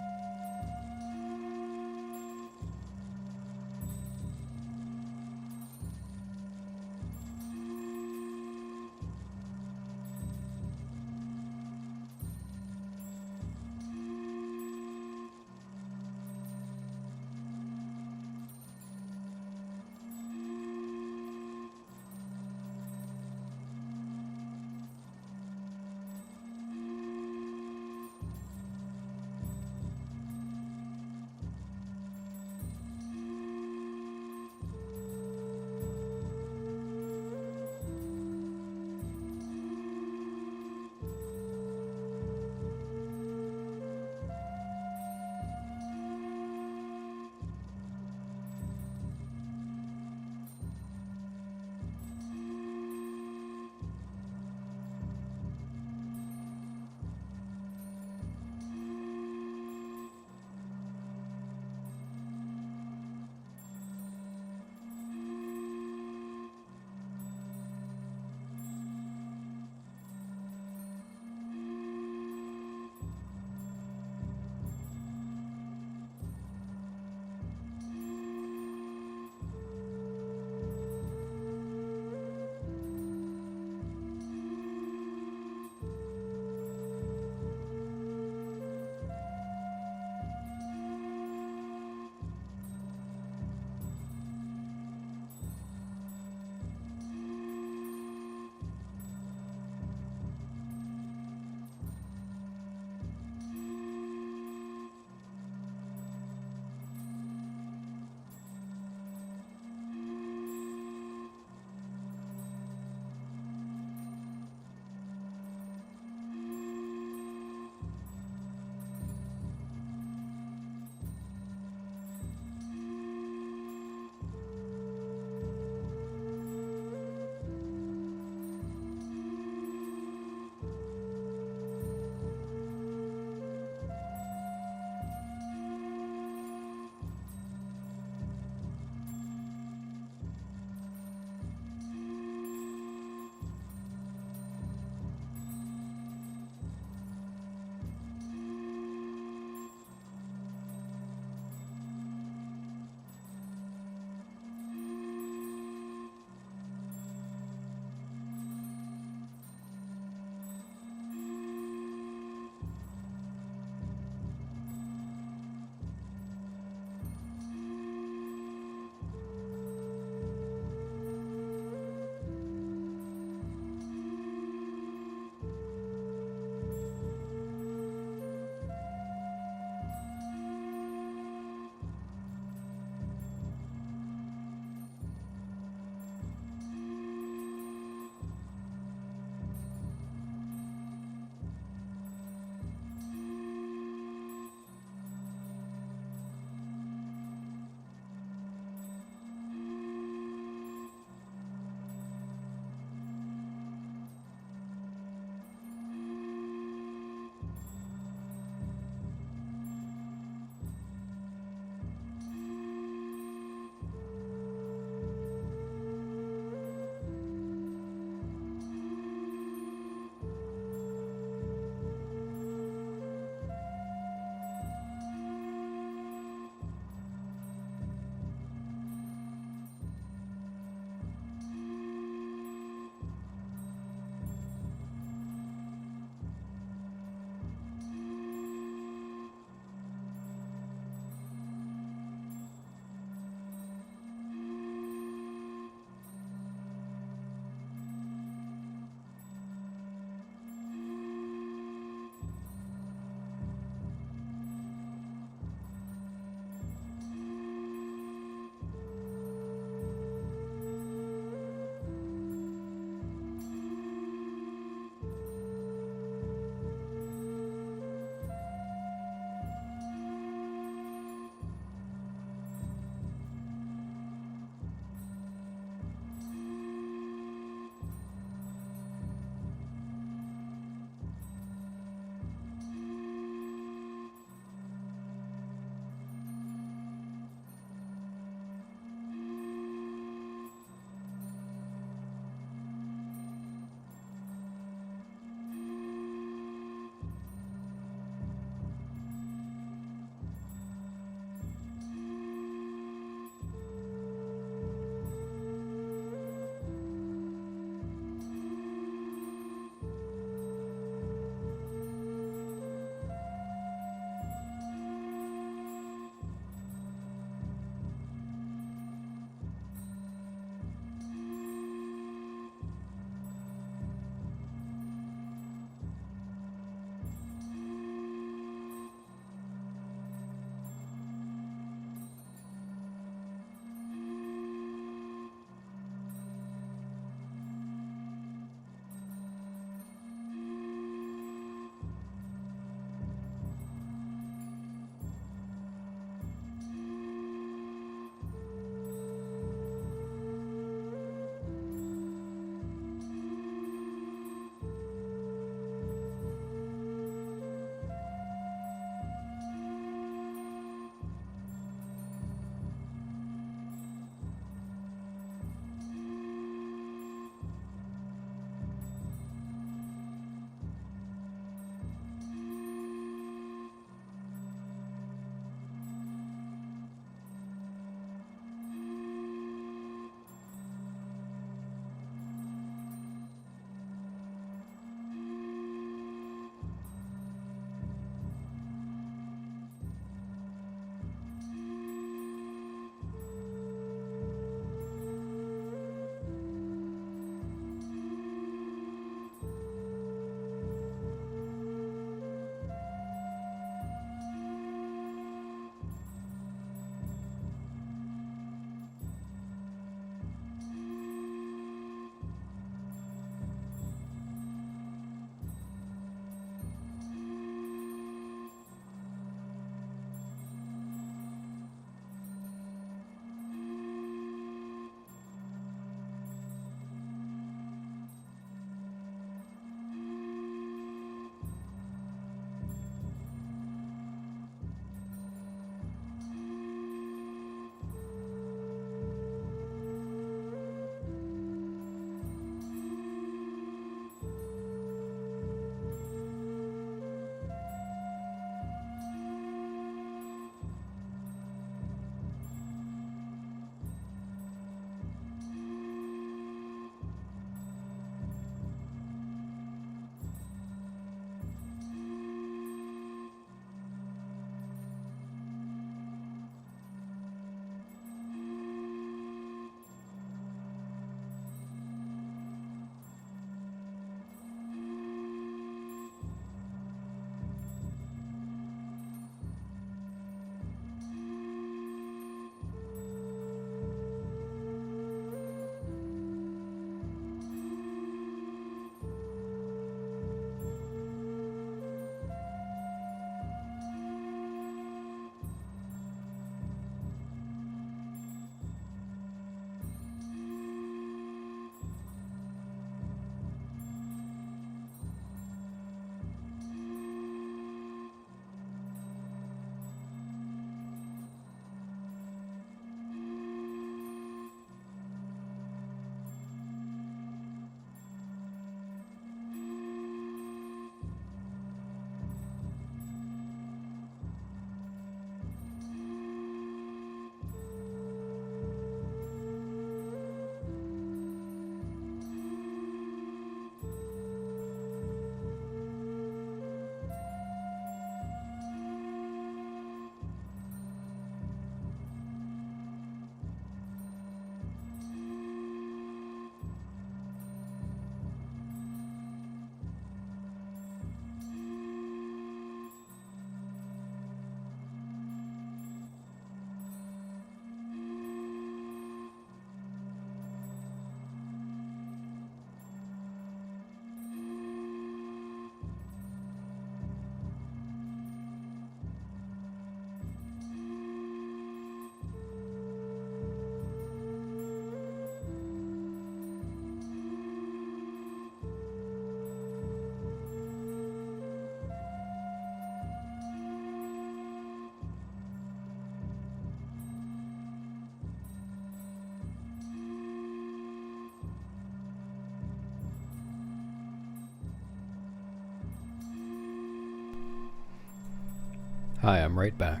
Hi, I'm right back.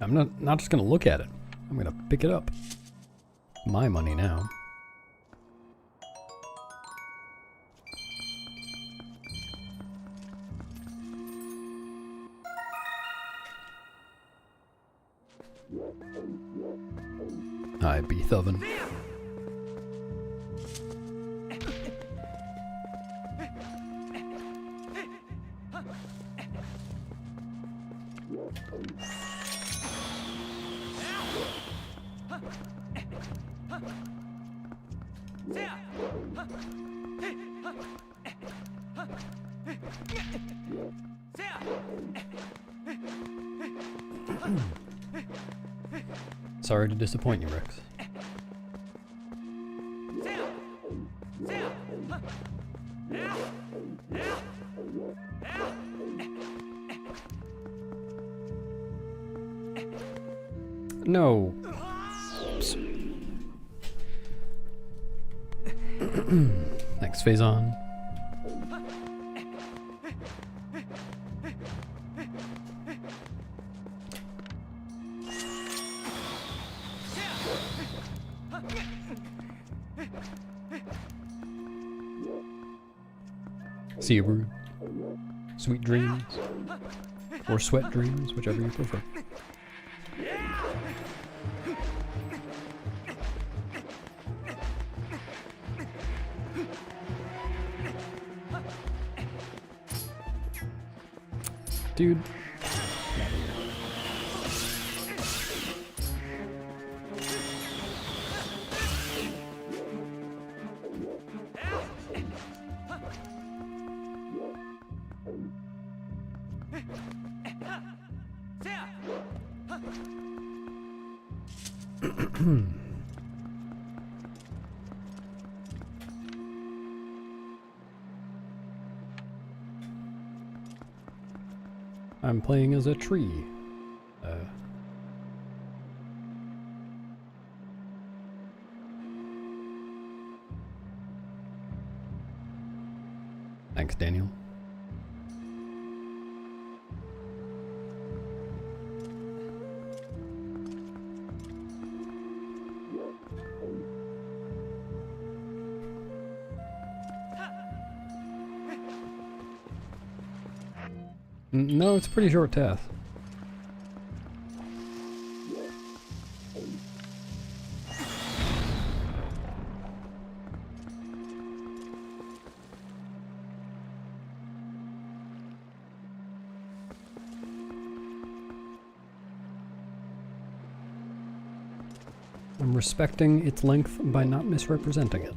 I'm not just gonna look at it. I'm gonna pick it up. My money now. Hi, Beef Oven. Sorry to disappoint you, Rex. No. Oops. Next phase on. See you, Brood. Sweet dreams. Or sweat dreams, whichever you prefer. Dude. I'm playing as a tree. Thanks, Daniel. No, it's a pretty short TAS. I'm respecting its length by not misrepresenting it.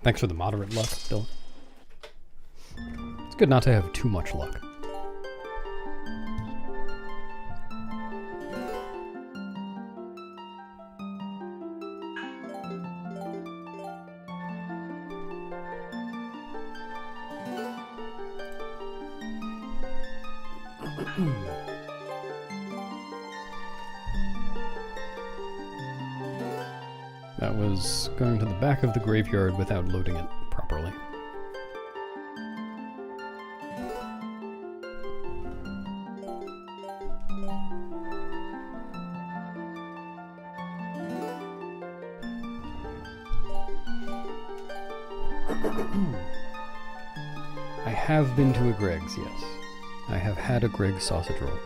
Thanks for the moderate luck, Dylan. It's good not to have too much luck. That was going to the back of the graveyard without loading it properly. I have been to a Greg's, yes. I have had a Greg's sausage roll.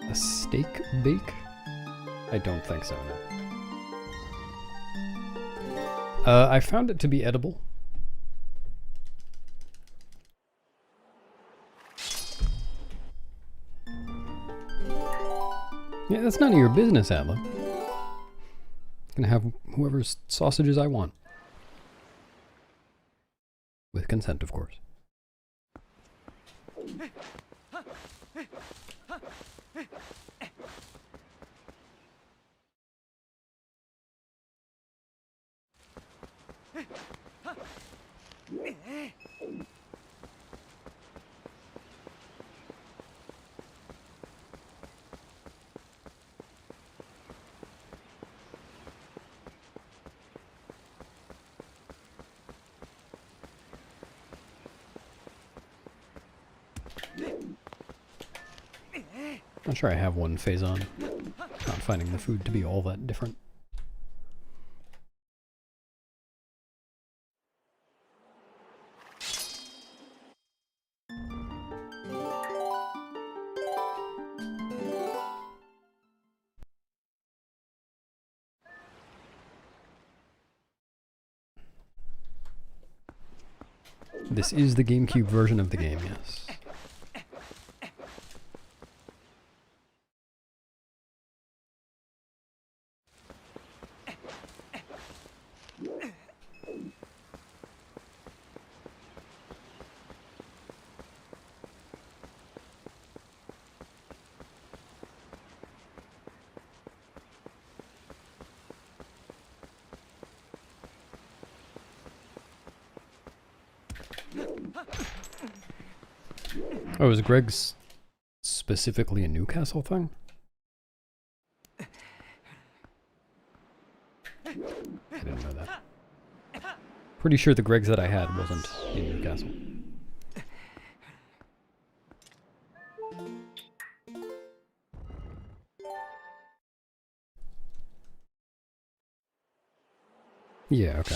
A steak bake? I don't think so, no. I found it to be edible. Yeah, that's none of your business, Adla. Gonna have whoever's sausages I want. With consent, of course. Not sure I have one phase on. Not finding the food to be all that different. This is the GameCube version of the game, yes. Oh, is Greg's specifically a Newcastle thing? I didn't know that. Pretty sure the Greg's that I had wasn't in Newcastle. Yeah, okay.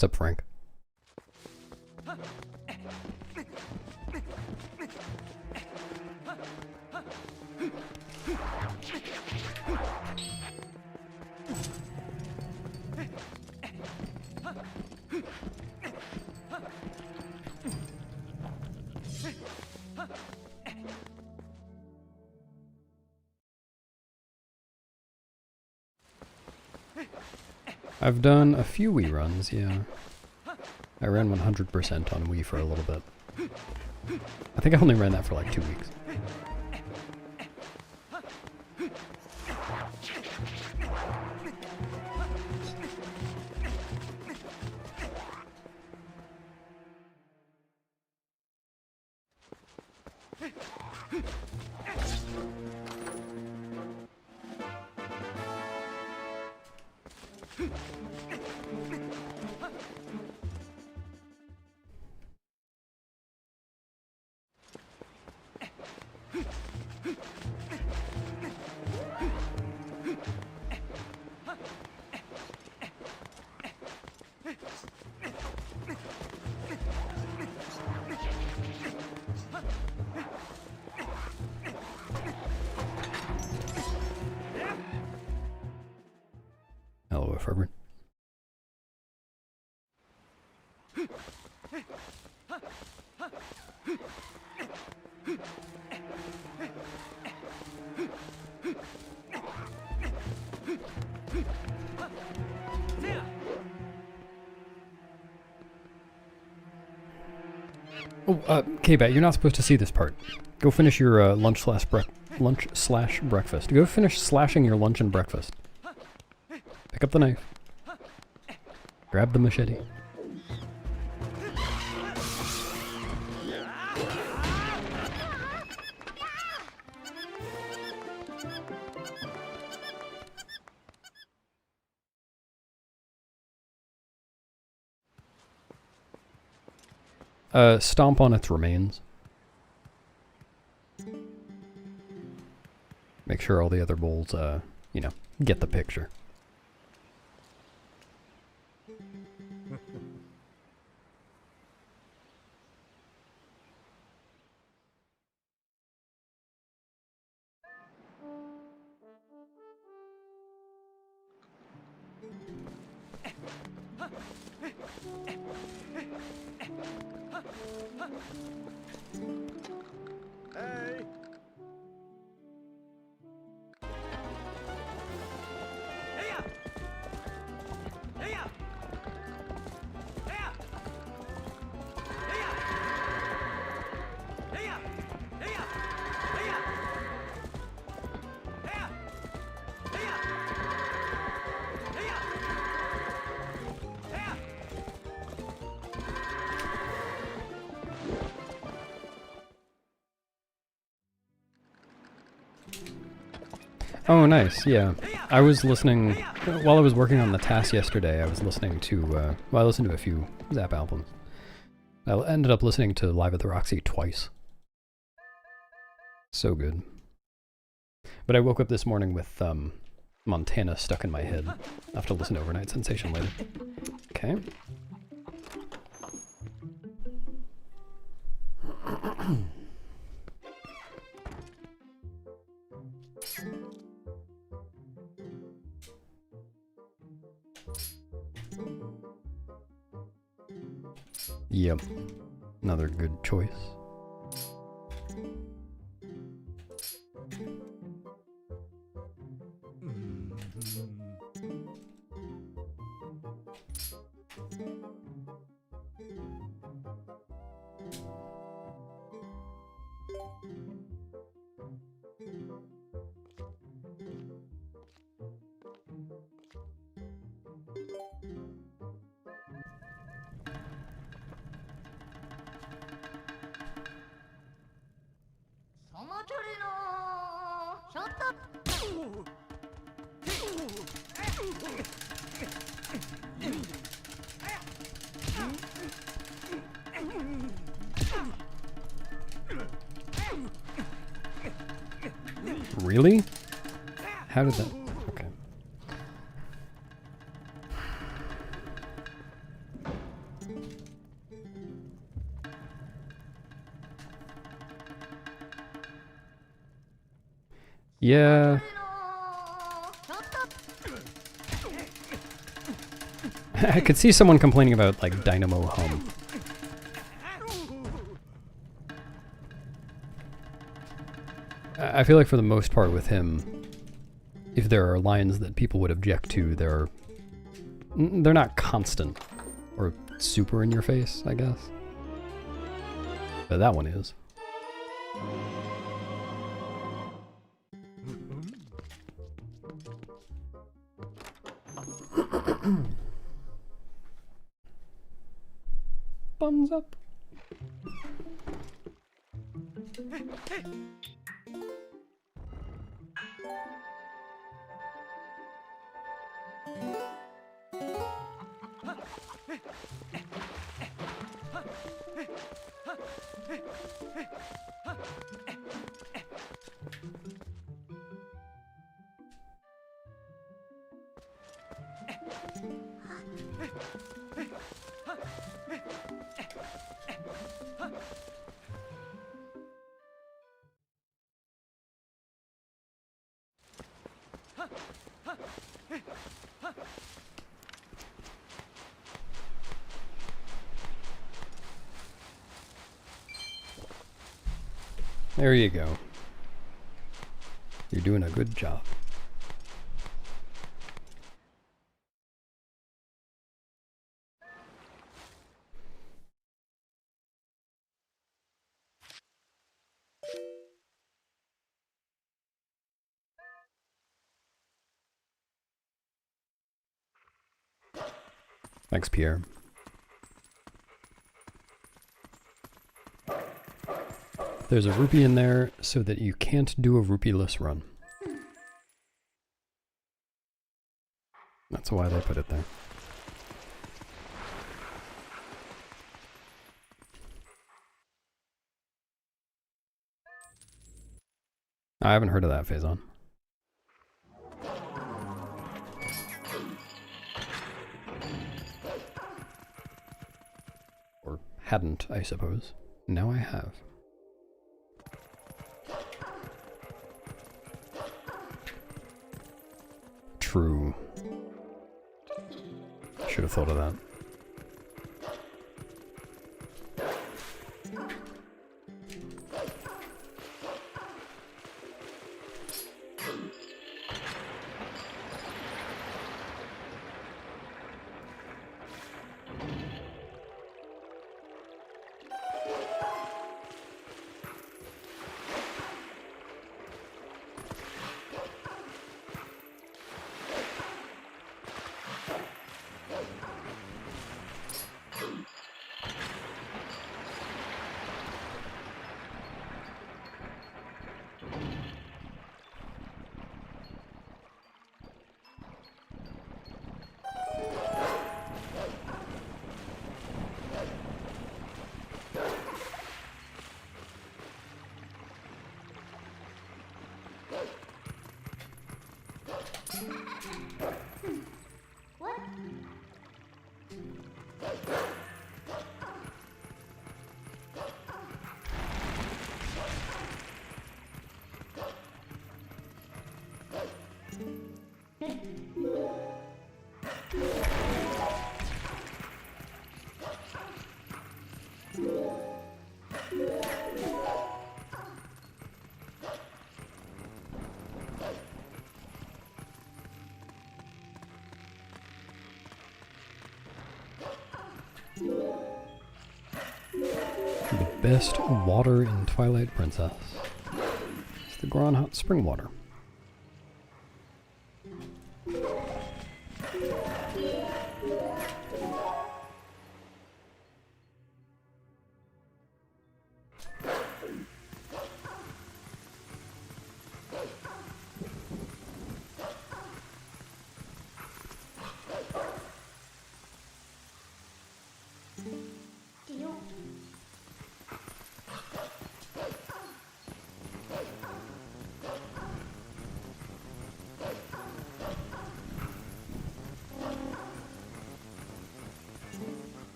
What's up, Frank? I've done a few Wii runs, yeah. I ran 100% on Wii for a little bit. I think I only ran that for like 2 weeks. Hello, Fervent. Oh, K-Bat, you're not supposed to see this part. Go finish your lunch slash breakfast. Go finish slashing your lunch and breakfast. Pick up the knife. Grab the machete. Stomp on its remains. Make sure all the other bowls, you know, get the picture. Hey! Heya! Heya! Heya! Heya! Heya! Heya! Heya! Heya! Heya! Heya! Heya! Oh, nice, yeah. I was listening, while I was working on the TAS yesterday, I was listening to, well, I listened to a few Zap albums. I ended up listening to Live at the Roxy twice. So good. But I woke up this morning with, Montana stuck in my head. I'll have to listen to Overnight Sensation later. Okay. Yep. Another good choice. Really? How did that... Okay. Yeah. I could see someone complaining about, like, Dynamo Hum. I feel like for the most part with him, if there are lines that people would object to, they're not constant or super in your face, I guess. But that one is. Thumbs up. There you go. You're doing a good job. Thanks, Pierre. There's a rupee in there so that you can't do a rupee-less run. That's why they put it there. I haven't heard of that Phazon. Or hadn't, I suppose. Now I have. True. Should have thought of that. What? The best water in Twilight Princess. It's the Goron Hot Spring Water. Do you?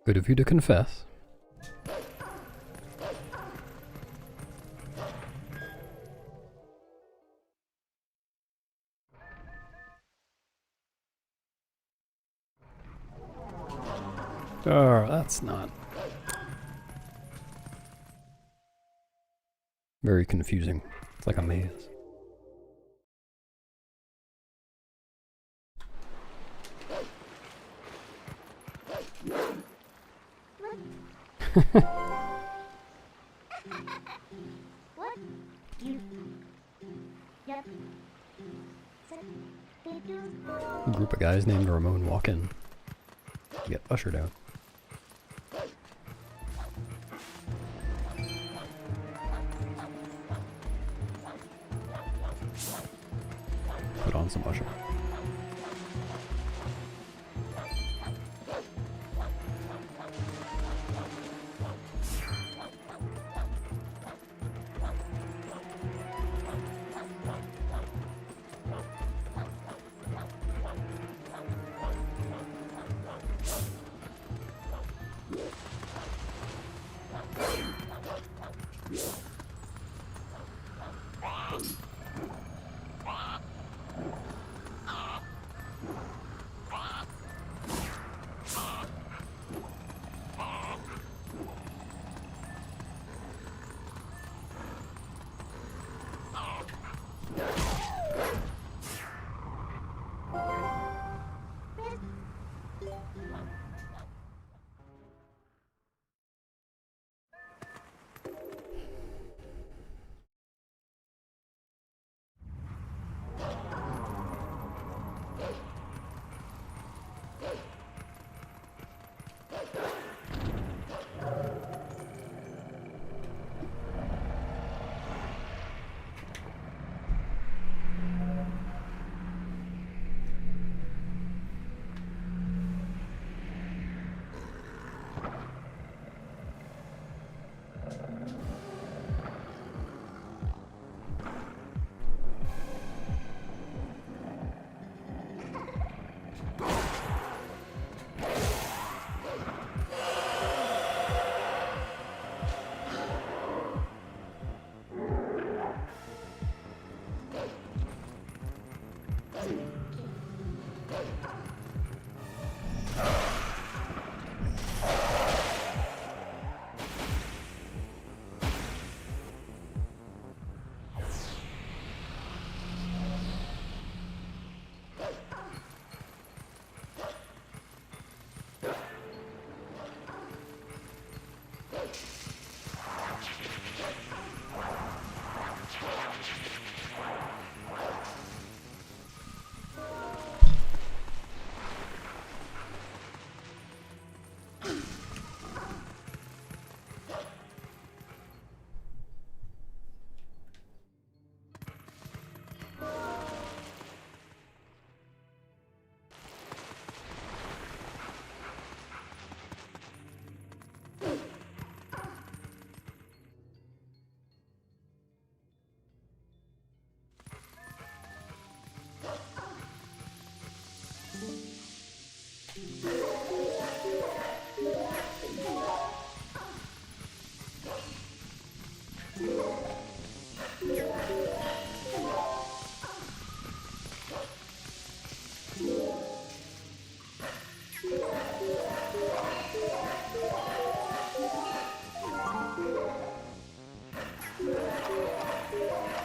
Good of you to confess. Oh, that's not very confusing. It's like a maze. What? You? Yep. They do. A group of guys named Ramon walk in. You get ushered out. Put on some usher.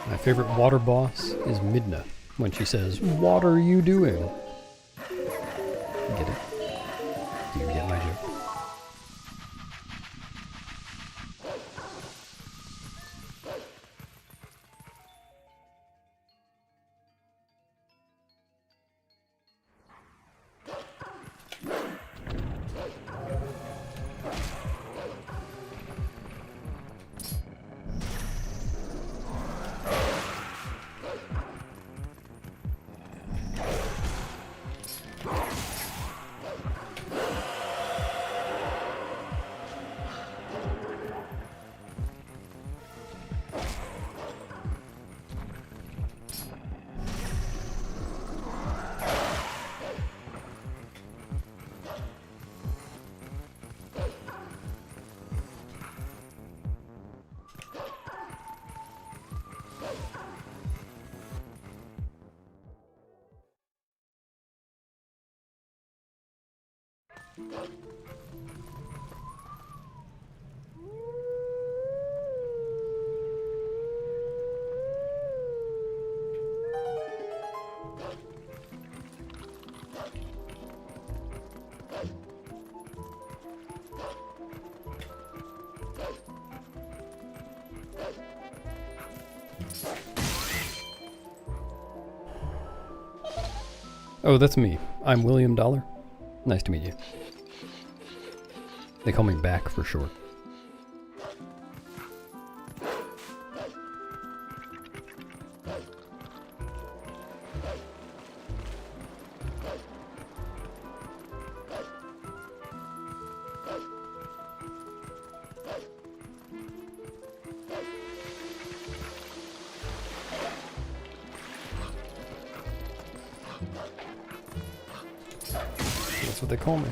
My favorite water boss is Midna when she says, "What are you doing?" Get it? Do you get my joke? Oh, that's me. I'm William Dollar. Nice to meet you. They call me Back for short. That's what they call me.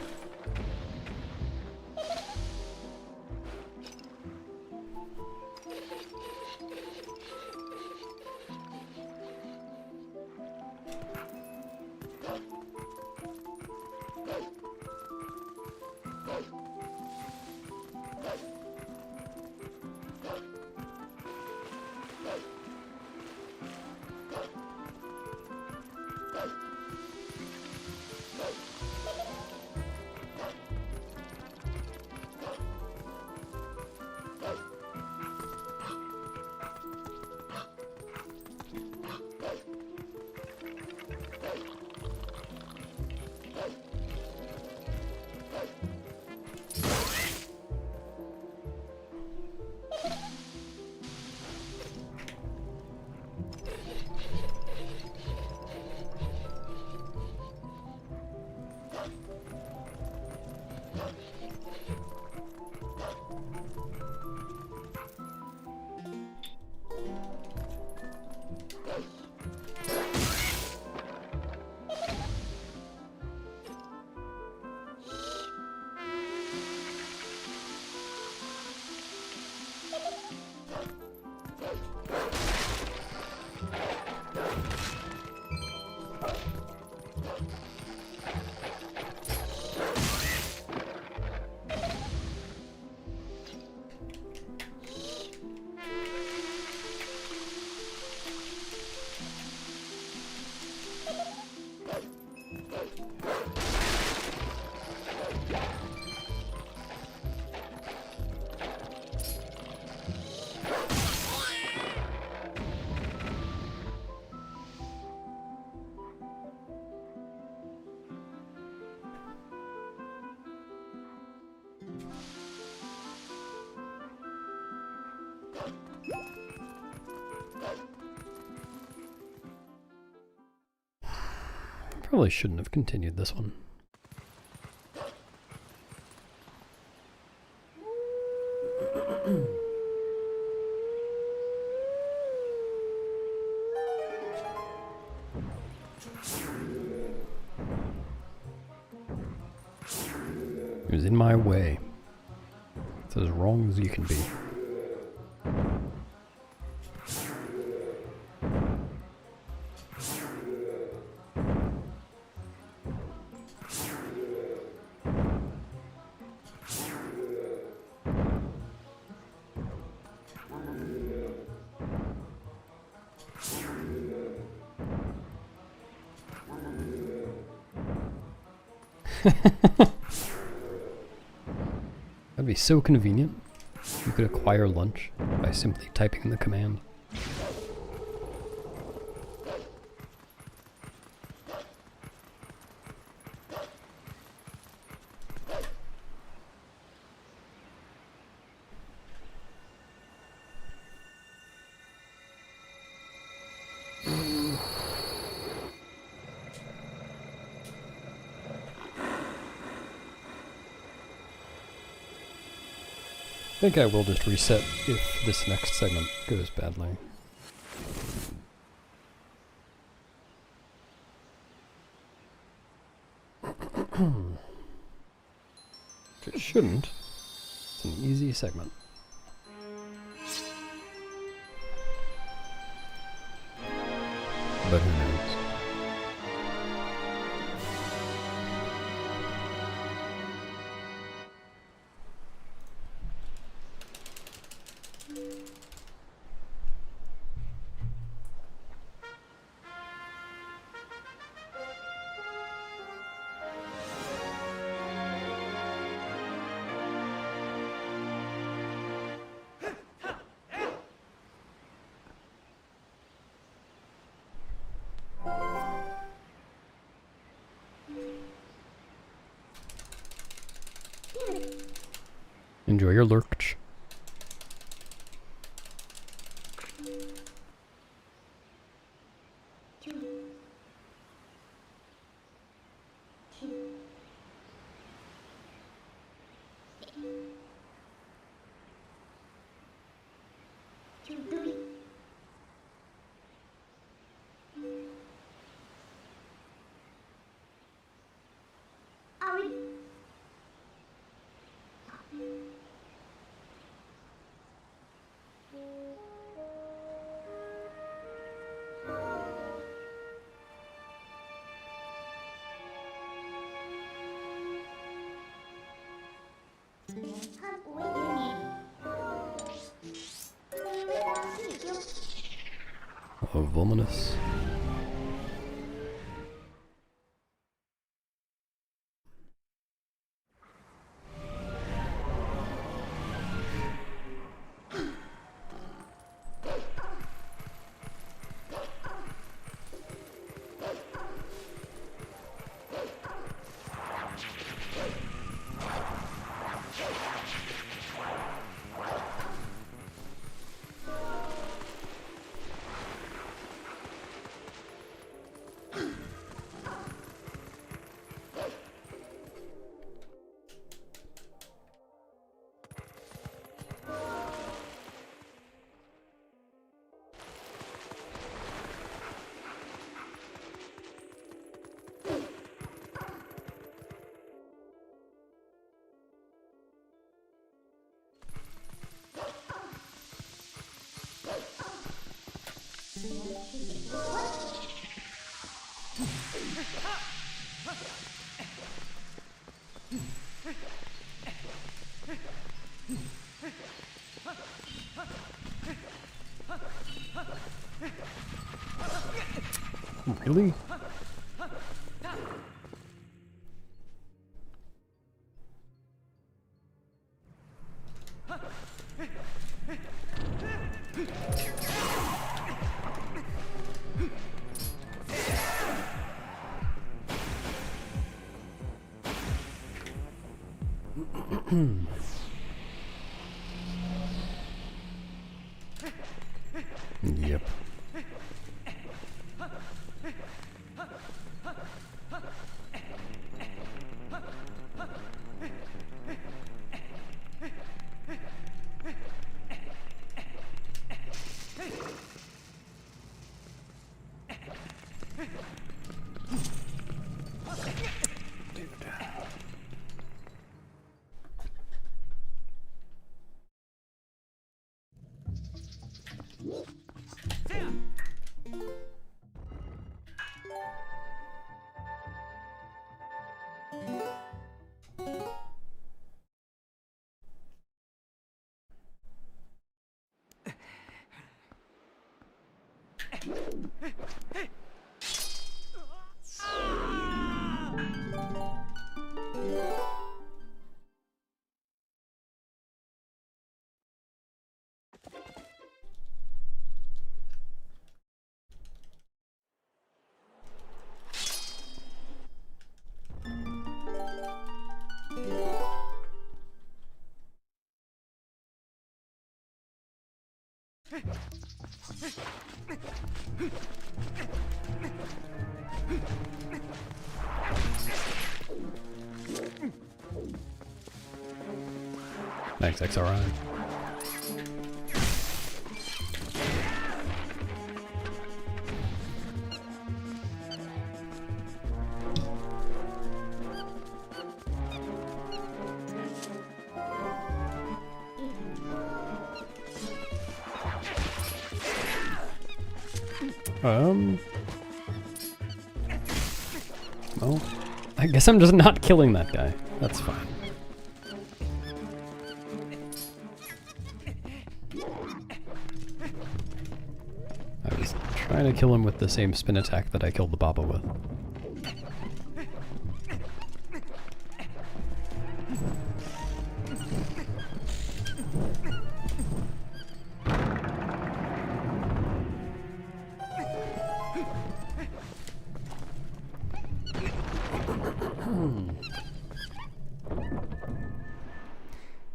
probably shouldn't have continued this one. It was in my way. It's as wrong as you can be. That'd be so convenient. You could acquire lunch by simply typing in the command. I think I will just reset if this next segment goes badly. It shouldn't. It's an easy segment. But who knows? Enjoy your lurch. Oh, voluminous. Really? Yep. Thanks, XRI. Well, I guess I'm just not killing that guy. That's fine. I was trying to kill him with the same spin attack that I killed the Baba with.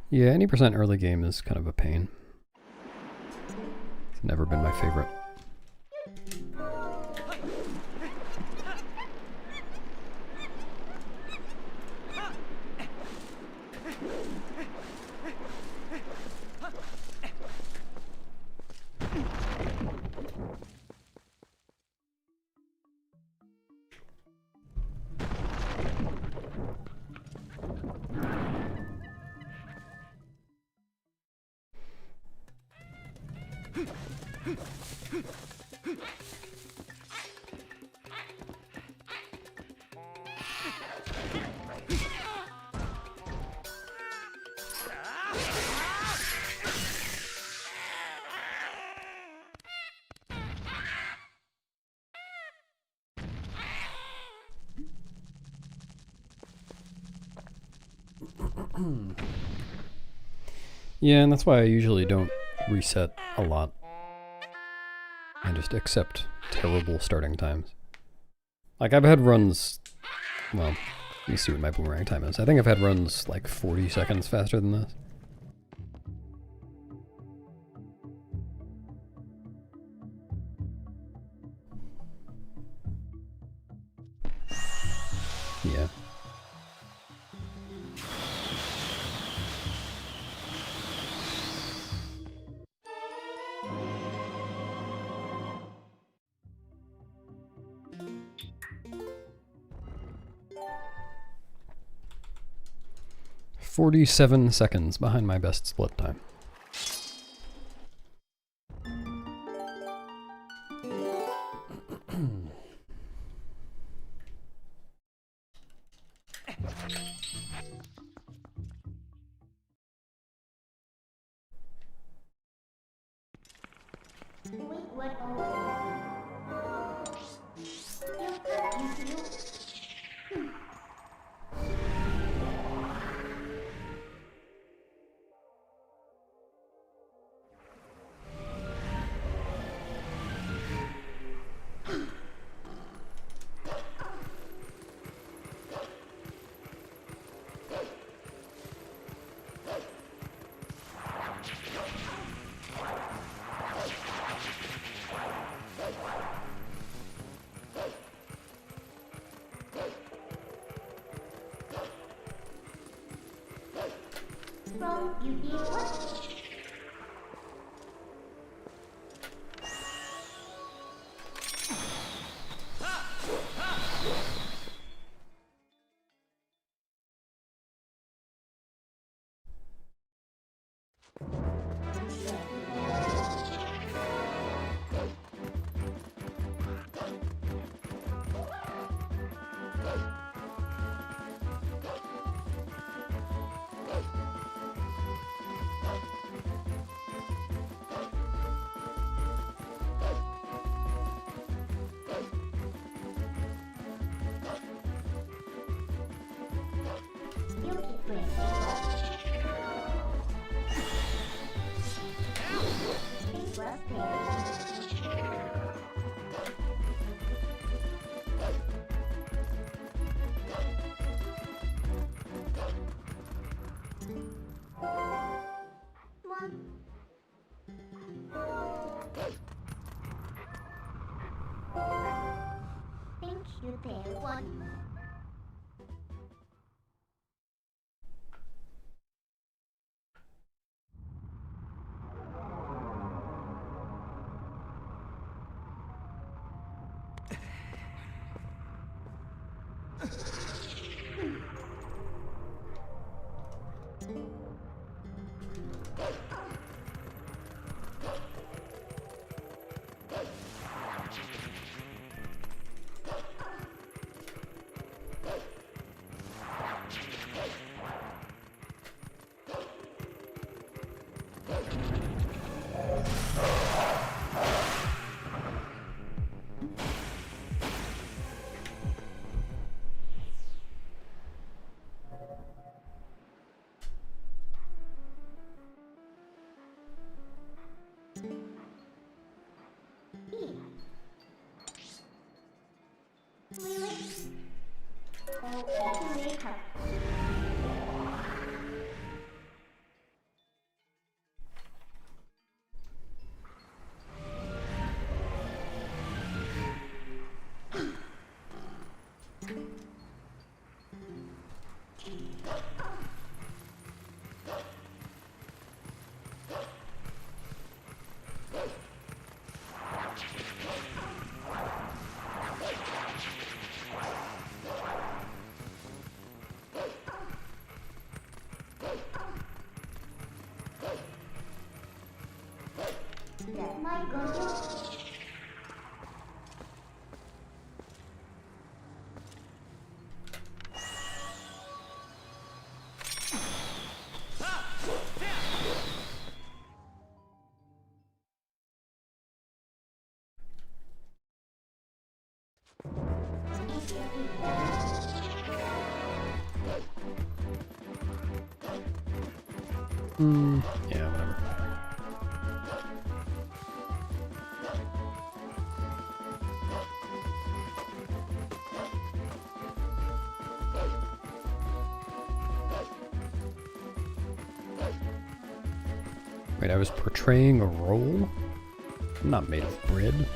Yeah, any percent early game is kind of a pain. It's never been my favorite. Yeah, and that's why I usually don't reset a lot. I just accept terrible starting times. Like, I've had runs, well, let me see what my boomerang time is. I think I've had runs like 40 seconds faster than this. Yeah. "47 seconds behind my best split time." Wait, what? From Beauty What? Beauty Princess. Princess Any. One. Thank you, there. One. Really? Okay, later. That might go to... Yeah, whatever. Wait, I was portraying a role? I'm not made of bread.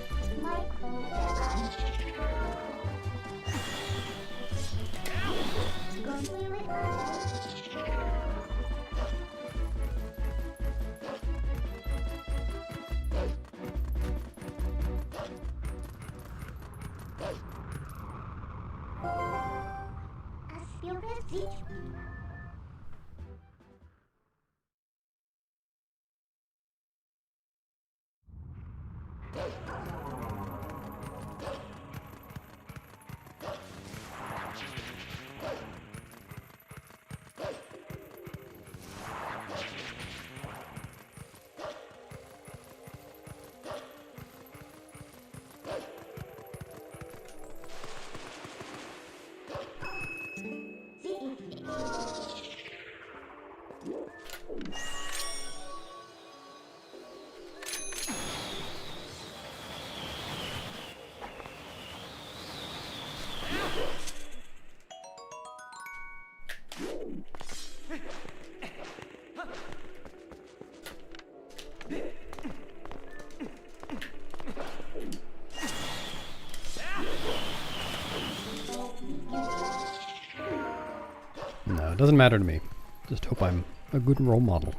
No, it doesn't matter to me. Just hope I'm a good role model.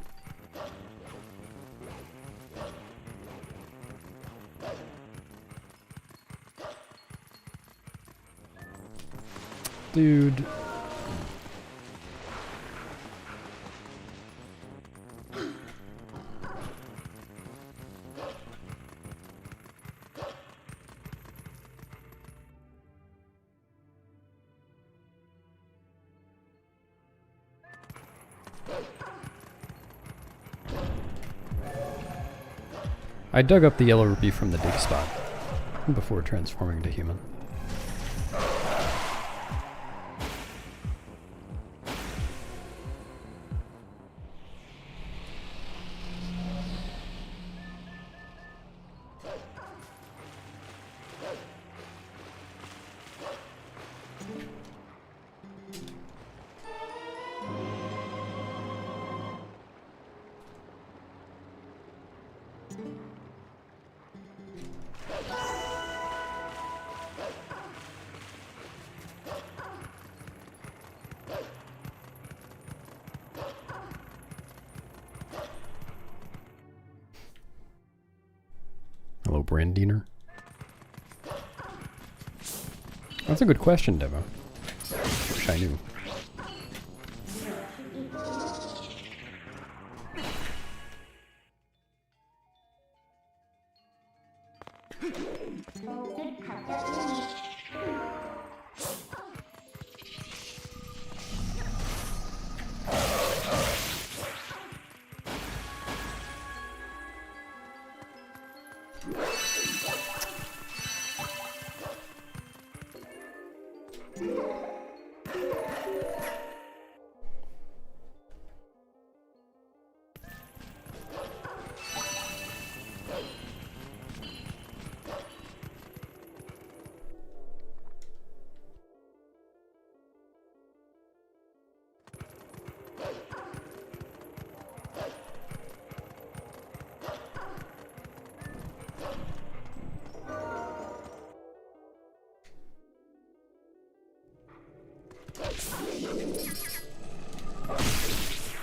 Dude. I dug up the yellow rupee from the dig spot before transforming to human. Hello, Brandiner. That's a good question, Demo. Wish I knew.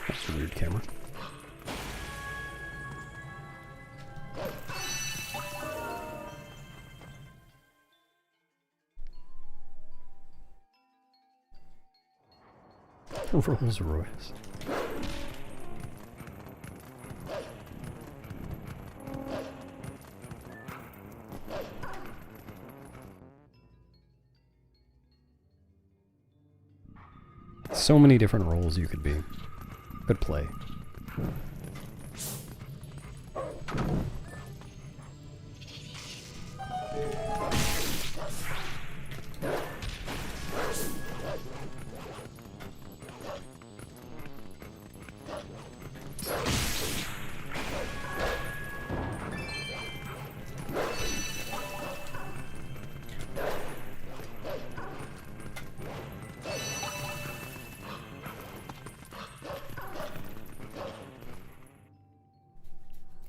That's a weird camera. Rolls Royce. So many different roles you could be. Could play.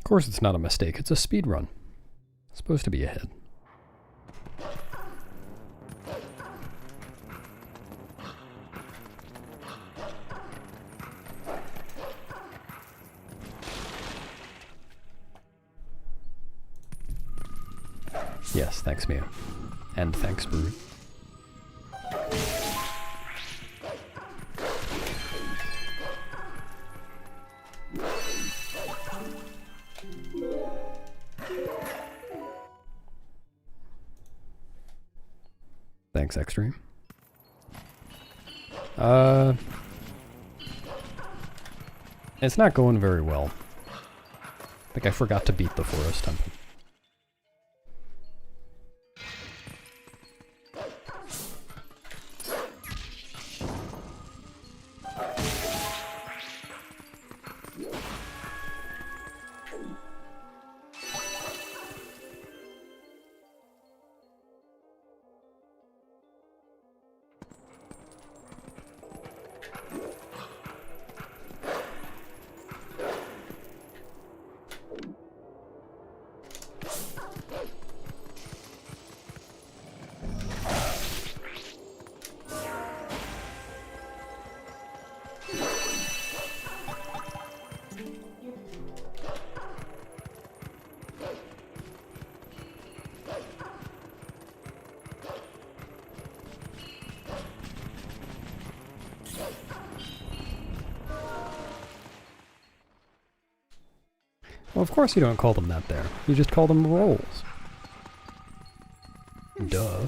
Of course it's not a mistake, it's a speedrun. It's supposed to be ahead. Yes, thanks Mia. And thanks Brood. Thanks, Extreme. It's not going very well. I think I forgot to beat the Forest Temple. Well, of course you don't call them that there. You just call them rolls. Duh.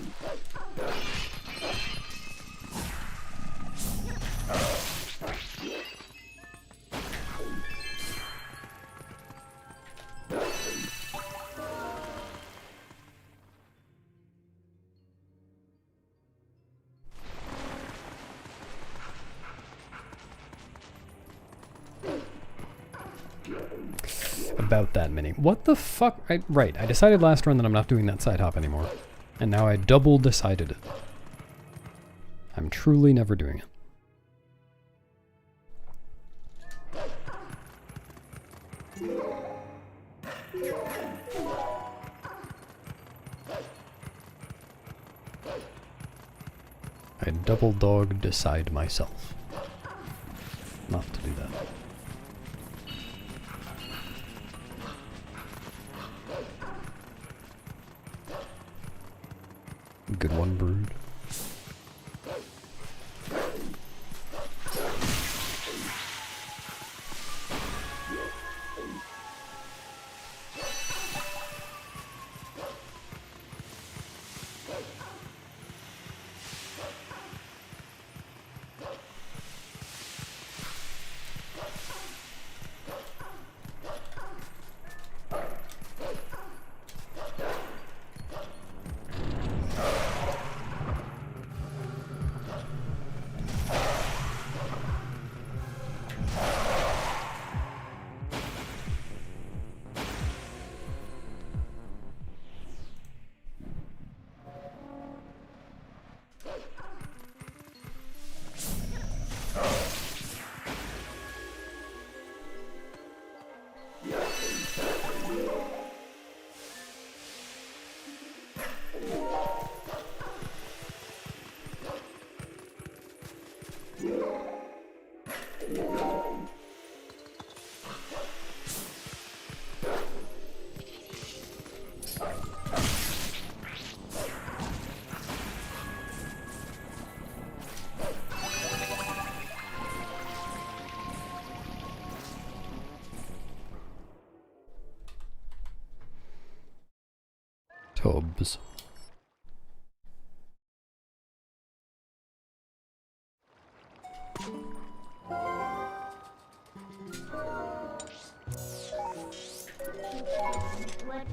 About that many. What the fuck? Right, I decided last run that I'm not doing that side hop anymore. And now I double decided it. I'm truly never doing it. I double dog decide myself not to do that. Good one, Brood. Tubs. What?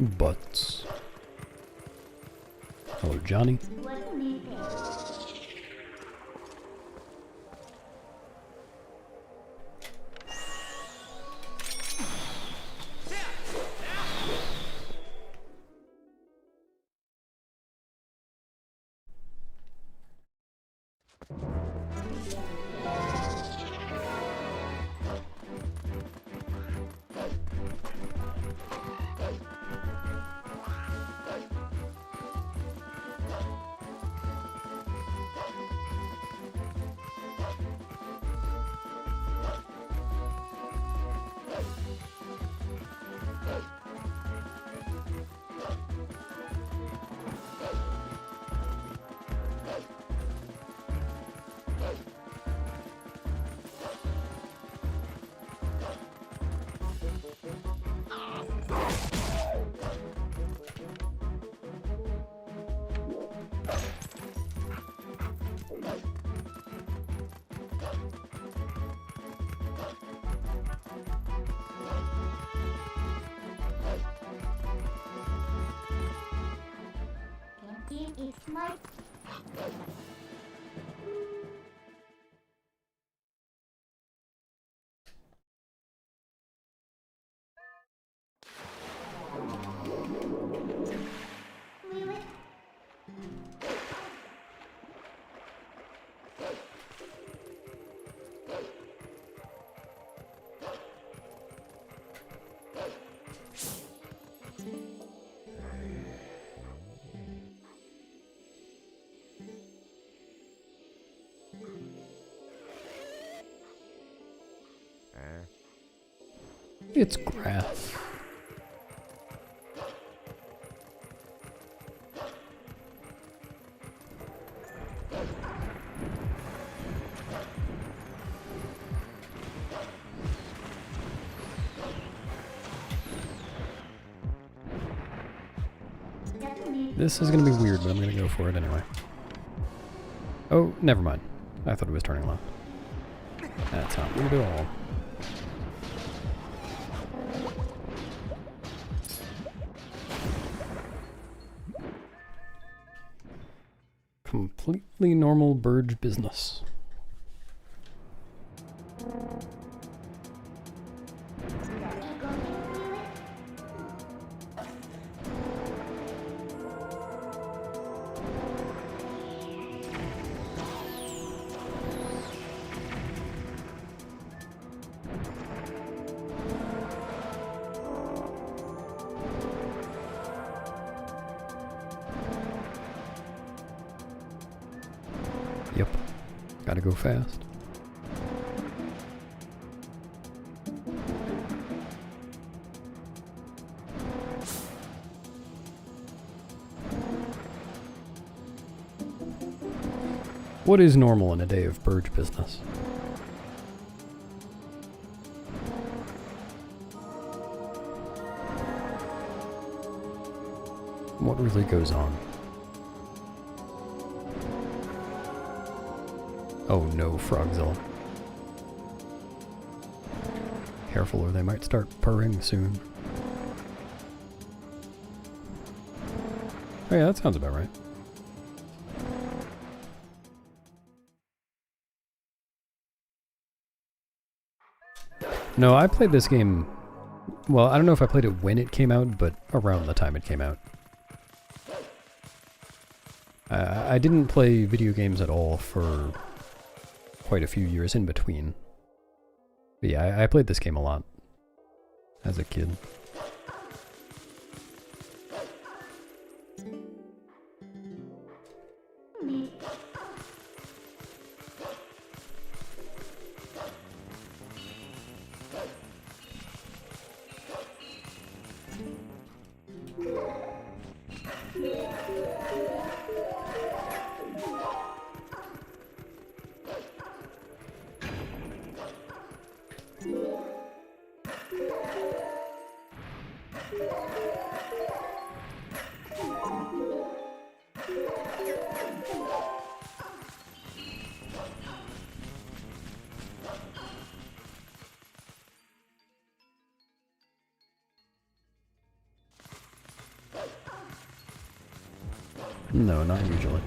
Butts. Hello, Johnny. What do you think? Canteen is my we will It's grass. This is gonna be weird, but I'm gonna go for it anyway. Oh, never mind. I thought it was turning left. That's not weird at all. Completely normal Burge business. Yep. Gotta go fast. What is normal in a day of Burge business? What really goes on? Oh no, Frogzilla. Careful or they might start purring soon. Oh yeah, that sounds about right. No, I played this game... Well, I don't know if I played it when it came out, but around the time it came out. I didn't play video games at all for quite a few years in between. But yeah, I played this game a lot as a kid. No, not usually.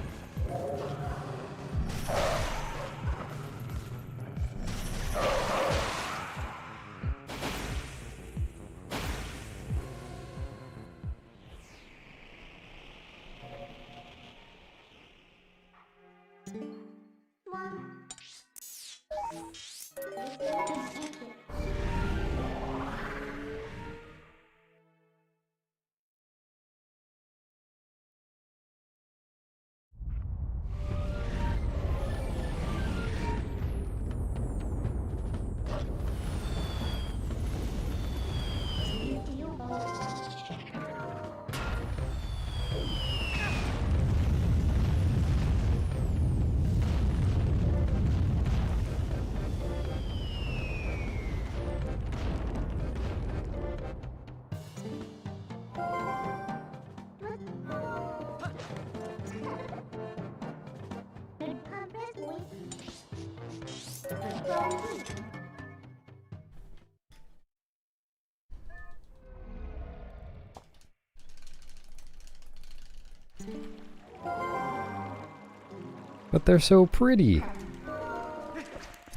But they're so pretty.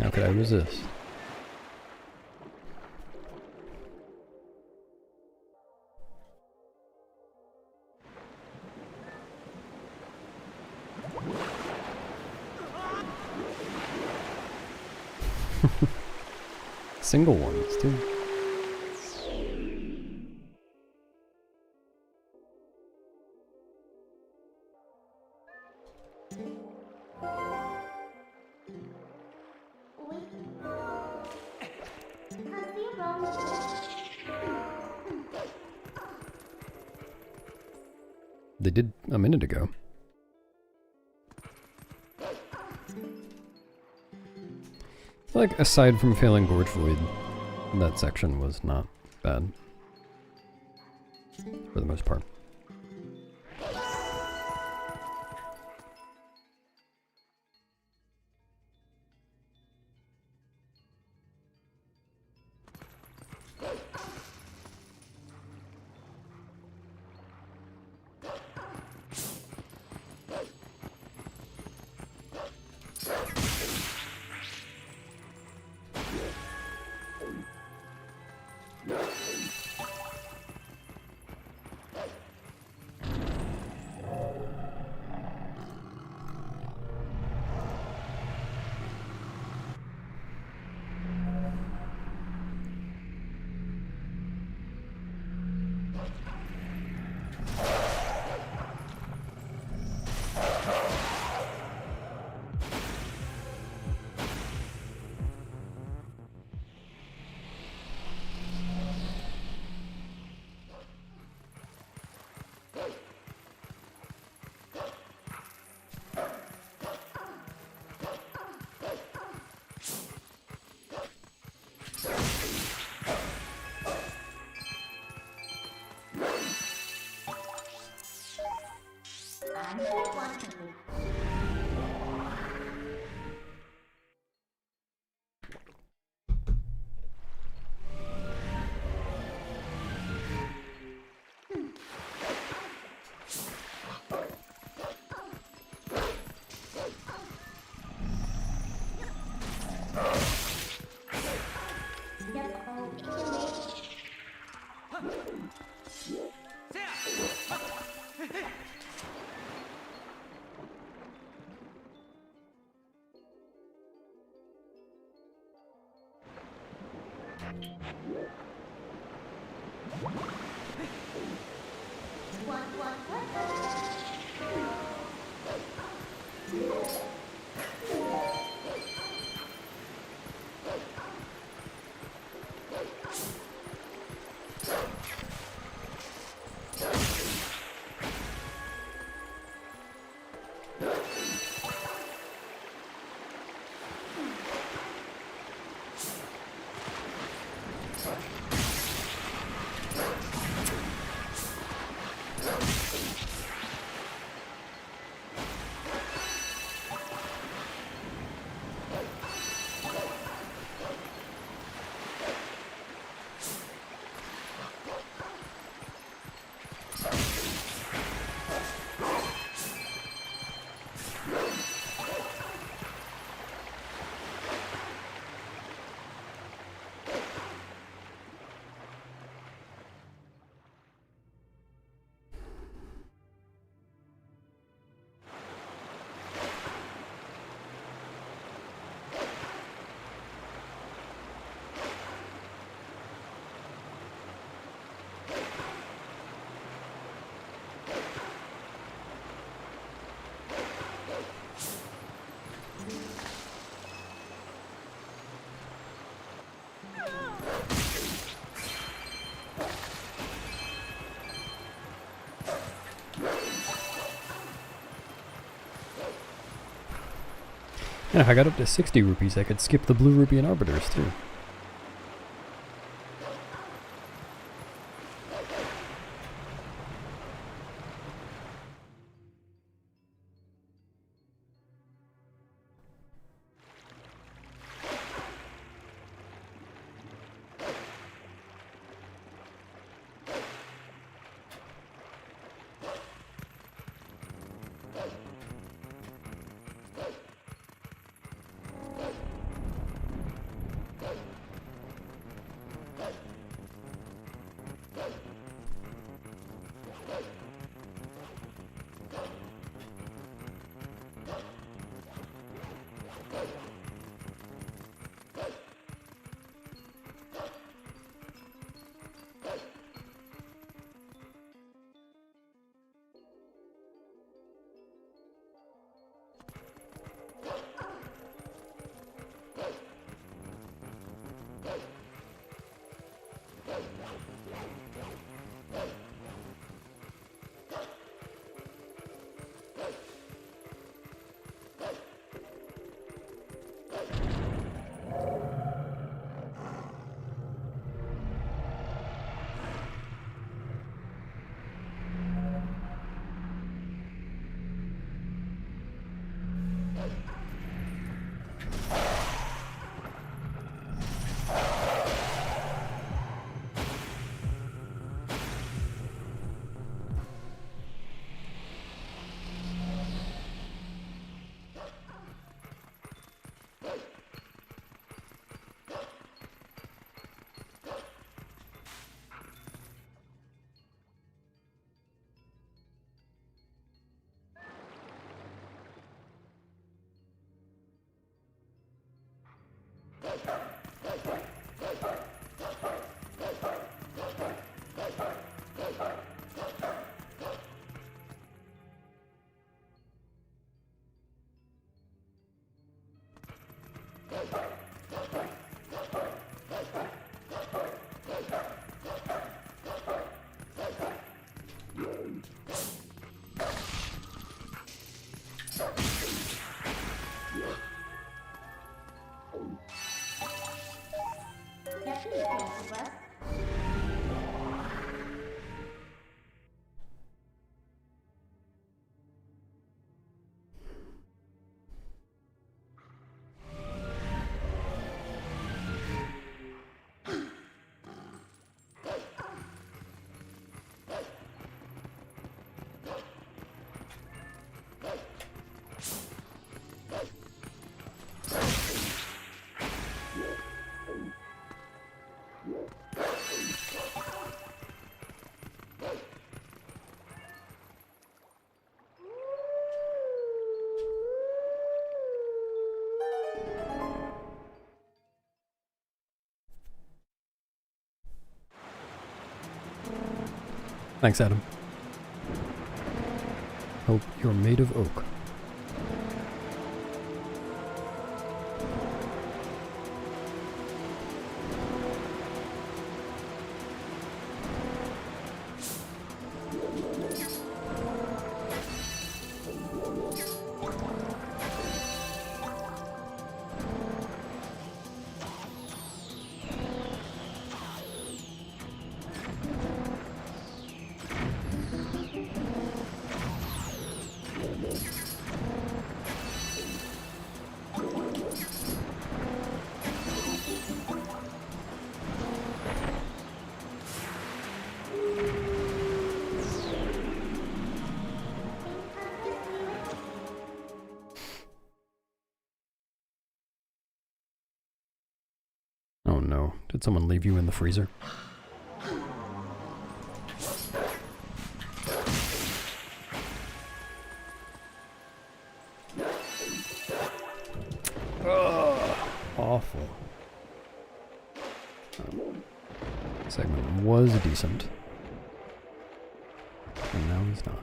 How could I resist? Single ones, too. Have you wrong? they did a minute ago. Like, aside from failing Gorge Void, that section was not bad. For the most part. I'm just watching you. Yep, oh, it's Yeah, if I got up to 60 rupees, I could skip the blue rupee and arbiters too. Happy Christmas. Thanks, Adam. Hope you're made of oak. Oh no, did someone leave you in the freezer? Ugh, awful. Segment was decent. And now he's not.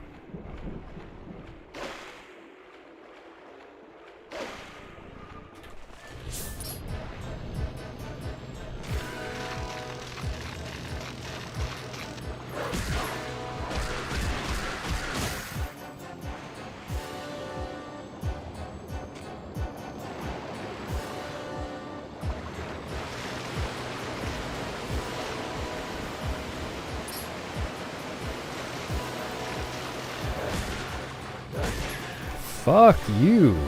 Fuck you!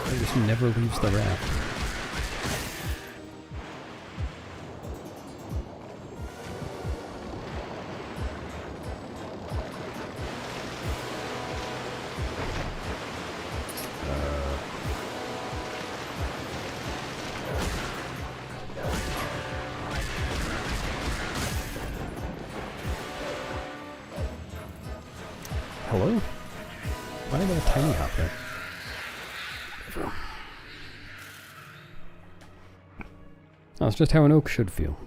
He just never leaves the raft. Hello? Why did I get a tiny hop there? That's just how an oak should feel.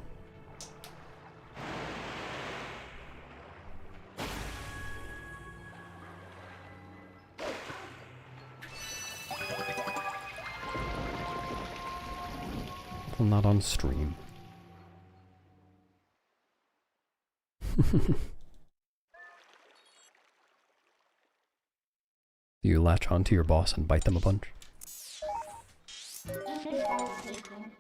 Well, not on stream. Do you latch onto your boss and bite them a bunch? Inventory taken.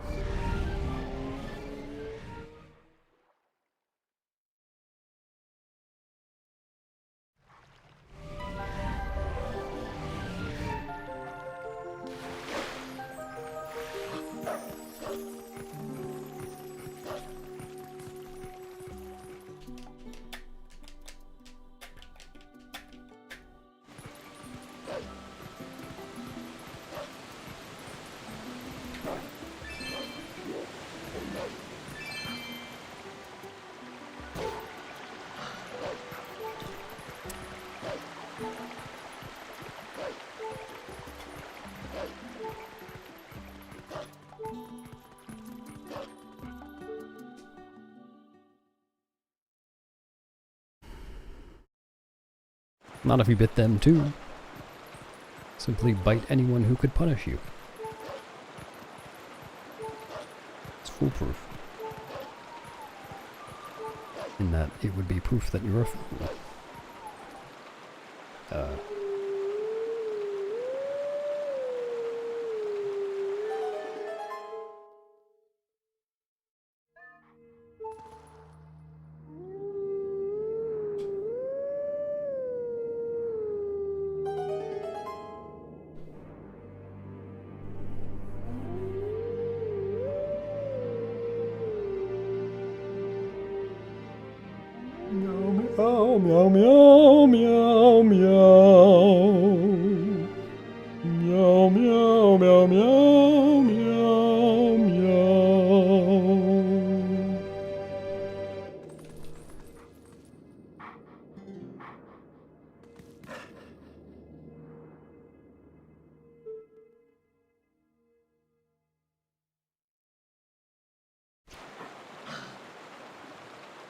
Not if you bit them too. Simply bite anyone who could punish you. It's foolproof. In that it would be proof that you're a fool. Meow, meow, meow, meow, meow. Meow, meow, meow, meow, meow, meow.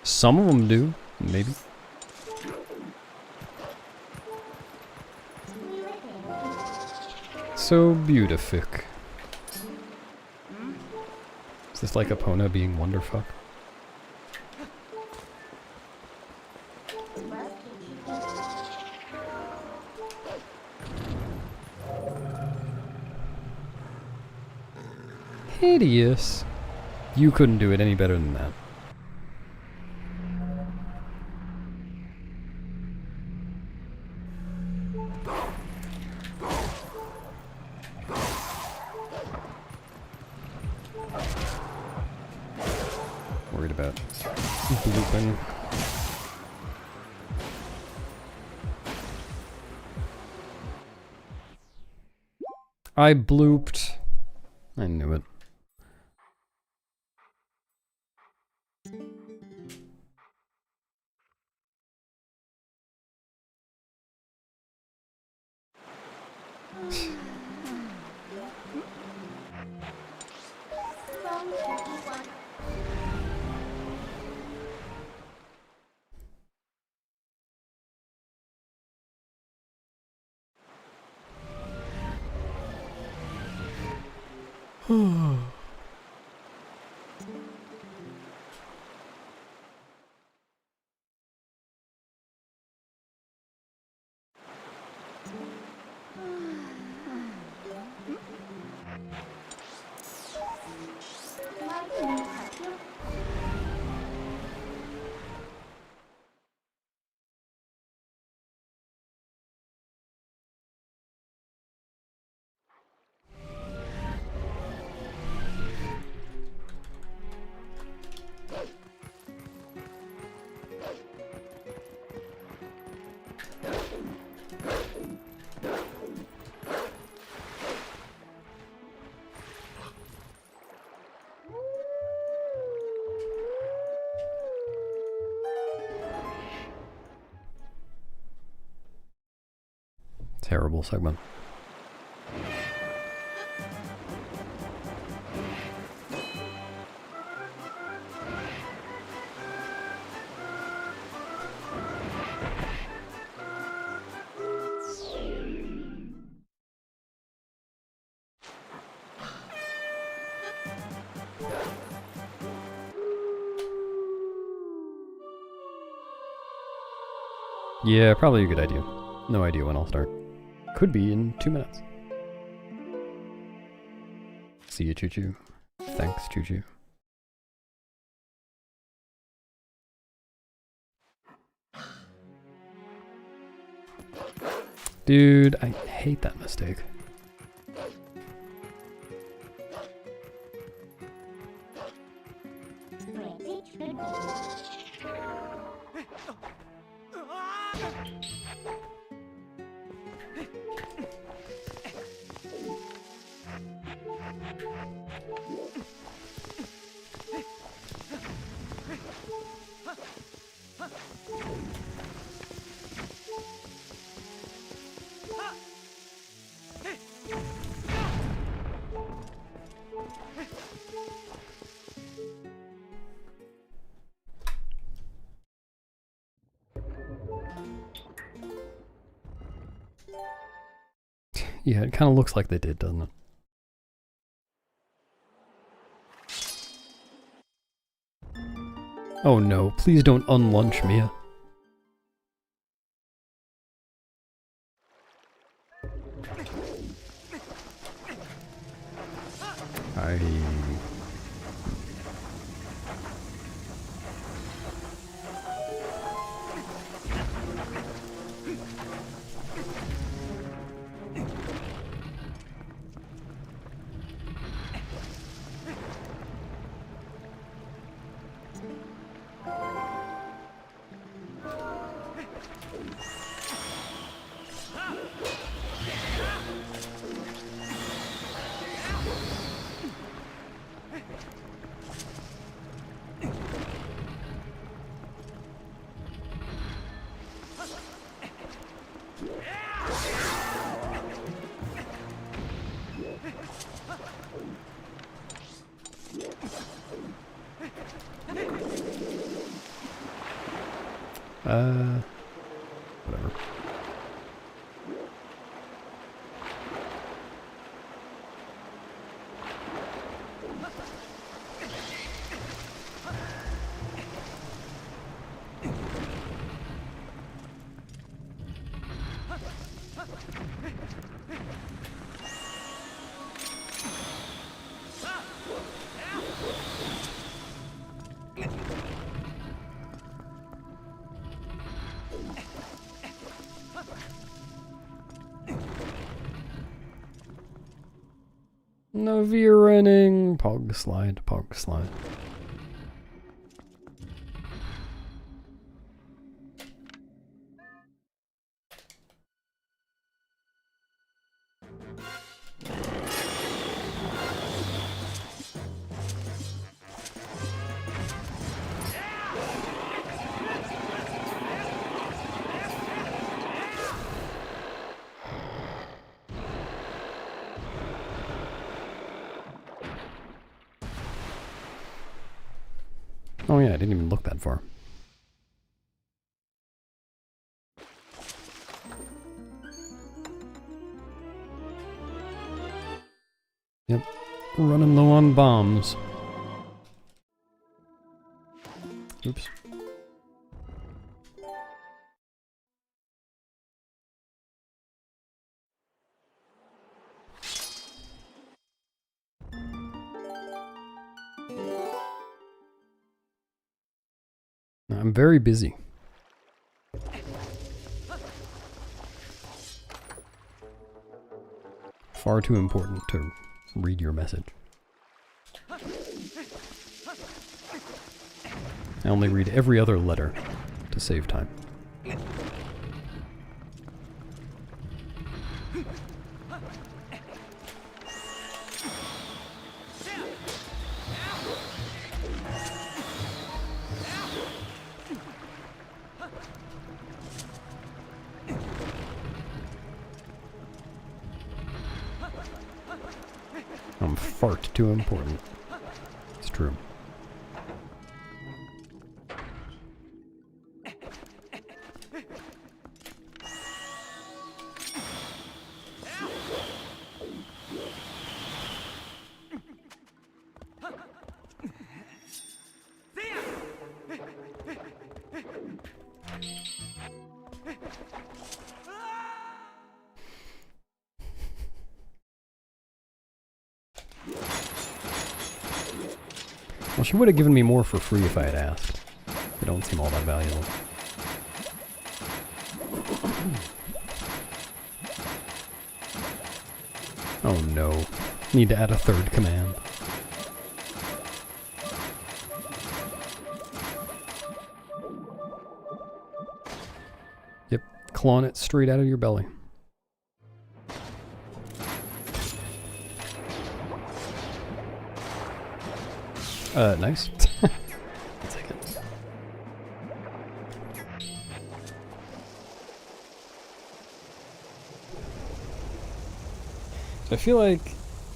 Some of them do, maybe. So beautiful. Is this like Epona being Wonderfuck? Hideous. You couldn't do it any better than that. Worried about blooping. I blooped. I knew it. Terrible segment. Yeah, probably a good idea. No idea when I'll start. Could be in 2 minutes. See you, Choo Choo. Thanks, Choo Choo. Dude, I hate that mistake. Yeah, it kind of looks like they did, doesn't it? Oh no, please don't unlunch Mia. Whatever. No veering. Pog slide, pog slide. Oh yeah, I didn't even look that far. Yep, running low on bombs. Oops. I'm very busy. Far too important to read your message. I only read every other letter to save time. I'm fart too important. It's true. Well, she would have given me more for free if I had asked. They don't seem all that valuable. Oh no. Need to add a third command. Yep, clawing it straight out of your belly. Nice. I'll take it. So I feel like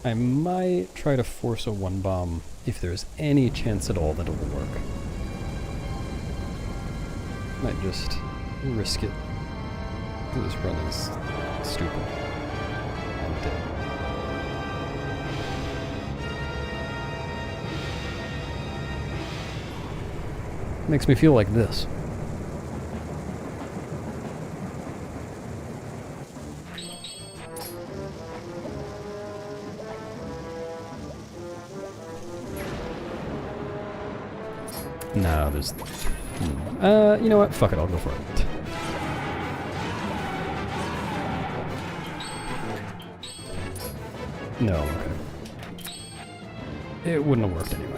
I might try to force a one bomb if there's any chance at all that it will work. Might just risk it. This run is stupid. And Makes me feel like this. No, there's... you know what? Fuck it, I'll go for it. No, okay. It wouldn't have worked anyway.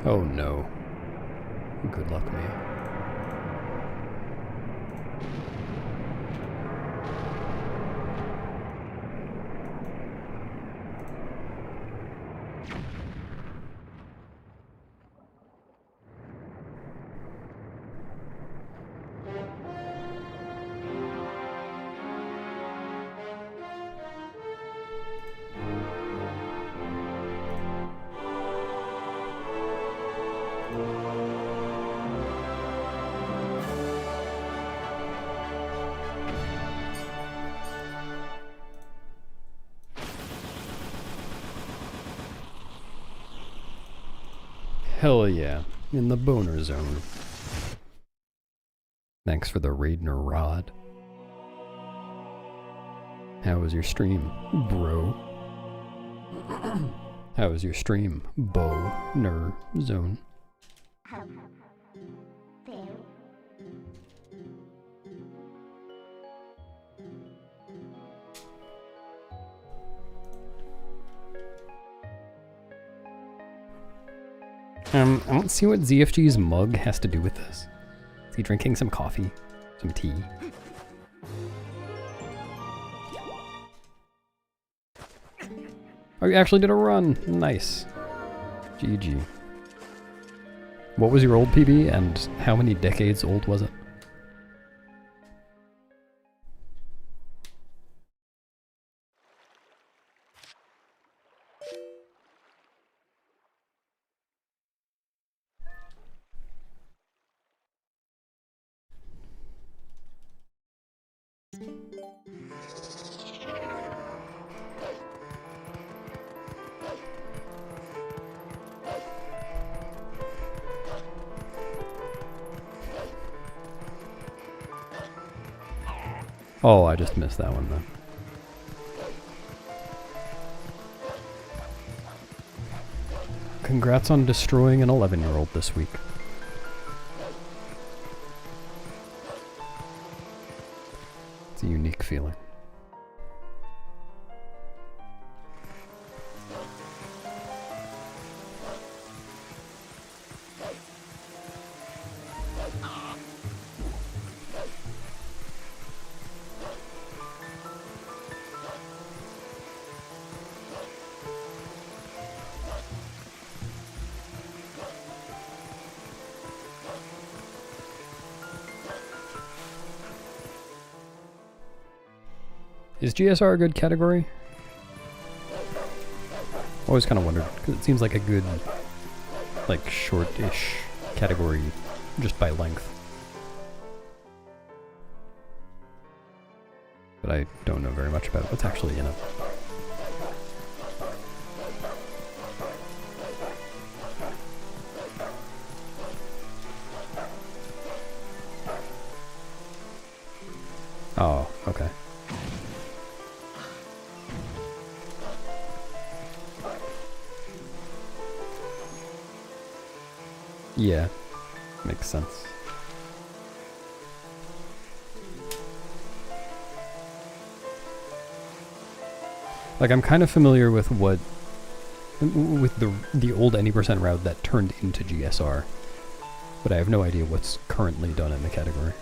Oh no. Good luck, me. Hell yeah, in the boner zone. Thanks for the Raidner Rod. How was your stream, bro? How was your stream, boner zone? Fail. I don't see what ZFG's mug has to do with this. Is he drinking some coffee? Some tea? Oh, you actually did a run. Nice. GG. What was your old PB and how many decades old was it? Oh, I just missed that one though. Congrats on destroying an 11-year-old this week. It's a unique feeling. Is GSR a good category? Always kind of wondered, because it seems like a good, like, short-ish category just by length. But I don't know very much about what's actually in it. Oh, okay. Yeah, makes sense. Like, I'm kind of familiar with what, with the old any % route that turned into GSR, but I have no idea what's currently done in the category.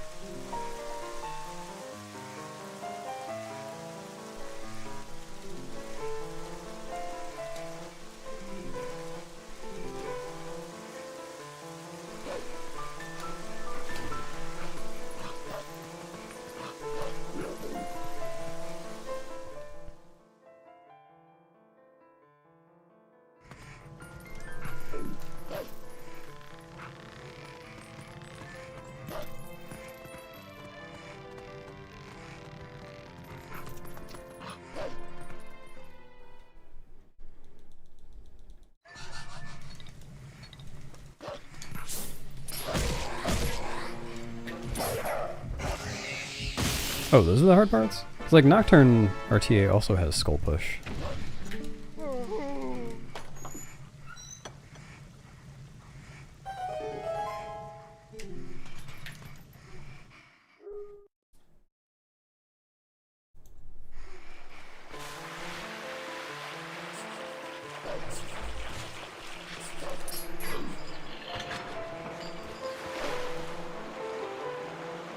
Oh, those are the hard parts? It's like Nocturne RTA also has Skull Push.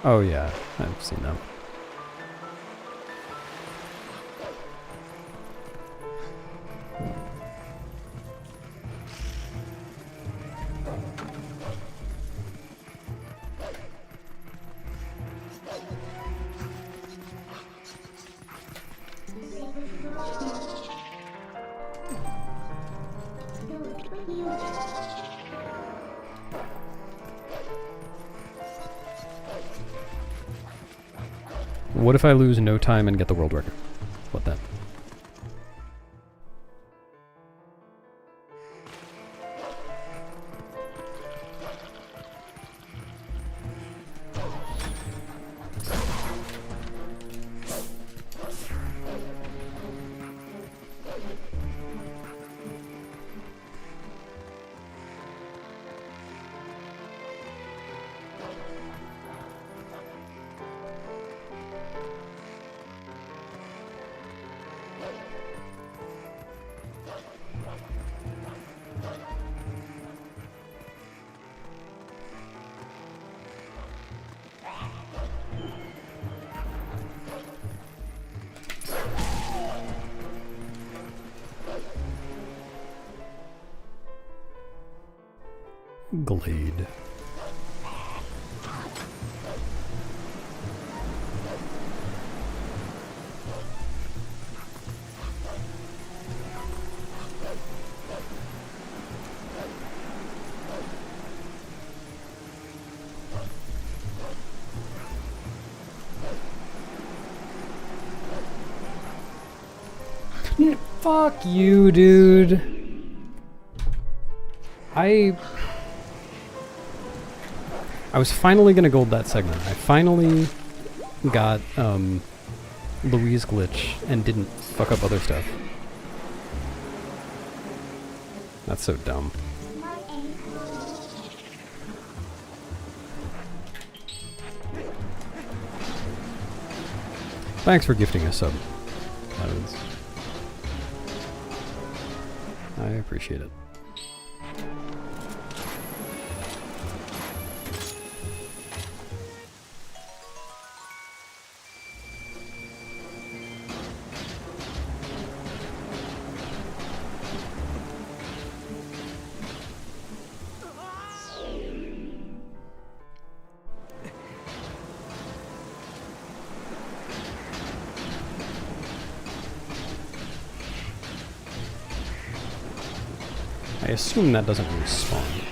Oh yeah, I've seen them. What if I lose no time and get the world record? What then? Glade. Fuck you, dude. I was finally gonna gold that segment. I finally got Louise glitch and didn't fuck up other stuff. That's so dumb. Thanks for gifting a sub. I appreciate it. I assume that doesn't respawn.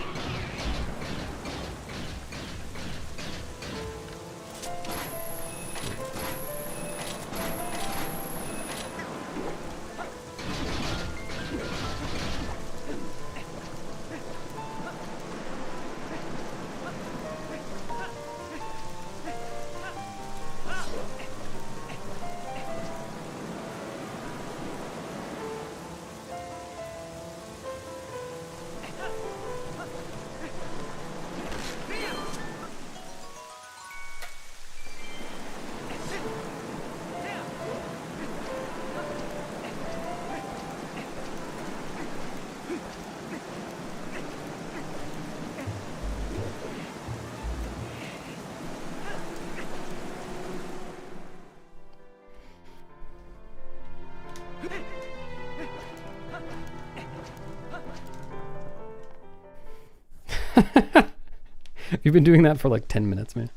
You've been doing that for like 10 minutes, man.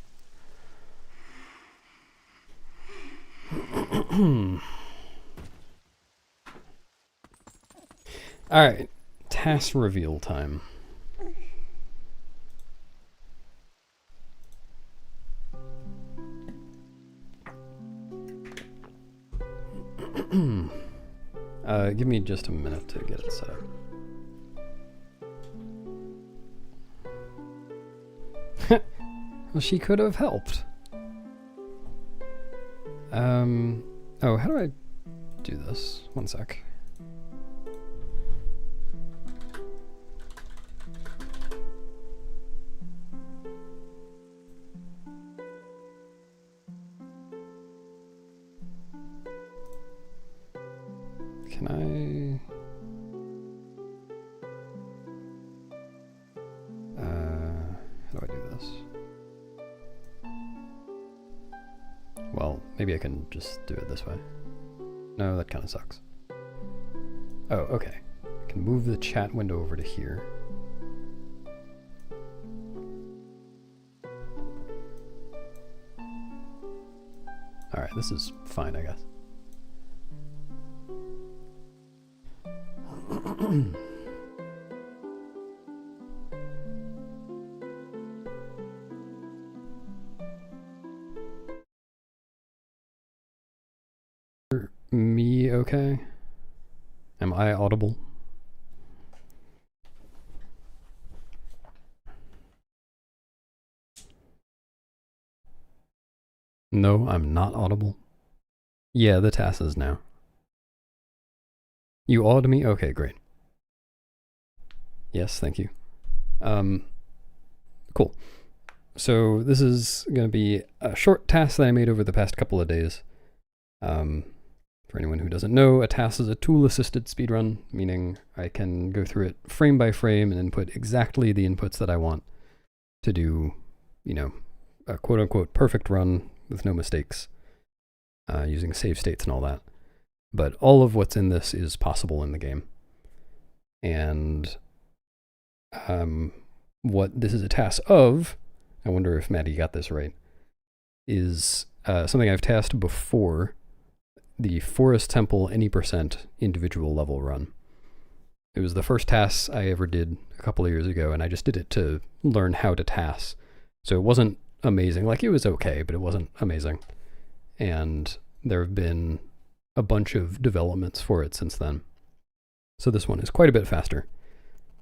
Alright, TAS reveal time. Give me just a minute to get it set up. Well, she could have helped. Oh, how do I do this? One sec. Can I... how do I do this? Well, maybe I can just do it this way. No, that kind of sucks. Oh, okay. I can move the chat window over to here. Alright, this is fine, I guess. Me okay? Am I audible? No, I'm not audible. Yeah, the TAS is now. You awed me? Okay, great. Yes, thank you. Cool. So this is going to be a short TAS that I made over the past couple of days. For anyone who doesn't know, a TAS is a tool-assisted speedrun, meaning I can go through it frame by frame and input exactly the inputs that I want to do, you know, a quote-unquote perfect run with no mistakes, using save states and all that. But all of what's in this is possible in the game. And what this is a TAS of, I wonder if Maddie got this right, is something I've tasked before, the Forest Temple Any % individual level run. It was the first TAS I ever did a couple of years ago, and I just did it to learn how to TAS. So it wasn't amazing. Like, it was okay, but it wasn't amazing. And there have been a bunch of developments for it since then. So this one is quite a bit faster.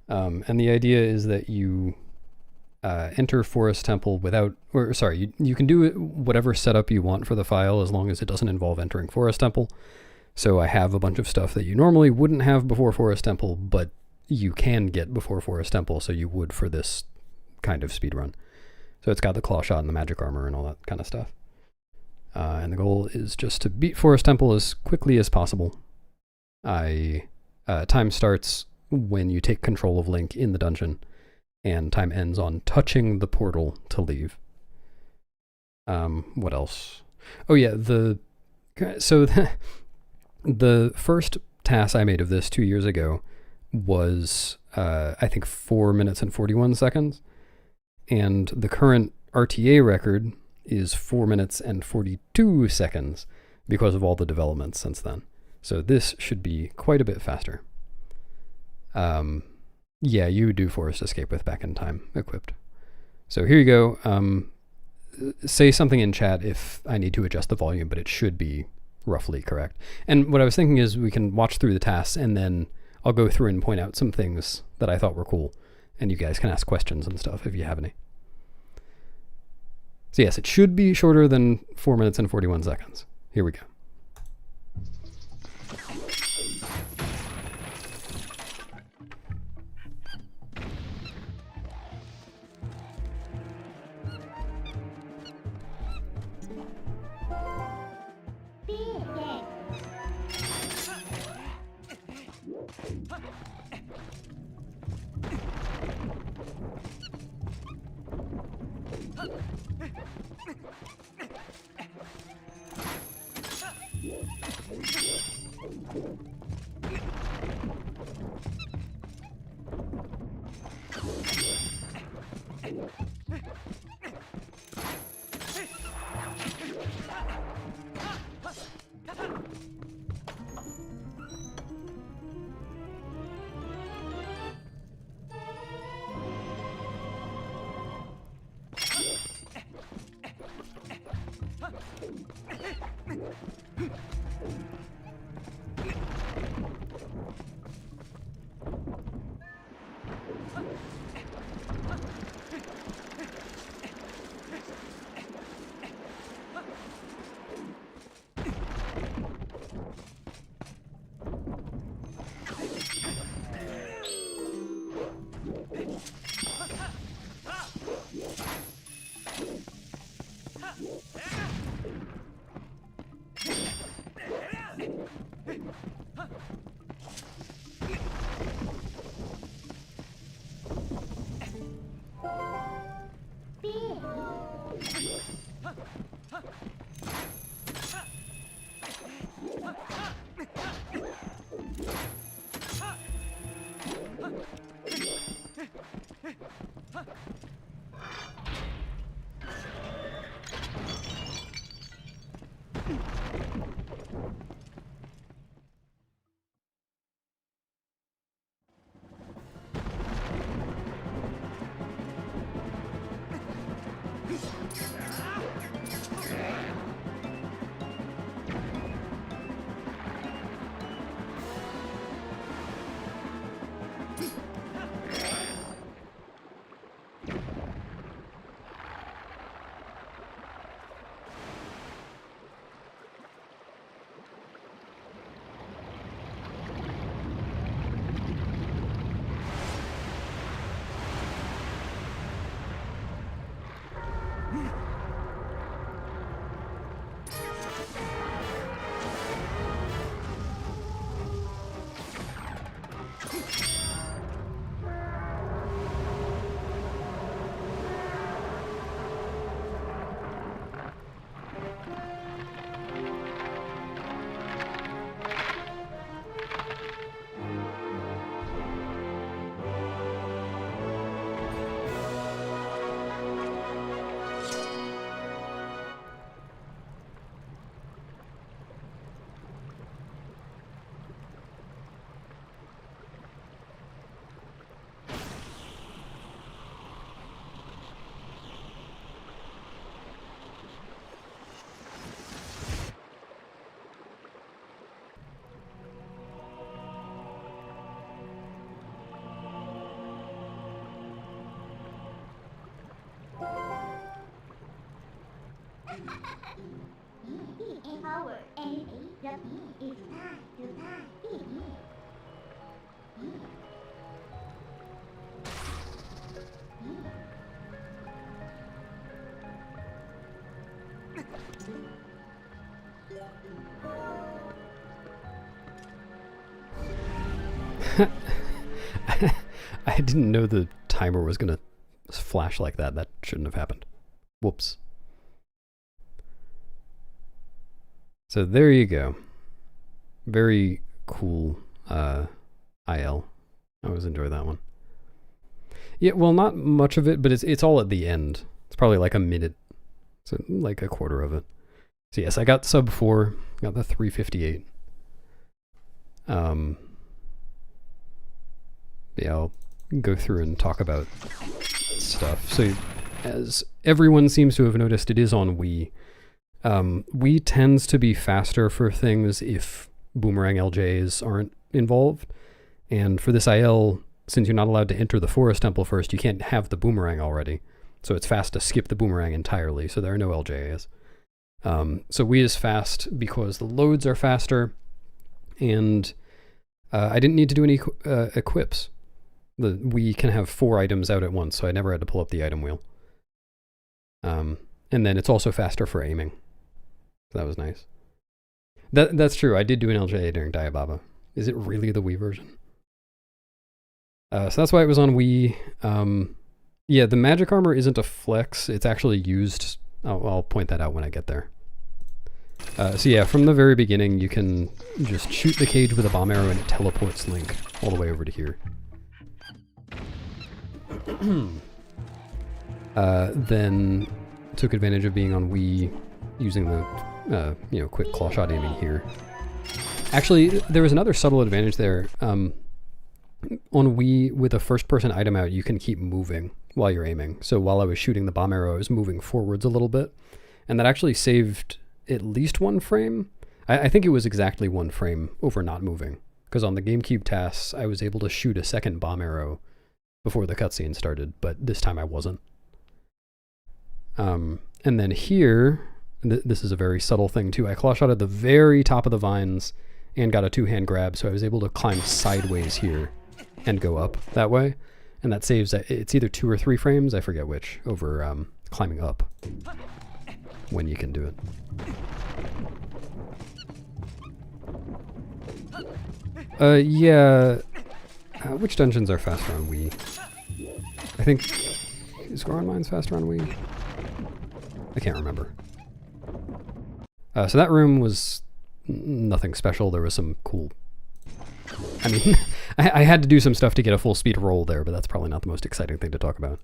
And the idea is that you enter Forest Temple without, or sorry, you can do whatever setup you want for the file as long as it doesn't involve entering Forest Temple. So I have a bunch of stuff that you normally wouldn't have before Forest Temple, but you can get before Forest Temple, so you would for this kind of speedrun. So it's got the claw shot and the magic armor and all that kind of stuff. And the goal is just to beat Forest Temple as quickly as possible. Time starts when you take control of Link in the dungeon, and time ends on touching the portal to leave. What else? Oh yeah, the first TAS I made of this 2 years ago was, I think, 4 minutes and 41 seconds. And the current RTA record is 4 minutes and 42 seconds because of all the developments since then. So this should be quite a bit faster. Yeah, you do Forest Escape with Back in Time equipped. So here you go. Say something in chat if I need to adjust the volume, but it should be roughly correct. And what I was thinking is we can watch through the tasks and then I'll go through and point out some things that I thought were cool. And you guys can ask questions and stuff if you have any. So yes, it should be shorter than 4 minutes and 41 seconds. Here we go. Empower enemy. The it's time to die. I didn't know the timer was gonna flash like that. That shouldn't have happened. Whoops. So there you go. Very cool IL. I always enjoy that one. Yeah, well, not much of it, but it's all at the end. It's probably like a minute, so like a quarter of it. So yes, I got sub 4, got the 358. Yeah, I'll go through and talk about stuff. So as everyone seems to have noticed, it is on Wii. Wii tends to be faster for things if boomerang LJs aren't involved. And for this IL, since you're not allowed to enter the forest temple first, you can't have the boomerang already. So it's fast to skip the boomerang entirely, so there are no LJs. So Wii is fast because the loads are faster, and I didn't need to do any equips. The Wii can have 4 items out at once, so I never had to pull up the item wheel. And then it's also faster for aiming. So that was nice. That's true. I did do an LJA during Diababa. Is it really the Wii version? So that's why it was on Wii. Yeah, the magic armor isn't a flex. It's actually used. I'll point that out when I get there. So yeah, from the very beginning, you can just shoot the cage with a bomb arrow and it teleports Link all the way over to here. Then took advantage of being on Wii using the quick claw shot aiming here. Actually, there was another subtle advantage there. On Wii, with a first-person item out, you can keep moving while you're aiming. So while I was shooting the bomb arrow, I was moving forwards a little bit, and that actually saved at least 1 frame. I think it was exactly 1 frame over not moving, because on the GameCube TAS, I was able to shoot a second bomb arrow before the cutscene started, but this time I wasn't. And then here, this is a very subtle thing too. I claw shot at the very top of the vines and got a two-hand grab, so I was able to climb sideways here and go up that way. And that saves, it's either 2 or 3 frames, I forget which, over climbing up when you can do it. Yeah. Which dungeons are faster on Wii? I think... Is Goron Mines faster on Wii? I can't remember. So that room was nothing special. There was some cool... I mean, I had to do some stuff to get a full speed roll there, but that's probably not the most exciting thing to talk about.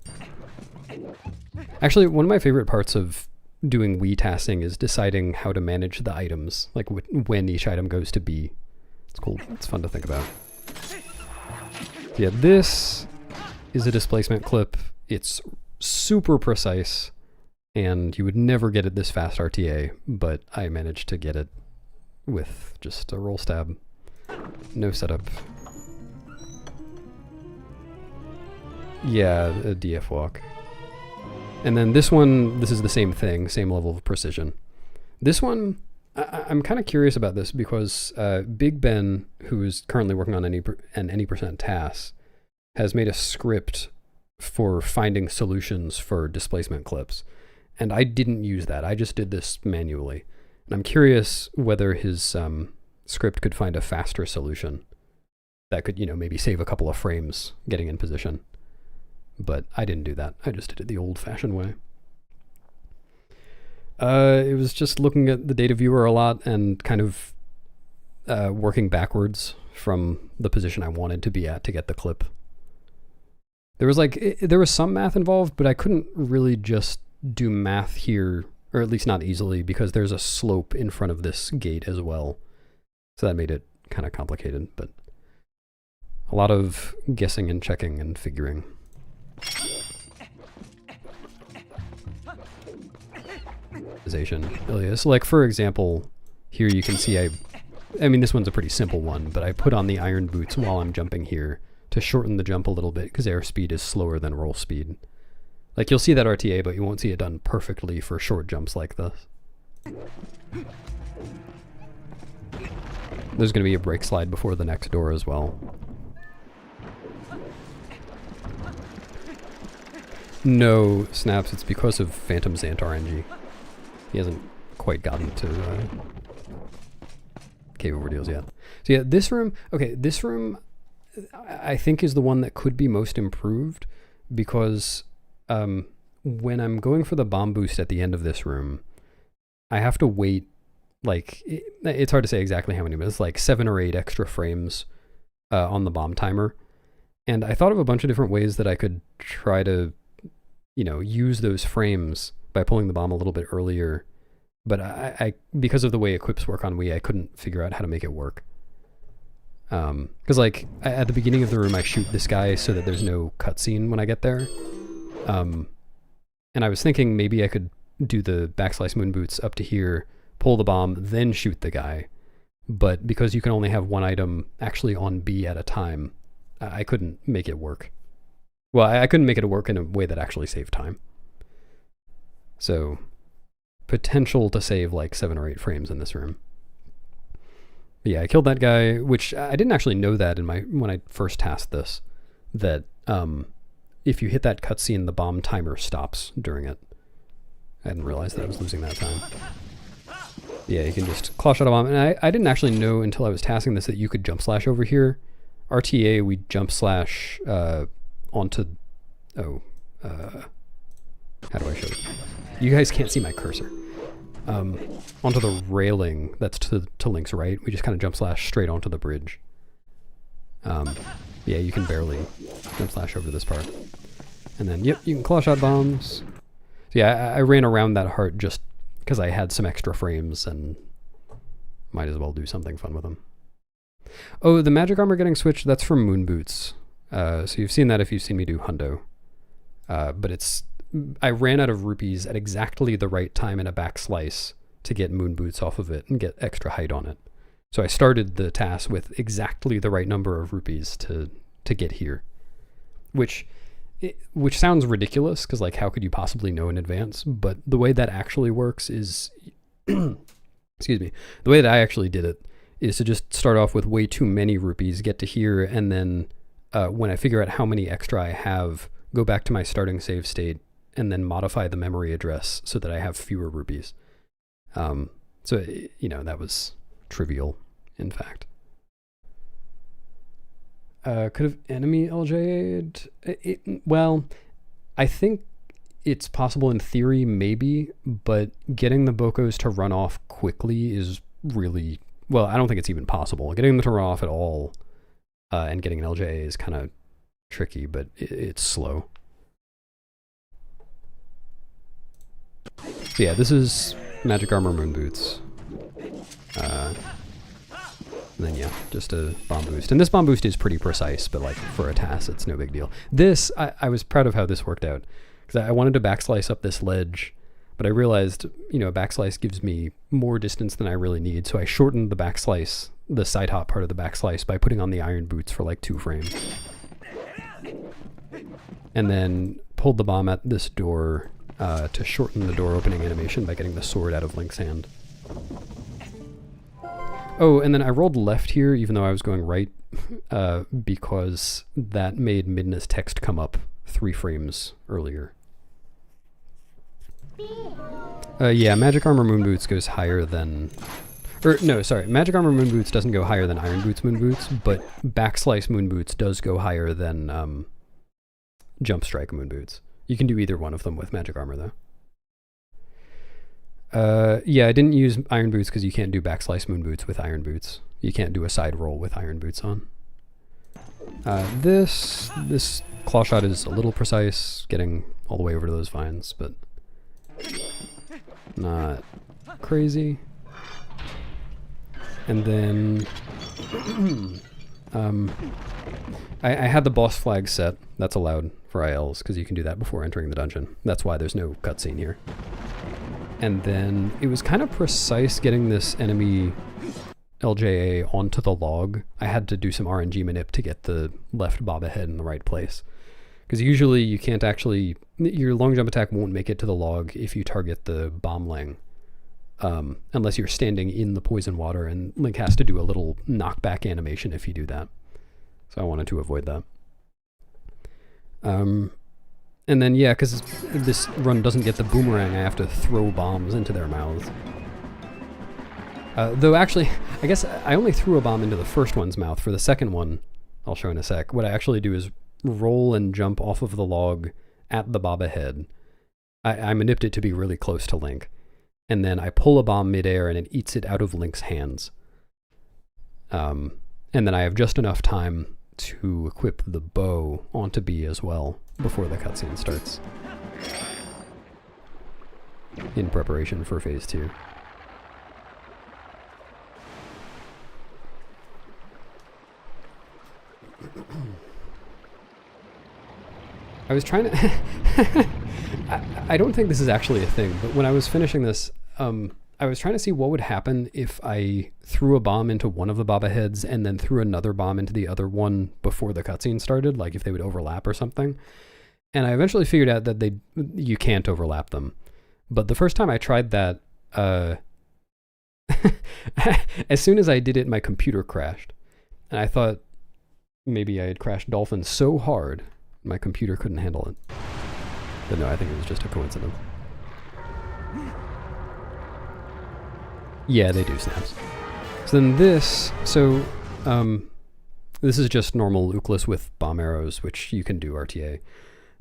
Actually, one of my favorite parts of doing Wii tasking is deciding how to manage the items, like when each item goes to B. It's cool. It's fun to think about. Yeah, this is a displacement clip. It's super precise, and you would never get it this fast RTA, but I managed to get it with just a roll stab. No setup. Yeah, a DF walk. And then this one, this is the same thing, same level of precision. This one, I'm kind of curious about this because Big Ben, who is currently working on an any% TAS, has made a script for finding solutions for displacement clips. And I didn't use that. I just did this manually. And I'm curious whether his script could find a faster solution that could, you know, maybe save a couple of frames getting in position. But I didn't do that. I just did it the old-fashioned way. It was just looking at the data viewer a lot and kind of working backwards from the position I wanted to be at to get the clip. There was there was some math involved, but I couldn't really just do math here, or at least not easily, because there's a slope in front of this gate as well. So that made it kind of complicated, but a lot of guessing and checking and figuring. Ilias. Like, for example, here you can see I mean, this one's a pretty simple one, but I put on the iron boots while I'm jumping here to shorten the jump a little bit, because airspeed is slower than roll speed. Like, you'll see that RTA, but you won't see it done perfectly for short jumps like this. There's going to be a brake slide before the next door as well. No, Snaps, it's because of Phantom Zant RNG. He hasn't quite gotten to Cave of Ordeals yet. So yeah, this room, okay, this room I think is the one that could be most improved, because when I'm going for the bomb boost at the end of this room, I have to wait, like, it's hard to say exactly how many minutes, like 7 or 8 extra frames on the bomb timer. And I thought of a bunch of different ways that I could try to, you know, use those frames by pulling the bomb a little bit earlier. But I because of the way equips work on Wii, I couldn't figure out how to make it work. Because like at the beginning of the room, I shoot this guy so that there's no cutscene when I get there. And I was thinking maybe I could do the backslice moon boots up to here, pull the bomb, then shoot the guy. But because you can only have one item actually on B at a time, I couldn't make it work. Well, I couldn't make it work in a way that actually saved time. So, potential to save like 7 or 8 frames in this room. But yeah, I killed that guy, which I didn't actually know that when I first tasked this, that if you hit that cutscene, the bomb timer stops during it. I didn't realize that I was losing that time. Yeah, you can just claw shot a bomb. And I didn't actually know until I was tasking this that you could jump slash over here. RTA, we jump slash onto... Oh. How do I show it? You guys can't see my cursor. Onto the railing that's to Link's right. We just kind of jump slash straight onto the bridge. Yeah, you can barely jump slash over this part. And then, yep, you can claw shot bombs. So yeah, I ran around that heart just because I had some extra frames and might as well do something fun with them. Oh, the magic armor getting switched, that's from Moon Boots. So you've seen that if you've seen me do Hundo. But it's... I ran out of rupees at exactly the right time in a back slice to get Moon Boots off of it and get extra height on it. So I started the task with exactly the right number of rupees to get here. Which, which sounds ridiculous because like how could you possibly know in advance? But the way that actually works is, excuse me, the way that I actually did it is to just start off with way too many rupees, get to here, and then when I figure out how many extra I have, go back to my starting save state and then modify the memory address so that I have fewer rupees. So, you know, that was trivial, in fact. Could have enemy LJ'd? Well, I think it's possible in theory, maybe, but getting the Bokos to run off quickly is really, well, I don't think it's even possible. Getting them to run off at all and getting an LJA is kind of tricky, but it's slow. So yeah, this is Magic Armor Moon Boots. And then yeah, just a bomb boost. And this bomb boost is pretty precise, but like for a TAS, it's no big deal. This, I was proud of how this worked out. Because I wanted to backslice up this ledge, but I realized, you know, a backslice gives me more distance than I really need. So I shortened the backslice, the side hop part of the backslice, by putting on the iron boots for like 2 frames. And then pulled the bomb at this door to shorten the door opening animation by getting the sword out of Link's hand. Oh, and then I rolled left here, even though I was going right, because that made Midna's text come up 3 frames earlier. Yeah, Magic Armor Moon Boots goes higher than... no, sorry, Magic Armor Moon Boots doesn't go higher than Iron Boots Moon Boots, but Backslice Moon Boots does go higher than Jump Strike Moon Boots. You can do either one of them with Magic Armor, though. Yeah, I didn't use Iron Boots because you can't do Backslice Moon Boots with Iron Boots. You can't do a side roll with Iron Boots on. This claw shot is a little precise, getting all the way over to those vines, but not crazy. And then I had the boss flag set. That's allowed for ILs because you can do that before entering the dungeon. That's why there's no cutscene here. And then it was kind of precise getting this enemy LJA onto the log. I had to do some RNG manip to get the left bob ahead in the right place. Because usually you can't actually... Your long jump attack won't make it to the log if you target the bomb lang. Unless you're standing in the poison water, and Link has to do a little knockback animation if you do that. So I wanted to avoid that. And then, yeah, because this run doesn't get the boomerang, I have to throw bombs into their mouths. Though actually, I guess I only threw a bomb into the first one's mouth. For the second one, I'll show in a sec, what I actually do is roll and jump off of the log at the bob ahead. I manipped it to be really close to Link. And then I pull a bomb midair and it eats it out of Link's hands. And then I have just enough time to equip the bow onto B as well before the cutscene starts. In preparation for phase 2. I was trying to... I don't think this is actually a thing, but when I was finishing this, I was trying to see what would happen if I threw a bomb into one of the Baba heads and then threw another bomb into the other one before the cutscene started, like if they would overlap or something. And I eventually figured out that you can't overlap them. But the first time I tried that, as soon as I did it, my computer crashed. And I thought maybe I had crashed Dolphin so hard, my computer couldn't handle it. But no, I think it was just a coincidence. Yeah, they do snaps. So then this is just normal Uklis with bomb arrows, which you can do RTA.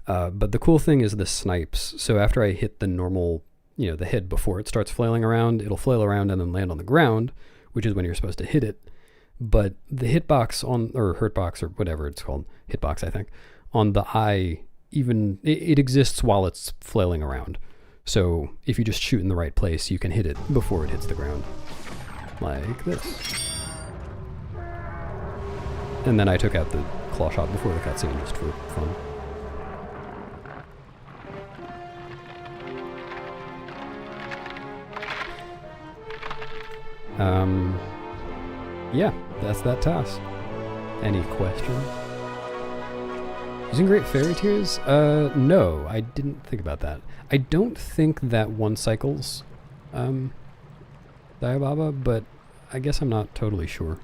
But the cool thing is the snipes. So after I hit the normal, the head before it starts flailing around, it'll flail around and then land on the ground, which is when you're supposed to hit it. But the hitbox or hurtbox or whatever it's called, hitbox I think, on the eye, even it exists while it's flailing around. So if you just shoot in the right place, you can hit it before it hits the ground. Like this. And then I took out the claw shot before the cutscene just for fun. Yeah, that's that TAS. Any questions? Using great fairy tears? No, I didn't think about that. I don't think that one cycles, Diababa, but I guess I'm not totally sure.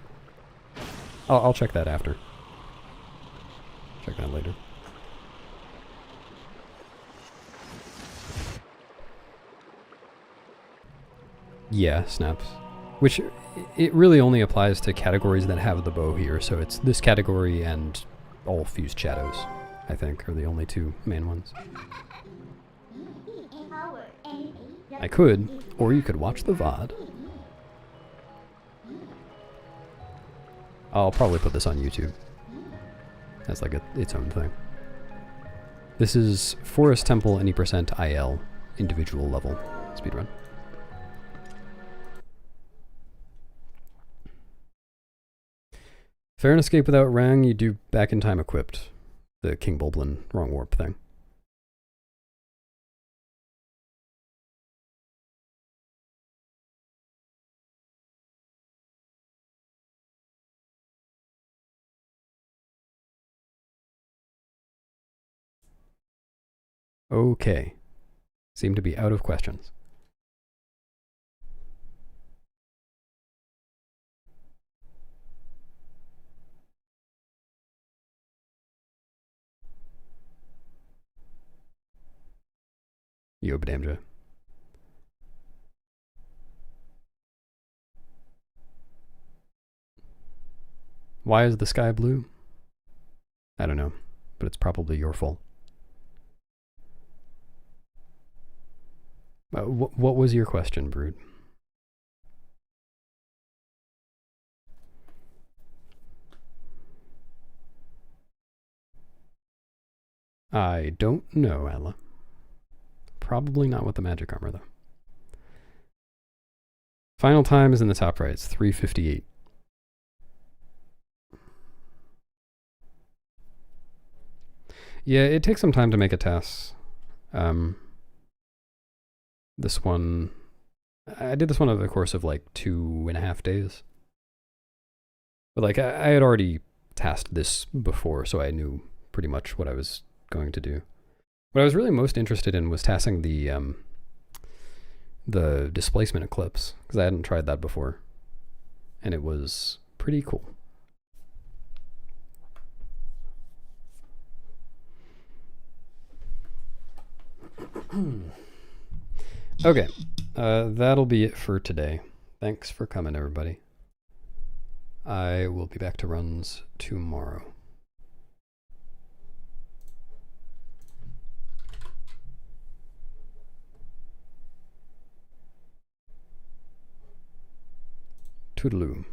I'll check that after. Check that later. Yeah, snaps. Which, it really only applies to categories that have the bow here, so it's this category and all fused shadows, I think, are the only two main ones. I could, or you could watch the VOD. I'll probably put this on YouTube. That's like its own thing. This is Forest Temple Any percent IL, individual level speedrun. Fair and escape without Rang, you do back in time equipped. The King Bulblin wrong warp thing. Okay. Seem to be out of questions. Yobadamja. Why is the sky blue? I don't know, but it's probably your fault. What was your question, Brood? I don't know, Ella. Probably not with the magic armor, though. Final time is in the top right. It's 3:58. Yeah, it takes some time to make a TAS. This one, I did this one over the course of like 2.5 days. But like, I had already tasked this before, so I knew pretty much what I was going to do. What I was really most interested in was tasking the displacement eclipse, because I hadn't tried that before. And it was pretty cool. Okay, that'll be it for today. Thanks for coming, everybody. I will be back to runs tomorrow. Toodaloo.